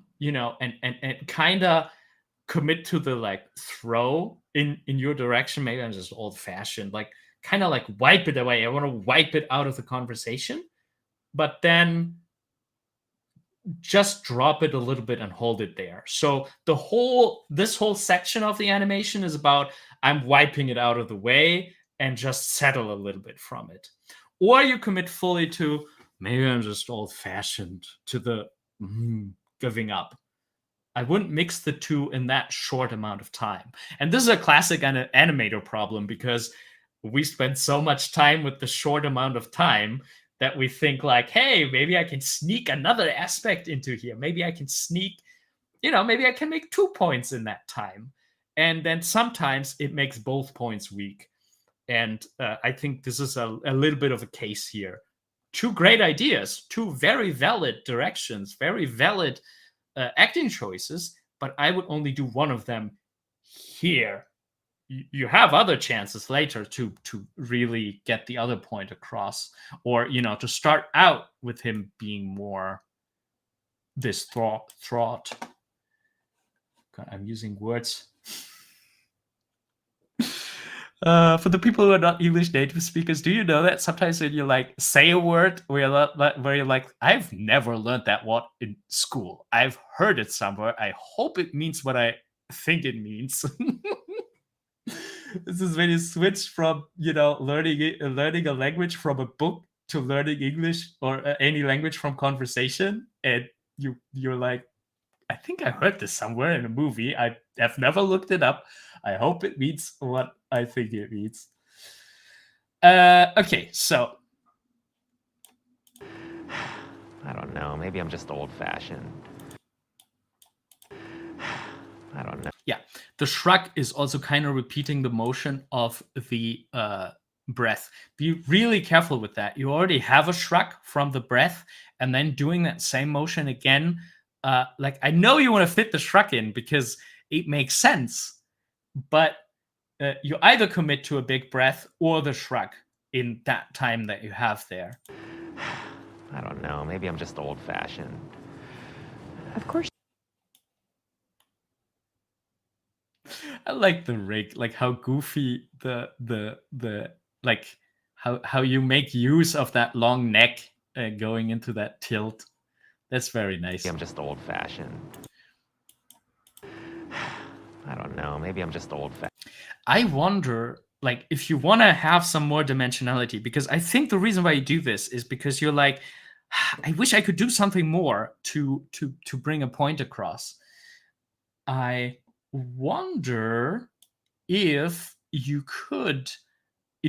kind of commit to the like throw in your direction. Maybe I'm just old-fashioned. Like, kind of like wipe it away. I want to wipe it out of the conversation, but then just drop it a little bit and hold it there. So this whole section of the animation is about, I'm wiping it out of the way and just settle a little bit from it. Or you commit fully to, maybe I'm just old-fashioned, to the giving up. I wouldn't mix the two in that short amount of time. And this is a classic animator problem, because we spend so much time with the short amount of time that we think like, hey, maybe I can sneak another aspect into here. Maybe I can sneak, maybe I can make 2 points in that time. And then sometimes it makes both points weak. And I think this is a little bit of a case here. 2 great ideas, 2 very valid directions, very valid acting choices, but I would only do one of them here. You have other chances later to really get the other point across, or to start out with him being more this thought. God, I'm using words. For the people who are not English native speakers, do you know that sometimes when you like say a word where you're like, I've never learned that word in school. I've heard it somewhere. I hope it means what I think it means. This is when you switch from learning a language from a book to learning English or any language from conversation, and you're like, I think I heard this somewhere in a movie. I have never looked it up. I hope it means what I think it means. Okay, so I don't know. Maybe I'm just old-fashioned. I don't know. Yeah, the shrug is also kind of repeating the motion of the breath. Be really careful with that. You already have a shrug from the breath, and then doing that same motion again. Like, I know you want to fit the shrug in because it makes sense, but you either commit to a big breath or the shrug in that time that you have there. I don't know. Maybe I'm just old-fashioned. Of course. I like the rig, like how goofy the like how you make use of that long neck going into that tilt. That's very nice. Maybe I'm just old-fashioned. I don't know. Maybe I'm just old-fashioned. I wonder, like, if you want to have some more dimensionality, because I think the reason why you do this is because you're like, I wish I could do something more to bring a point across. I wonder if you could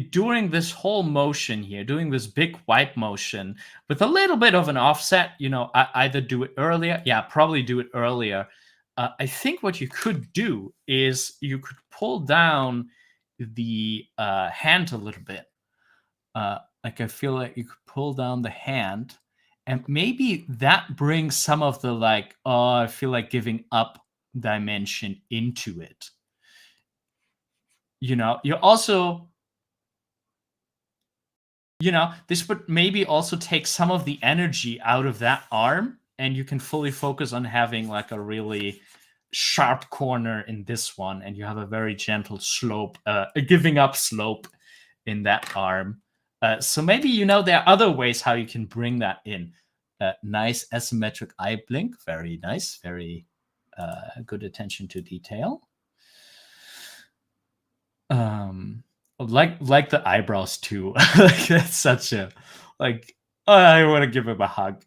during this whole motion here, doing this big wipe motion with a little bit of an offset, I either do it earlier. Yeah, probably do it earlier. I think what you could do is you could pull down the hand a little bit. Like I feel like you could pull down the hand, and maybe that brings some of the like, oh, I feel like giving up dimension into it. You also, this would maybe also take some of the energy out of that arm, and you can fully focus on having like a really sharp corner in this one, and you have a very gentle slope, a giving up slope in that arm. So maybe, there are other ways how you can bring that in. Nice asymmetric eye blink. Very nice. Very good attention to detail. Like the eyebrows too. Like that's such a I want to give him a hug.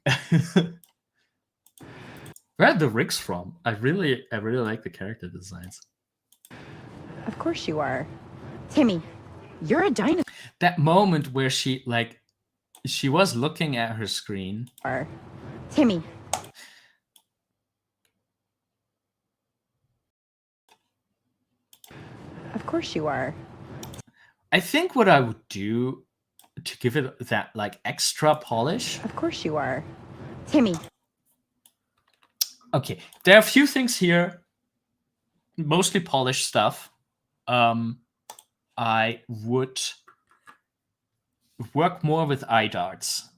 Where are the rigs from? I really like the character designs. Of course you are. Timmy, you're a dinosaur. That moment where she was looking at her screen. Timmy. Of course you are. I think what I would do to give it that like extra polish. Of course you are. Timmy. Okay, there are a few things here, mostly polished stuff. I would work more with eye darts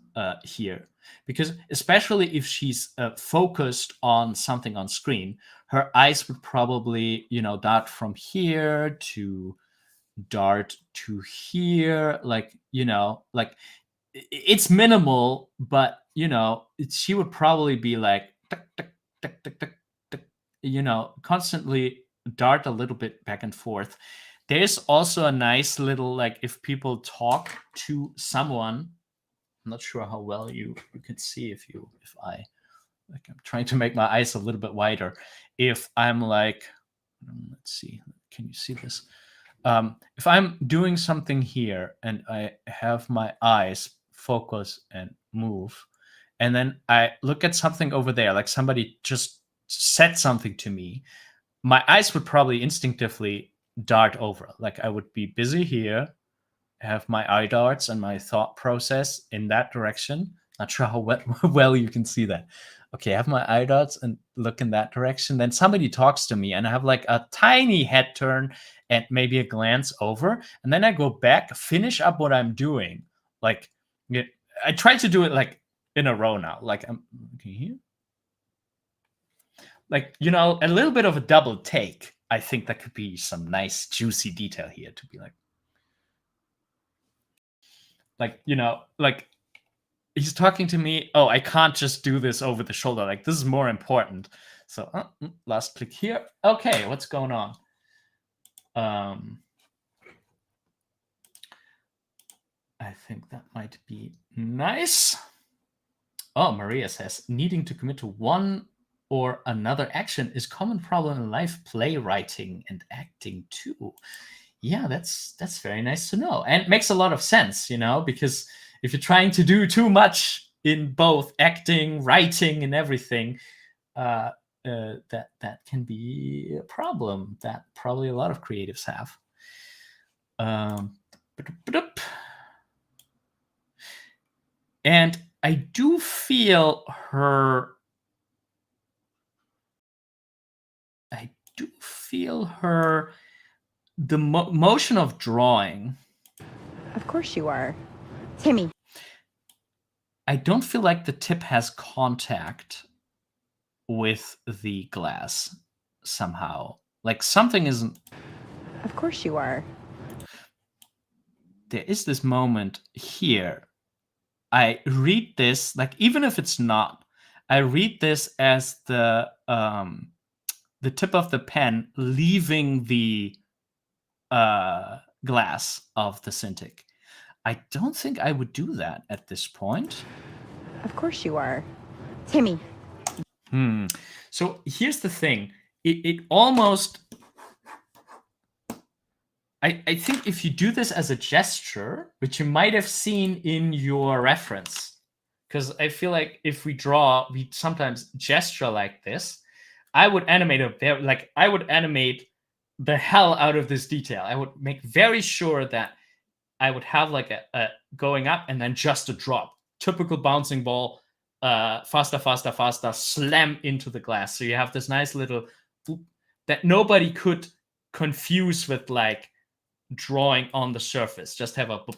here, because especially if she's focused on something on screen, her eyes would probably, dart from here to dart to here, it's minimal, but she would probably be like tick, tick, tick, tick, tick, tick, constantly dart a little bit back and forth. There's also a nice little, like, if people talk to someone, I'm not sure how well you can see if I'm trying to make my eyes a little bit wider. If I'm like, let's see, can you see this? If I'm doing something here and I have my eyes focus and move, and then I look at something over there, like somebody just said something to me, my eyes would probably instinctively dart over. Like I would be busy here, have my eye darts and my thought process in that direction. Not sure how well you can see that. Okay, I have my eye darts and look in that direction. Then somebody talks to me and I have like a tiny head turn and maybe a glance over. And then I go back, finish up what I'm doing. Like, I try to do it like in a row now. Like I'm looking here. Like, a little bit of a double take. I think that could be some nice juicy detail here to be like, he's talking to me. Oh, I can't just do this over the shoulder. Like, this is more important. So last click here. Okay, what's going on? I think that might be nice. Oh, Maria says, needing to commit to one or another action is common problem in life playwriting and acting too. Yeah, that's very nice to know. And it makes a lot of sense, because if you're trying to do too much in both acting, writing, and everything, that can be a problem that probably a lot of creatives have. And I do feel her the motion of drawing. Of course you are. Timmy. I don't feel like the tip has contact with the glass somehow. Like something isn't. Of course you are. There is this moment here. I read this, like, even if it's not, I read this as the tip of the pen leaving the glass of the Cintiq. I don't think I would do that at this point. Of course you are. Timmy. So here's the thing. It almost I think if you do this as a gesture, which you might have seen in your reference, because I feel like if we draw, we sometimes gesture like this. I would animate I would animate the hell out of this detail. I would make very sure that I would have like a going up and then just a drop. Typical bouncing ball, faster, faster, faster, slam into the glass. So you have this nice little boop that nobody could confuse with like drawing on the surface. Just have a boop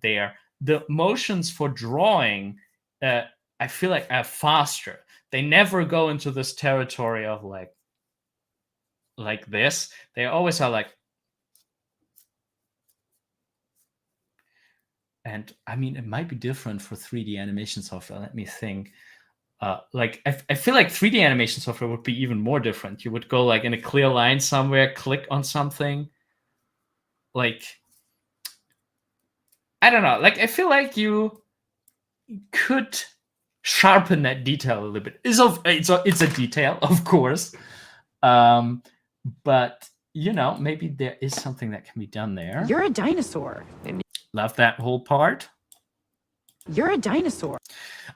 there. The motions for drawing, I feel like are faster. They never go into this territory of like this. They always are like, and I mean, it might be different for 3D animation software. Let me think. I feel like 3D animation software would be even more different. You would go like in a clear line somewhere, click on something. Like, I don't know. Like, I feel like you could sharpen that detail a little bit. It's a detail, of course. But you know, maybe there is something that can be done there. You're a dinosaur. Love that whole part. You're a dinosaur.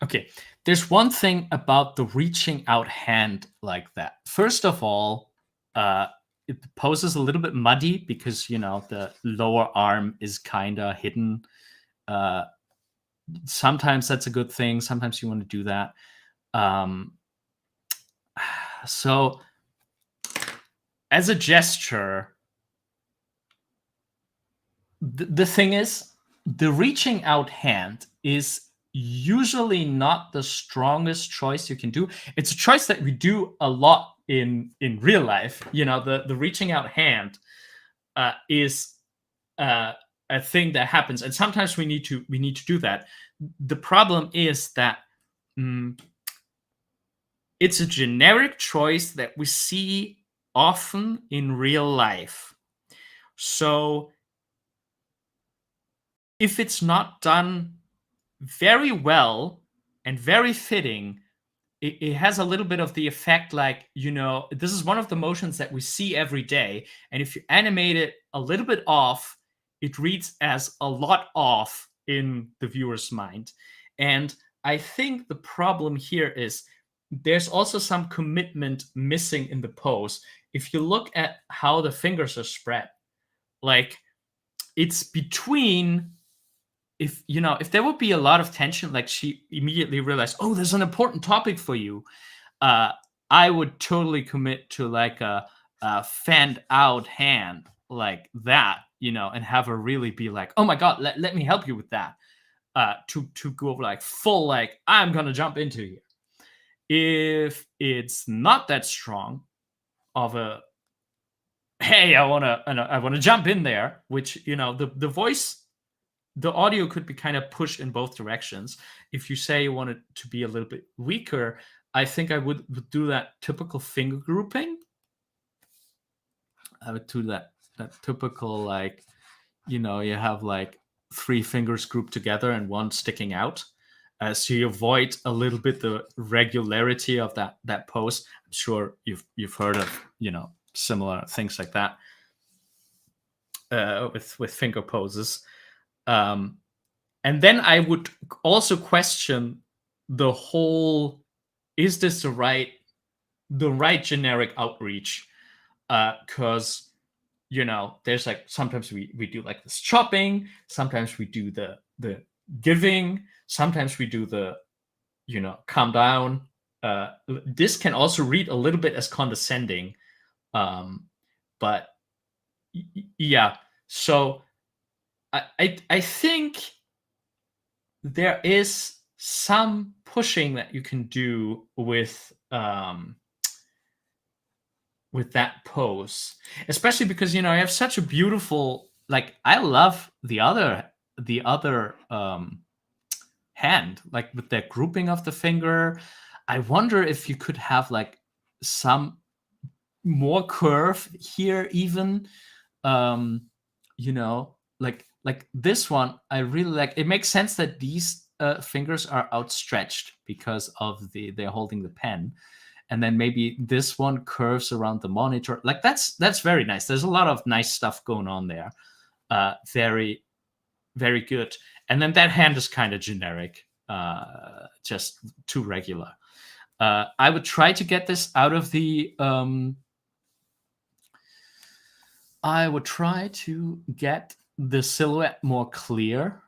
Okay, there's one thing about the reaching out hand like that. First of all, it poses a little bit muddy because, you know, the lower arm is kind of hidden. Sometimes that's a good thing. Sometimes you want to do that. So as a gesture, the thing is, the reaching out hand is usually not the strongest choice you can do. It's a choice that we do a lot in real life. You know, the reaching out hand is a thing that happens, and sometimes we need to do that. The problem is that it's a generic choice that we see often in real life. So if it's not done very well and very fitting, it has a little bit of the effect like, you know, this is one of the motions that we see every day. And if you animate it a little bit off, it reads as a lot off in the viewer's mind. And I think the problem here is there's also some commitment missing in the pose. If you look at how the fingers are spread, like it's between, if you know, if there would be a lot of tension, like she immediately realized, oh, there's an important topic for you, I would totally commit to like a fanned out hand like that, you know, and have her really be like, oh my god, let me help you with that, to go like full like I'm gonna jump into here. If it's not that strong of a hey, I wanna jump in there, which, you know, the voice, the audio could be kind of pushed in both directions. If you say you want it to be a little bit weaker, I think I would do that typical finger grouping. I would do that typical, like, you know, you have like 3 fingers grouped together and one sticking out. So you avoid a little bit the regularity of that pose. I'm sure you've heard of, you know, similar things like that with finger poses. And then I would also question the whole: is this the right generic outreach? Because you know, there's like sometimes we do like this chopping, sometimes we do the giving, sometimes we do the, you know, calm down. This can also read a little bit as condescending, but yeah. So I think there is some pushing that you can do with that pose, especially because, you know, I have such a beautiful, like, I love the other hand, like with that grouping of the finger. I wonder if you could have like some more curve here, even, you know, like this one. I really like. It makes sense that these fingers are outstretched because of they're holding the pen, and then maybe this one curves around the monitor. Like that's very nice. There's a lot of nice stuff going on there. Very, very good. And then that hand is kind of generic, just too regular. I would try to get this out of the. I would try to get the silhouette more clear.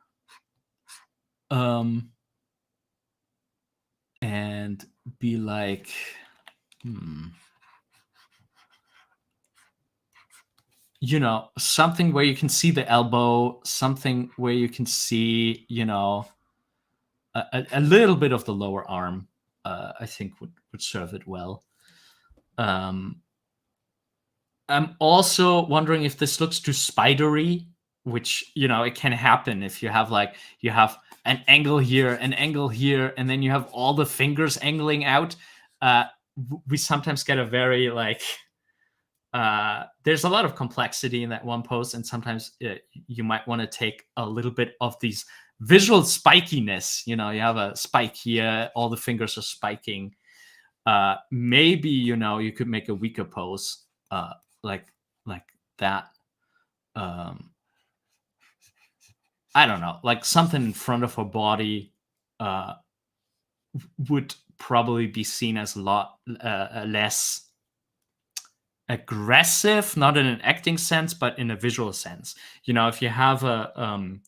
And be like, you know, something where you can see the elbow, something where you can see, you know, a little bit of the lower arm. I think would serve it well. I'm also wondering if this looks too spidery, which, you know, it can happen if you have an angle here, and then you have all the fingers angling out. We sometimes get a very there's a lot of complexity in that one pose, and sometimes you might want to take a little bit of these visual spikiness. You know, you have a spike here, all the fingers are spiking. Maybe, you know, you could make a weaker pose, like that. I don't know, like something in front of her body would probably be seen as a lot less aggressive, not in an acting sense, but in a visual sense. You know, if you have a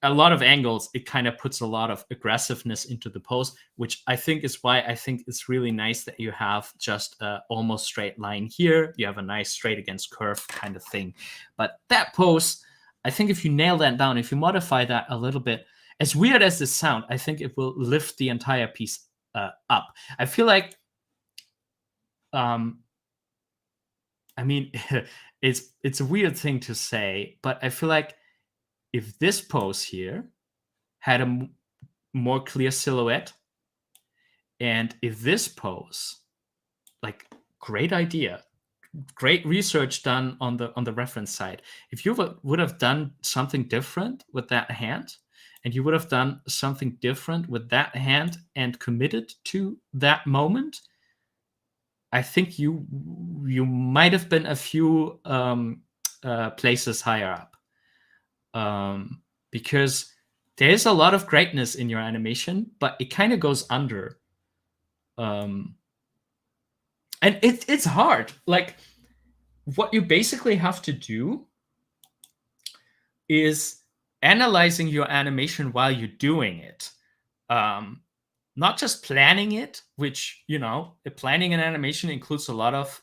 lot of angles, it kind of puts a lot of aggressiveness into the pose, which I think is why I think it's really nice that you have just a almost straight line here. You have a nice straight against curve kind of thing. But that pose, I think if you nail that down, if you modify that a little bit, as weird as this sound, I think it will lift the entire piece up. I feel like, I mean, it's a weird thing to say, but I feel like if this pose here had a more clear silhouette, and if this pose, like, great idea, great research done on the reference side. If you would have done something different with that hand, and you would have done something different with that hand and committed to that moment, I think you might have been a few places higher up. Because there's a lot of greatness in your animation, but it kind of goes under. And it's hard. Like, what you basically have to do is analyzing your animation while you're doing it. Not just planning it, which, you know, planning an animation includes a lot of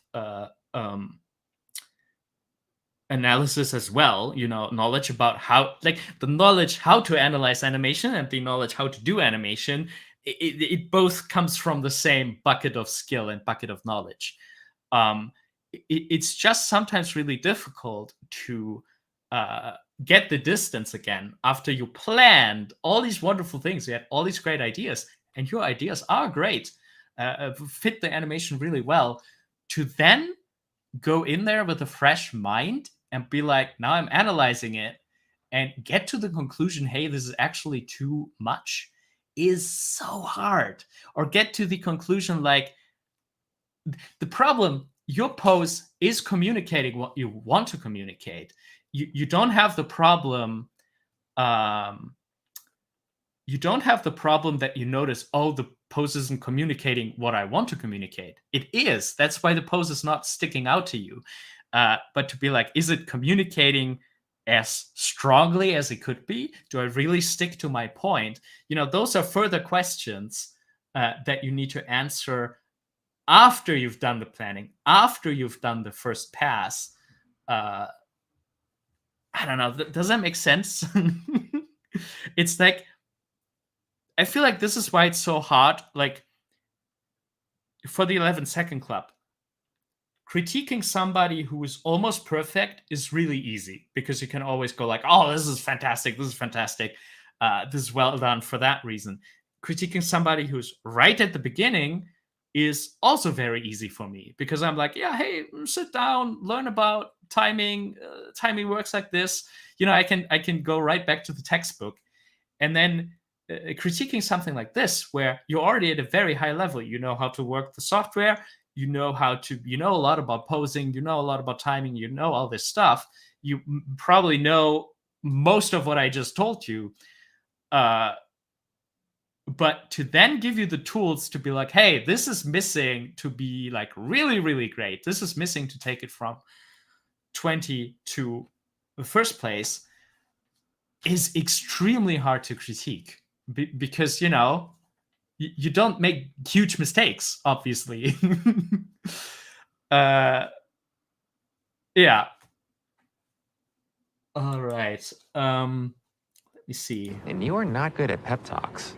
analysis as well, you know, knowledge about how, like, the knowledge how to analyze animation and the knowledge how to do animation, it both comes from the same bucket of skill and bucket of knowledge. It's just sometimes really difficult to get the distance again after you planned all these wonderful things. You had all these great ideas, and your ideas are great, fit the animation really well, to then go in there with a fresh mind and be like, now I'm analyzing it, and get to the conclusion, hey, this is actually too much, is so hard. Or get to the conclusion, like, the problem, your pose is communicating what you want to communicate. You don't have the problem. You don't have the problem that you notice, oh, the pose isn't communicating what I want to communicate. It is. That's why the pose is not sticking out to you. But to be like, is it communicating as strongly as it could be? Do I really stick to my point? You know, those are further questions that you need to answer after you've done the planning, after you've done the first pass. I don't know. Does that make sense? It's like, I feel like this is why it's so hard. Like, for the 11-second club, critiquing somebody who is almost perfect is really easy, because you can always go like, oh, this is fantastic. This is fantastic. This is well done for that reason. Critiquing somebody who's right at the beginning is also very easy for me, because I'm like, yeah, hey, sit down, learn about timing. Timing works like this. You know, I can go right back to the textbook. And then critiquing something like this, where you're already at a very high level, you know how to work the software, you know a lot about posing, you know a lot about timing, you know all this stuff. You probably know most of what I just told you. But to then give you the tools to be like, hey, this is missing to be like really, really great. This is missing to take it from 20 to the first place is extremely hard to critique because, you know, you don't make huge mistakes, obviously. Yeah. All right. Let me see. And you are not good at pep talks.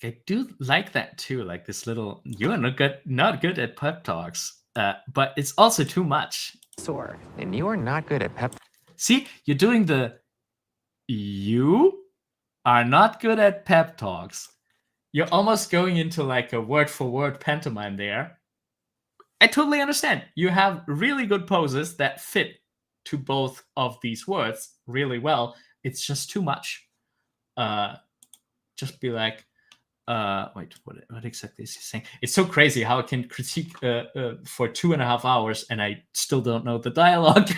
Like, I do like that too. Like this little, you are not good at pep talks, but it's also too much. Sore. And you are not good at pep. See, you're doing the you are not good at pep talks. You're almost going into like a word for word pantomime there. I totally understand. You have really good poses that fit to both of these words really well. It's just too much. Just be like, wait, what exactly is he saying? It's so crazy how I can critique for 2.5 hours and I still don't know the dialogue.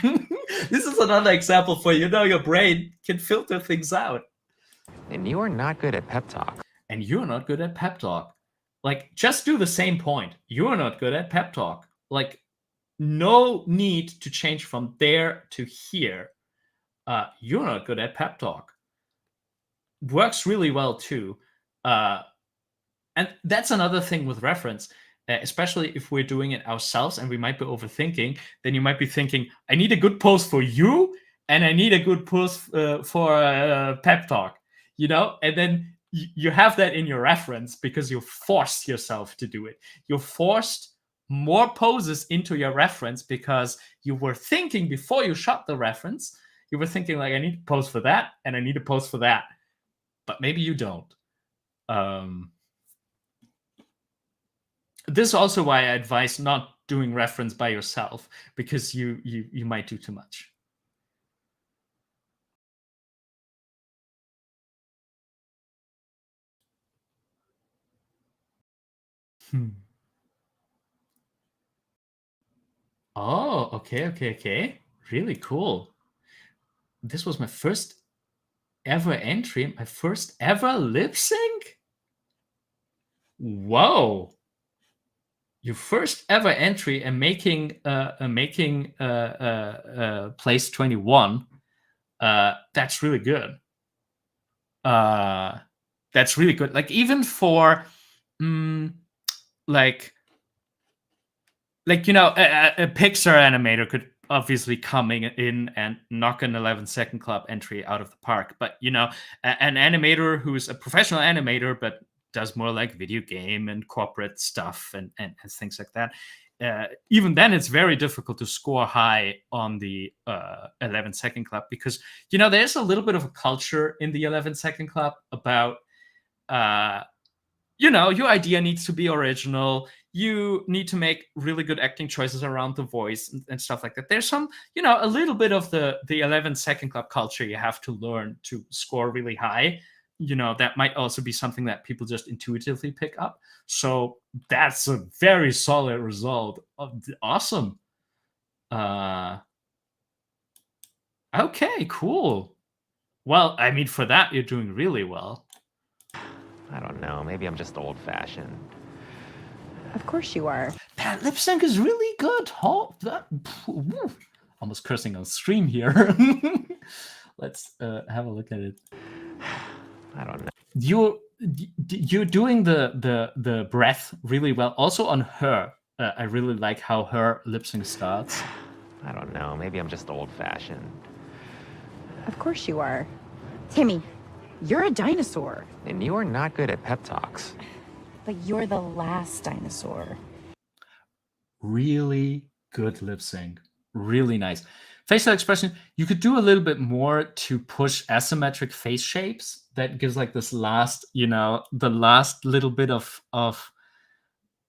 This is another example for, you know, your brain can filter things out. And you are not good at pep talk. And you're not good at pep talk. Like, just do the same point. You're not good at pep talk. Like, no need to change from there to here. You're not good at pep talk. Works really well too. And that's another thing with reference, especially if we're doing it ourselves and we might be overthinking, then you might be thinking, I need a good pose for you and I need a good pose for pep talk, you know? And then you have that in your reference because you forced yourself to do it. You forced more poses into your reference because you were thinking before you shot the reference, you were thinking like, I need to pose for that and I need to pose for that. But maybe you don't. This is also why I advise not doing reference by yourself, because you might do too much. Oh, okay. Really cool. This was my first ever entry, my first ever lip sync? Whoa. Your first ever entry and making place 21. That's really good. That's really good. Like, even for like you know, a Pixar animator could obviously coming in and knock an 11SecondClub entry out of the park, but you know, an animator who's a professional animator but does more like video game and corporate stuff and things like that, even then it's very difficult to score high on the 11SecondClub, because you know, there's a little bit of a culture in the 11SecondClub about you know, your idea needs to be original. You need to make really good acting choices around the voice and stuff like that. There's some, you know, a little bit of the 11SecondClub culture you have to learn to score really high. You know, that might also be something that people just intuitively pick up. So that's a very solid result. Awesome. Okay, cool. Well, I mean, for that, you're doing really well. I don't know. Maybe I'm just old-fashioned. Of course you are. That lip sync is really good. Oh, almost cursing on stream here. Let's have a look at it. I don't know. You're doing the breath really well. Also on her, I really like how her lip sync starts. I don't know. Maybe I'm just old-fashioned. Of course you are. Timmy, you're a dinosaur. And you are not good at pep talks. But you're the last dinosaur. Really good lip sync. Really nice. Facial expression, you could do a little bit more to push asymmetric face shapes. That gives like this last, you know, the last little bit of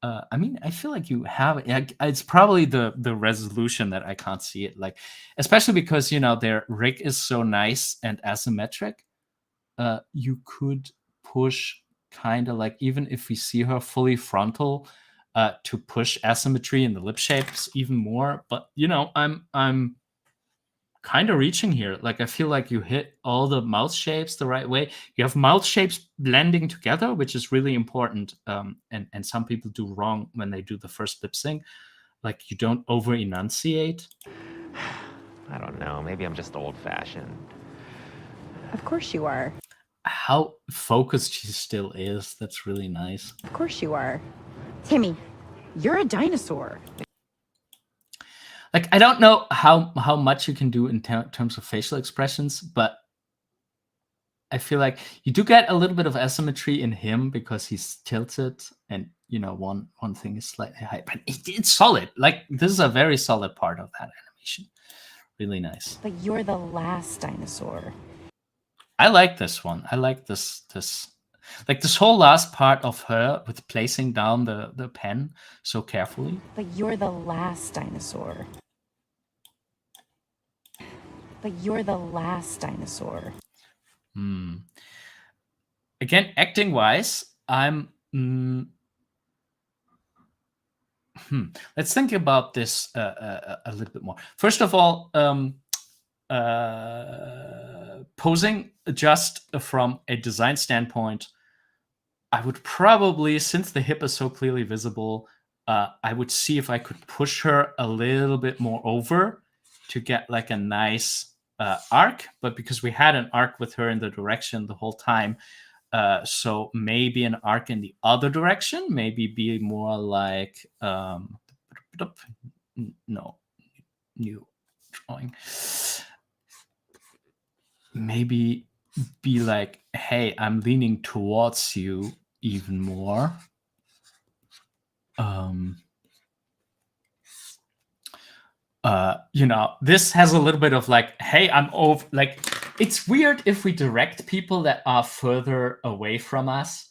I mean, I feel like you have it's probably the resolution that I can't see it, like, especially because, you know, their rig is so nice and asymmetric. you could push kind of like, even if we see her fully frontal, to push asymmetry in the lip shapes even more. But I'm kind of reaching here. Like, I feel like you hit all the mouth shapes the right way. You have mouth shapes blending together, which is really important. And some people do wrong when they do the first lip sync. Like, you don't over enunciate. I don't know. Maybe I'm just old-fashioned. Of course you are. How focused she still is. That's really nice. Of course you are. Timmy, you're a dinosaur. Like, I don't know how much you can do in terms of facial expressions, but I feel like you do get a little bit of asymmetry in him because he's tilted, and one thing is slightly high, but it's solid. Like, this is a very solid part of that animation. Really nice. But you're the last dinosaur. I like this one. I like this like this whole last part of her with placing down the pen so carefully. But you're the last dinosaur. But you're the last dinosaur. Again, acting wise, I'm let's think about this a little bit more. First of all, posing just from a design standpoint, I would probably, since the hip is so clearly visible, I would see if I could push her a little bit more over to get like a nice arc. But because we had an arc with her in the direction the whole time, so maybe an arc in the other direction, maybe be more like no, new drawing. Maybe be like, hey, I'm leaning towards you even more. This has a little bit of like, hey, I'm over. Like, it's weird if we direct people that are further away from us.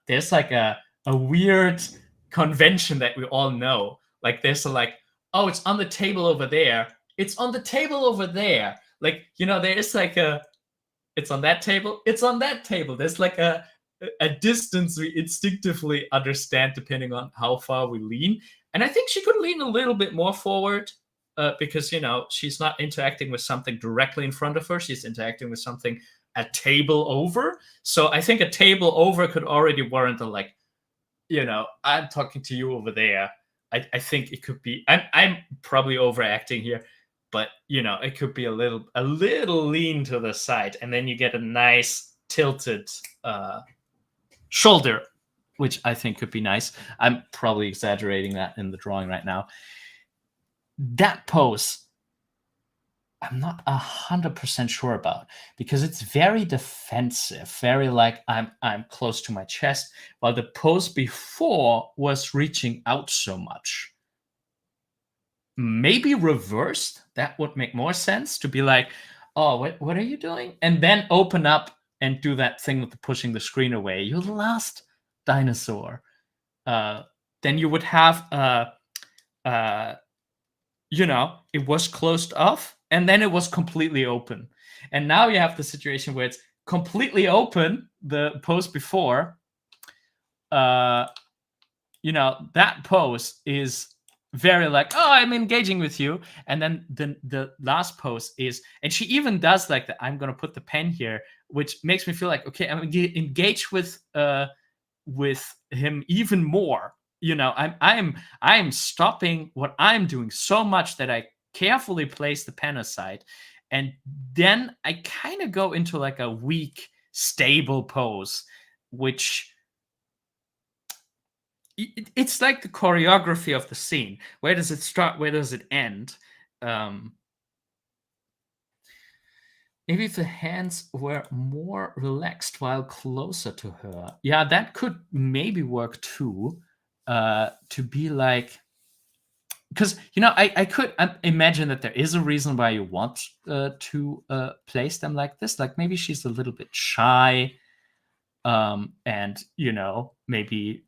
There's like a weird convention that we all know. Like, there's oh, it's on the table over there. It's on the table over there. Like, there is like it's on that table. It's on that table. There's like a distance we instinctively understand depending on how far we lean. And I think she could lean a little bit more forward because, she's not interacting with something directly in front of her. She's interacting with something a table over. So I think a table over could already warrant I'm talking to you over there. I think it could be, I'm probably overacting here, but it could be a little lean to the side, and then you get a nice tilted shoulder, which I think could be nice. I'm probably exaggerating that in the drawing right now. That pose, I'm not 100% sure about, because it's very defensive, very like I'm close to my chest, while the pose before was reaching out so much. Maybe reversed, that would make more sense, to be like, oh, what are you doing? And then open up and do that thing with the pushing the screen away. You're the last dinosaur. Then you would have, it was closed off, and then it was completely open. And now you have the situation where it's completely open, the pose before. That pose is very like, oh, I'm engaging with you. And then the last pose is, and she even does like that, I'm going to put the pen here, which makes me feel like, okay, I'm engaged with him even more. I'm stopping what I'm doing so much that I carefully place the pen aside. And then I kind of go into like a weak, stable pose, which it's like the choreography of the scene. Where does it start? Where does it end? Maybe if the hands were more relaxed while closer to her. Yeah, that could maybe work too. To be like, because I could imagine that there is a reason why you want to place them like this. Like, maybe she's a little bit shy, and maybe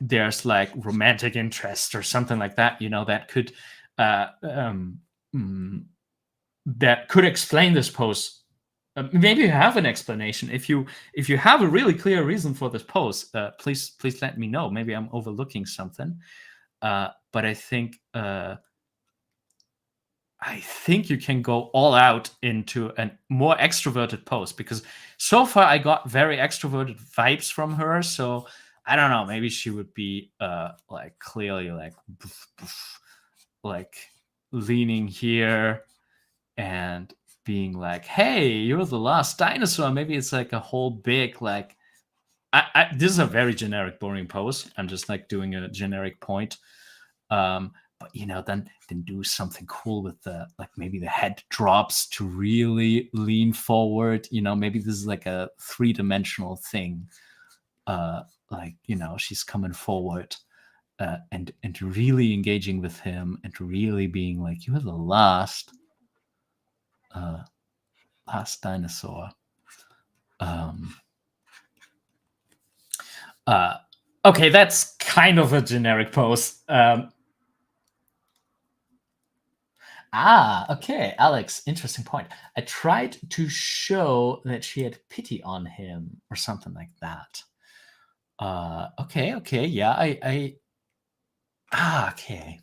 there's like romantic interest or something like that. That could that could explain this pose maybe you have an explanation. If you have a really clear reason for this pose, please let me know. Maybe I'm overlooking something. But I think you can go all out into a more extroverted pose, because so far I got very extroverted vibes from her. So I don't know. Maybe she would be like clearly like like leaning here and being like, "Hey, you're the last dinosaur." Maybe it's like a whole big like. This is a very generic, boring pose. I'm just like doing a generic point. But then do something cool with the like maybe the head drops to really lean forward. Maybe this is like a 3-dimensional thing. Like she's coming forward and really engaging with him and really being like, "You're the last dinosaur." Okay, that's kind of a generic pose. Okay, Alex, interesting point. I tried to show that she had pity on him or something like that. Okay, yeah, okay.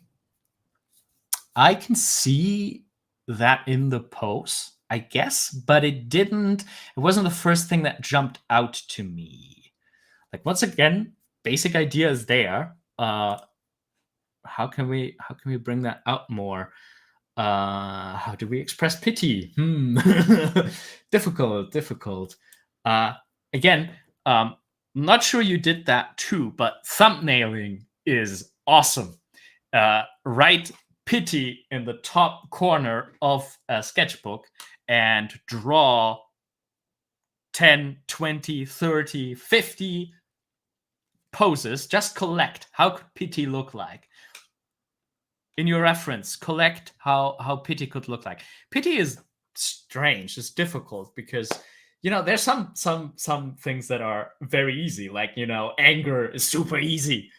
I can see that in the pose, I guess, but it wasn't the first thing that jumped out to me. Like, once again, basic idea is there. How can we bring that out more? How do we express pity? Difficult. Again, not sure you did that too, but thumbnailing is awesome. Write pity in the top corner of a sketchbook and draw 10, 20, 30, 50 poses. Just collect. How could pity look like? In your reference, collect how pity could look like. Pity is strange. It's difficult because there's some things that are very easy, like anger is super easy.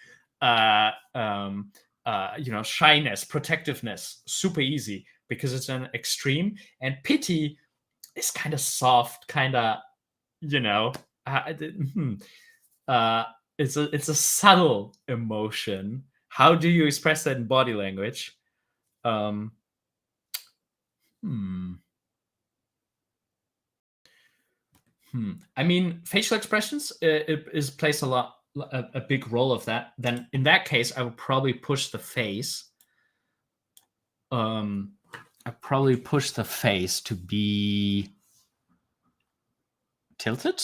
Shyness, protectiveness, super easy because it's an extreme. And pity is kind of soft, kind of it's a subtle emotion. How do you express that in body language? I mean, facial expressions plays a big role of that. Then in that case, I would probably push the face. I probably push the face to be tilted.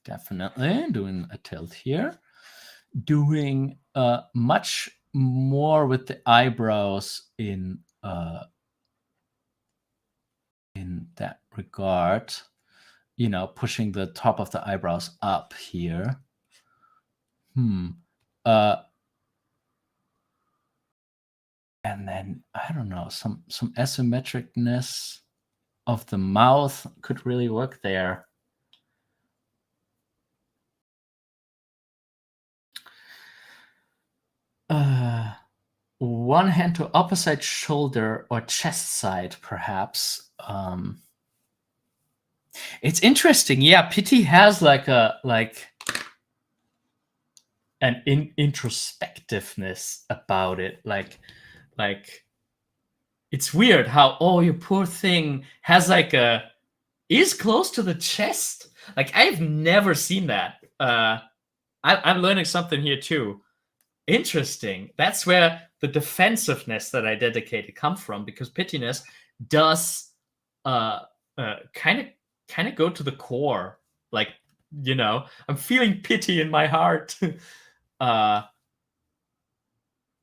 Definitely doing a tilt here. Doing much more with the eyebrows in that regard. Pushing the top of the eyebrows up here. And then I don't know, some asymmetricness of the mouth could really work there. One hand to opposite shoulder or chest side, perhaps. It's interesting. Yeah, pity has like an introspectiveness about it. Like it's weird how you poor thing has like is close to the chest. Like I've never seen that. I'm learning something here too. Interesting. That's where the defensiveness that I dedicated come from, because pittiness does kind of go to the core. Like, I'm feeling pity in my heart. I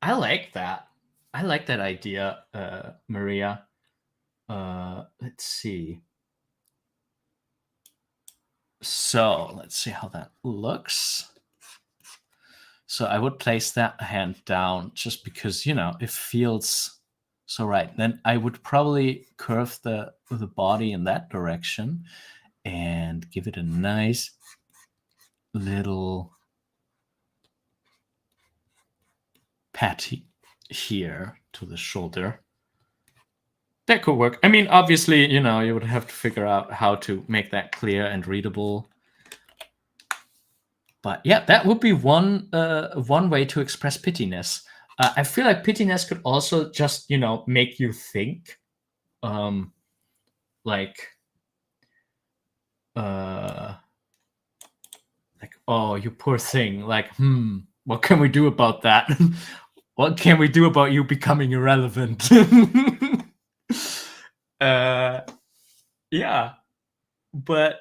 like that. I like that idea, Maria. Let's see. So let's see how that looks. So I would place that hand down just because, it feels so right. Then I would probably curve the body in that direction and give it a nice little pat here to the shoulder. That could work. I mean, obviously, you would have to figure out how to make that clear and readable. But yeah, that would be one way to express pittiness. I feel like pittiness could also just make you think, like oh, you poor thing. Like, what can we do about that? What can we do about you becoming irrelevant? Yeah, but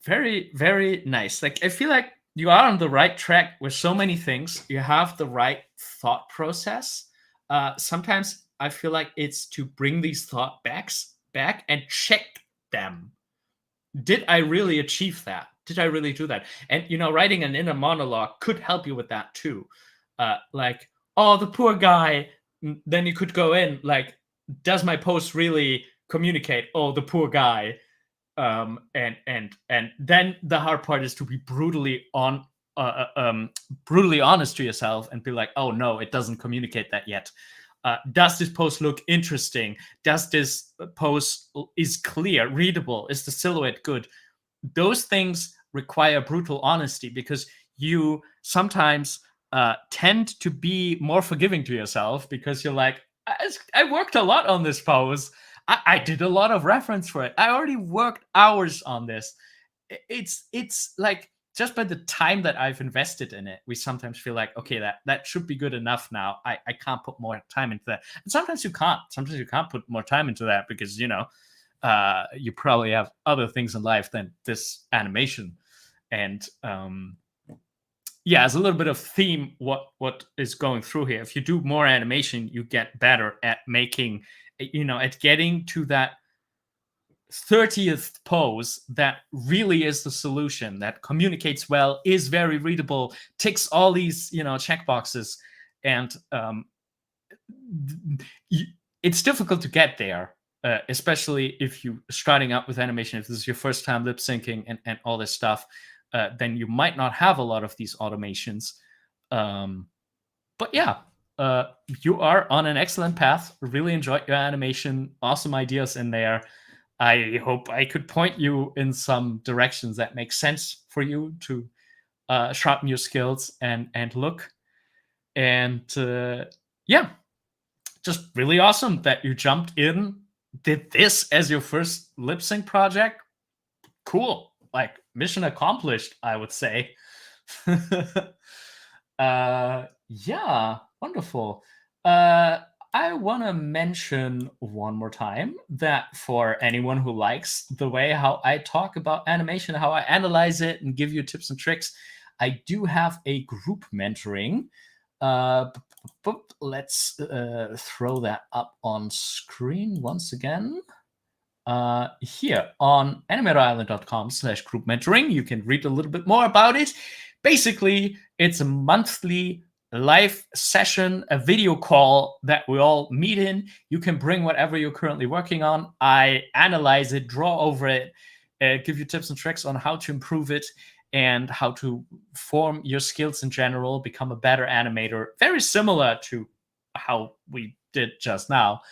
very, very nice. Like, I feel like you are on the right track with so many things. You have the right thought process. Sometimes I feel like it's to bring these thought back and check them. Did I really achieve that? Did I really do that? And writing an inner monologue could help you with that too. Like, oh, the poor guy. Then you could go in like, does my post really communicate? Oh, the poor guy. And then the hard part is to be brutally honest to yourself and be like, oh no, it doesn't communicate that yet. Does this post look interesting? Does this post is clear, readable? Is the silhouette good? Those things require brutal honesty because you sometimes tend to be more forgiving to yourself because you're like, I worked a lot on this pose. I did a lot of reference for it. I already worked hours on this. It's like just by the time that I've invested in it, we sometimes feel like, okay, that should be good enough now. I can't put more time into that. And sometimes you can't. Sometimes you can't put more time into that because, you probably have other things in life than this animation. And yeah, it's a little bit of theme what is going through here. If you do more animation, you get better at making, at getting to that 30th pose that really is the solution, that communicates well, is very readable, ticks all these check boxes, and it's difficult to get there, especially if you're starting out with animation. If this is your first time lip syncing and all this stuff, then you might not have a lot of these automations. But yeah, you are on an excellent path. Really enjoyed your animation. Awesome ideas in there. I hope I could point you in some directions that make sense for you to sharpen your skills and look. And yeah, just really awesome that you jumped in, did this as your first lip sync project. Cool. Like, mission accomplished, I would say. Yeah, wonderful. I want to mention one more time that for anyone who likes the way how I talk about animation, how I analyze it and give you tips and tricks, I do have a group mentoring. Let's throw that up on screen once again. Here on animatorisland.com/group mentoring, you can read a little bit more about it. Basically, it's a monthly live session, a video call that we all meet in. You can bring whatever you're currently working on. I analyze it, draw over it, give you tips and tricks on how to improve it and how to form your skills in general, become a better animator. Very similar to how we did just now.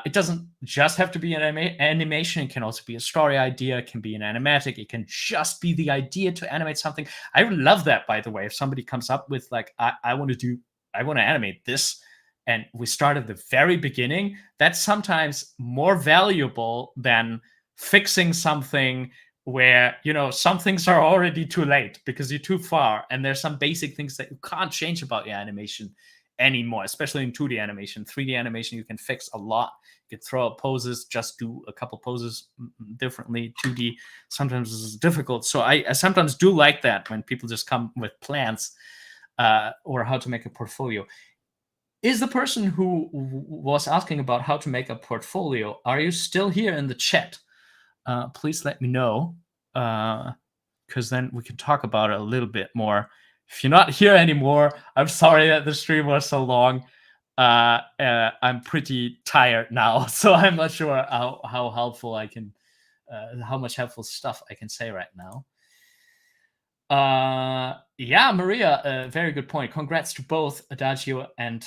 It doesn't just have to be an animation. It can also be a story idea. It can be an animatic. It can just be the idea to animate something. I would love that, by the way. If somebody comes up with like, I want to animate this, and we start at the very beginning, that's sometimes more valuable than fixing something where some things are already too late because you're too far, and there's some basic things that you can't change about your animation anymore, especially in 2D animation. 3D animation, you can fix a lot. You can throw out poses, just do a couple poses differently. 2D sometimes is difficult. So I sometimes do like that when people just come with plans or how to make a portfolio. Is the person who was asking about how to make a portfolio, are you still here in the chat? Please let me know, because then we can talk about it a little bit more. If you're not here anymore, I'm sorry that the stream was so long. I'm pretty tired now, so I'm not sure how helpful I can, how much helpful stuff I can say right now. Yeah, Maria, very good point. Congrats to both Adagio and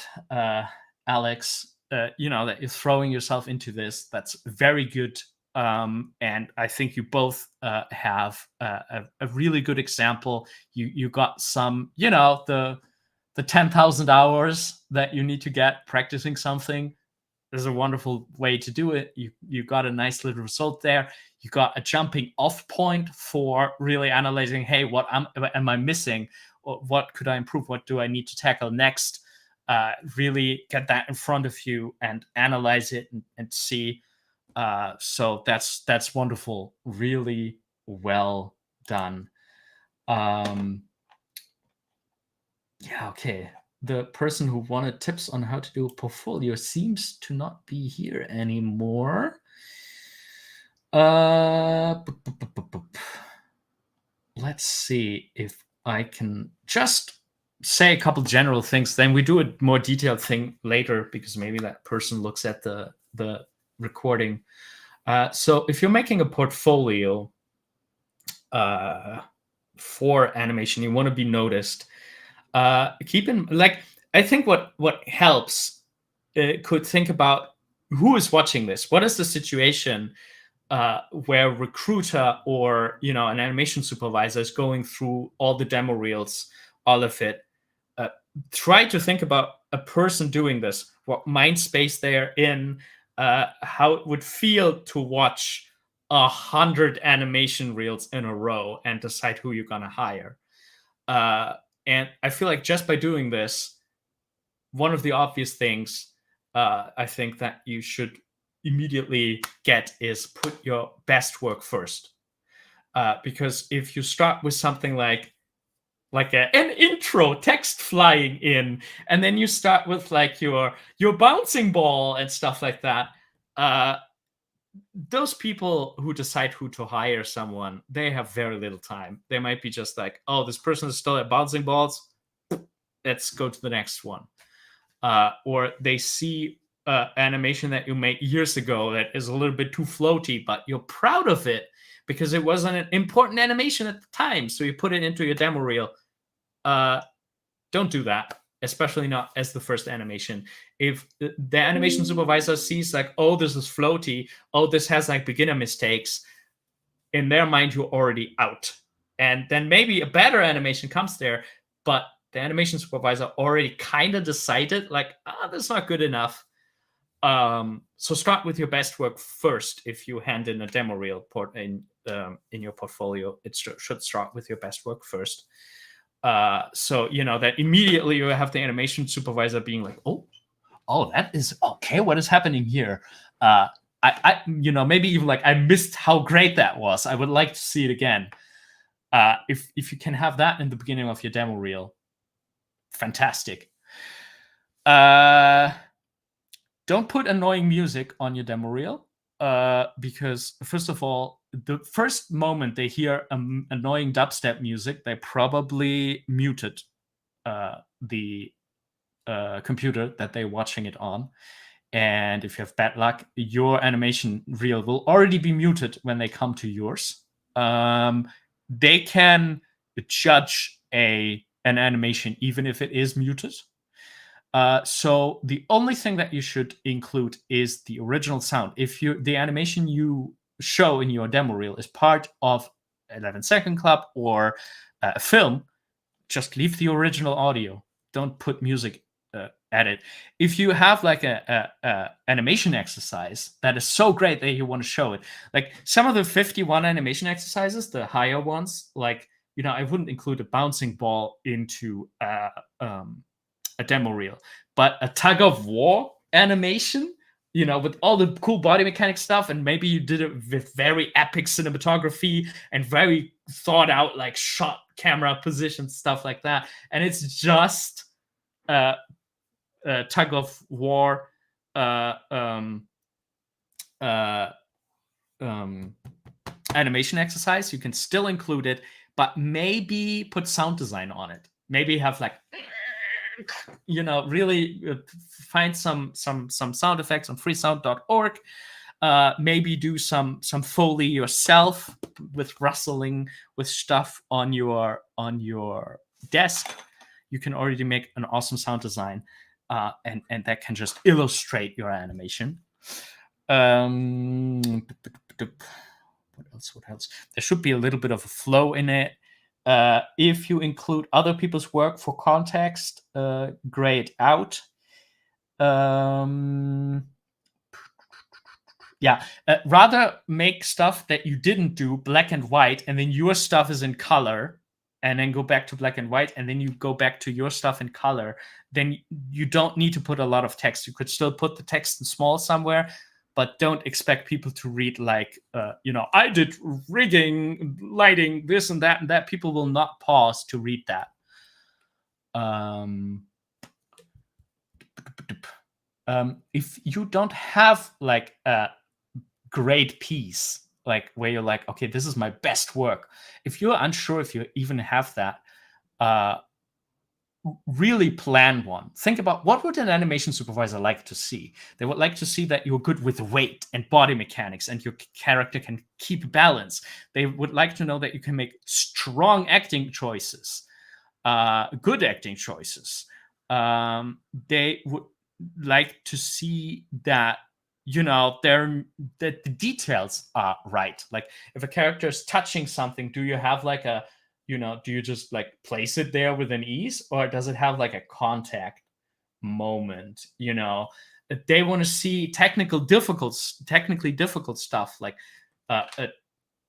Alex. that you're throwing yourself into this. That's very good. And I think you both have a really good example. You got some, the 10,000 hours that you need to get practicing something. There's a wonderful way to do it. You got a nice little result there. You got a jumping off point for really analyzing, hey, what am I missing? Or what could I improve? What do I need to tackle next? Really get that in front of you and analyze it and see. So that's wonderful. Really well done. Yeah, okay. The person who wanted tips on how to do a portfolio seems to not be here anymore. Let's see if I can just say a couple general things. Then we do a more detailed thing later because maybe that person looks at the recording. So if you're making a portfolio for animation, you want to be noticed. Keep in I think what helps could think about who is watching this. What is the situation where recruiter or an animation supervisor is going through all the demo reels, all of it. Try to think about a person doing this, what mind space they're in, how it would feel to watch 100 animation reels in a row and decide who you're gonna hire. And I feel like just by doing this, one of the obvious things I think that you should immediately get is put your best work first. Because if you start with something like an intro text flying in, and then you start with like your bouncing ball and stuff like that, those people who decide who to hire someone, they have very little time. They might be just like, oh, this person is still at bouncing balls, let's go to the next one. Or they see animation that you made years ago that is a little bit too floaty, but you're proud of it because it wasn't an important animation at the time, so you put it into your demo reel. Don't do that, especially not as the first animation. If the animation supervisor sees like, oh, this is floaty, oh, this has like beginner mistakes, in their mind, you're already out. And then maybe a better animation comes there, but the animation supervisor already kind of decided like, that's not good enough. So start with your best work first. If you hand in a demo reel in your portfolio, it should start with your best work first. So that immediately you have the animation supervisor being like, oh, that is okay. What is happening here? I maybe even like I missed how great that was. I would like to see it again. If you can have that in the beginning of your demo reel, fantastic. Don't put annoying music on your demo reel, because first of all, the first moment they hear annoying dubstep music, they probably muted the computer that they're watching it on. And if you have bad luck, your animation reel will already be muted when they come to yours. They can judge an animation even if it is muted. So the only thing that you should include is the original sound. If the animation you show in your demo reel is part of 11SecondClub or a film, just leave the original audio. Don't put music at it. If you have like a animation exercise that is so great that you want to show it, like some of the 51 animation exercises, the higher ones, like I wouldn't include a bouncing ball into a demo reel, but a tug of war animation, with all the cool body mechanic stuff, and maybe you did it with very epic cinematography and very thought out like shot camera position, stuff like that, and it's just tug of war animation exercise, you can still include it, but maybe put sound design on it. Maybe have like really find some sound effects on freesound.org. Maybe do some Foley yourself with rustling with stuff on your desk. You can already make an awesome sound design. and that can just illustrate your animation. What else? There should be a little bit of a flow in it. If you include other people's work for context, gray it out. Rather make stuff that you didn't do black and white, and then your stuff is in color, and then go back to black and white, and then you go back to your stuff in color. Then you don't need to put a lot of text. You could still put the text in small somewhere, but don't expect people to read like, I did rigging, lighting, this and that, and that. People will not pause to read that. If you don't have like a great piece, like where you're like, okay, this is my best work. If you're unsure if you even have that, really plan one. Think about, what would an animation supervisor like to see? They would like to see that you're good with weight and body mechanics and your character can keep balance. They would like to know that you can make strong acting choices, good acting choices. They would like to see that, that the details are right. Like if a character is touching something, do you have like a, do you just like place it there with an ease, or does it have like a contact moment? They want to see technically difficult stuff, like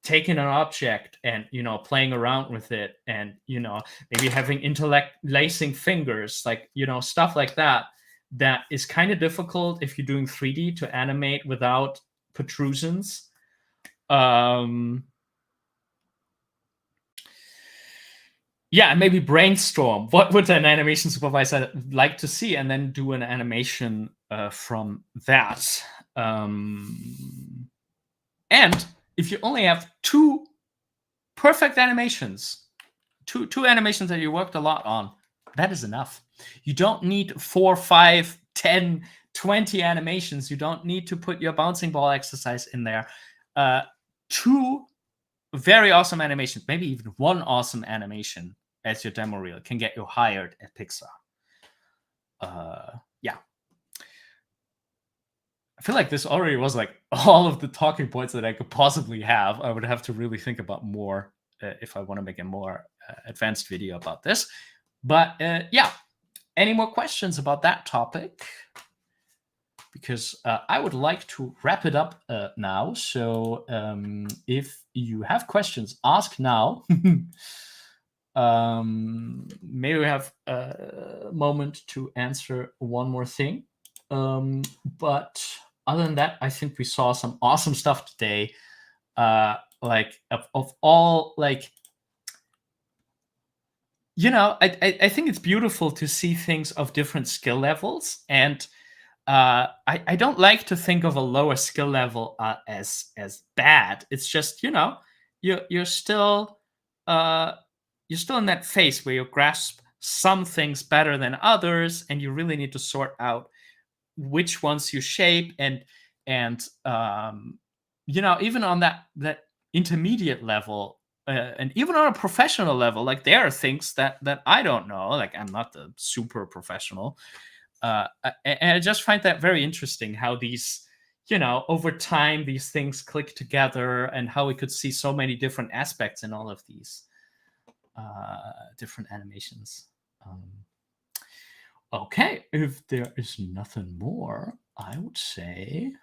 taking an object and playing around with it, and maybe having interlacing fingers, like stuff like that. That is kind of difficult if you're doing 3D to animate without protrusions. And maybe brainstorm what would an animation supervisor like to see, and then do an animation from that. And if you only have 2 perfect animations, two animations that you worked a lot on, that is enough. You don't need 4, 5, 10, 20 animations. You don't need to put your bouncing ball exercise in there. 2 very awesome animations, maybe even 1 awesome animation as your demo reel can get you hired at Pixar. I feel like this already was like all of the talking points that I could possibly have. I would have to really think about more if I want to make a more advanced video about this. But any more questions about that topic? Because I would like to wrap it up now. So if you have questions, ask now. Maybe we have a moment to answer one more thing. But other than that, I think we saw some awesome stuff today. Like of all, like, I think it's beautiful to see things of different skill levels, and I don't like to think of a lower skill level as bad. It's just you're still in that phase where you grasp some things better than others, and you really need to sort out which ones you shape, and even on that intermediate level. And even on a professional level, like there are things that I don't know. Like I'm not the super professional, and I just find that very interesting. How these, over time, these things click together, and how we could see so many different aspects in all of these different animations. Okay, if there is nothing more, I would say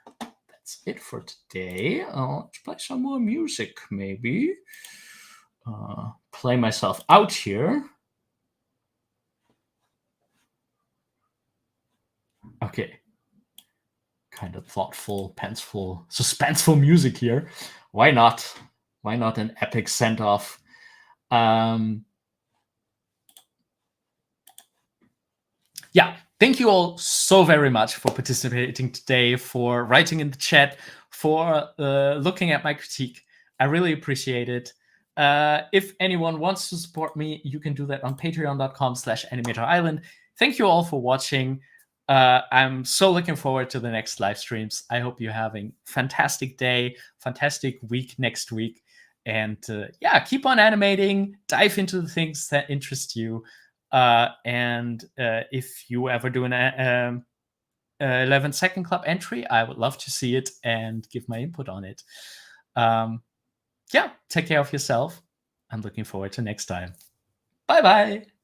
that's it for today. Let's play some more music, maybe. Play myself out here. Okay. Kind of thoughtful, pensful, suspenseful music here. Why not? Why not an epic send-off? Thank you all so very much for participating today, for writing in the chat, for looking at my critique. I really appreciate it. If anyone wants to support me, you can do that on patreon.com/animatorisland. Thank you all for watching. I'm so looking forward to the next live streams. I hope you're having a fantastic day, fantastic week next week. And keep on animating, dive into the things that interest you. And if you ever do an 11-second club entry, I would love to see it and give my input on it. Yeah, take care of yourself. I'm looking forward to next time. Bye-bye.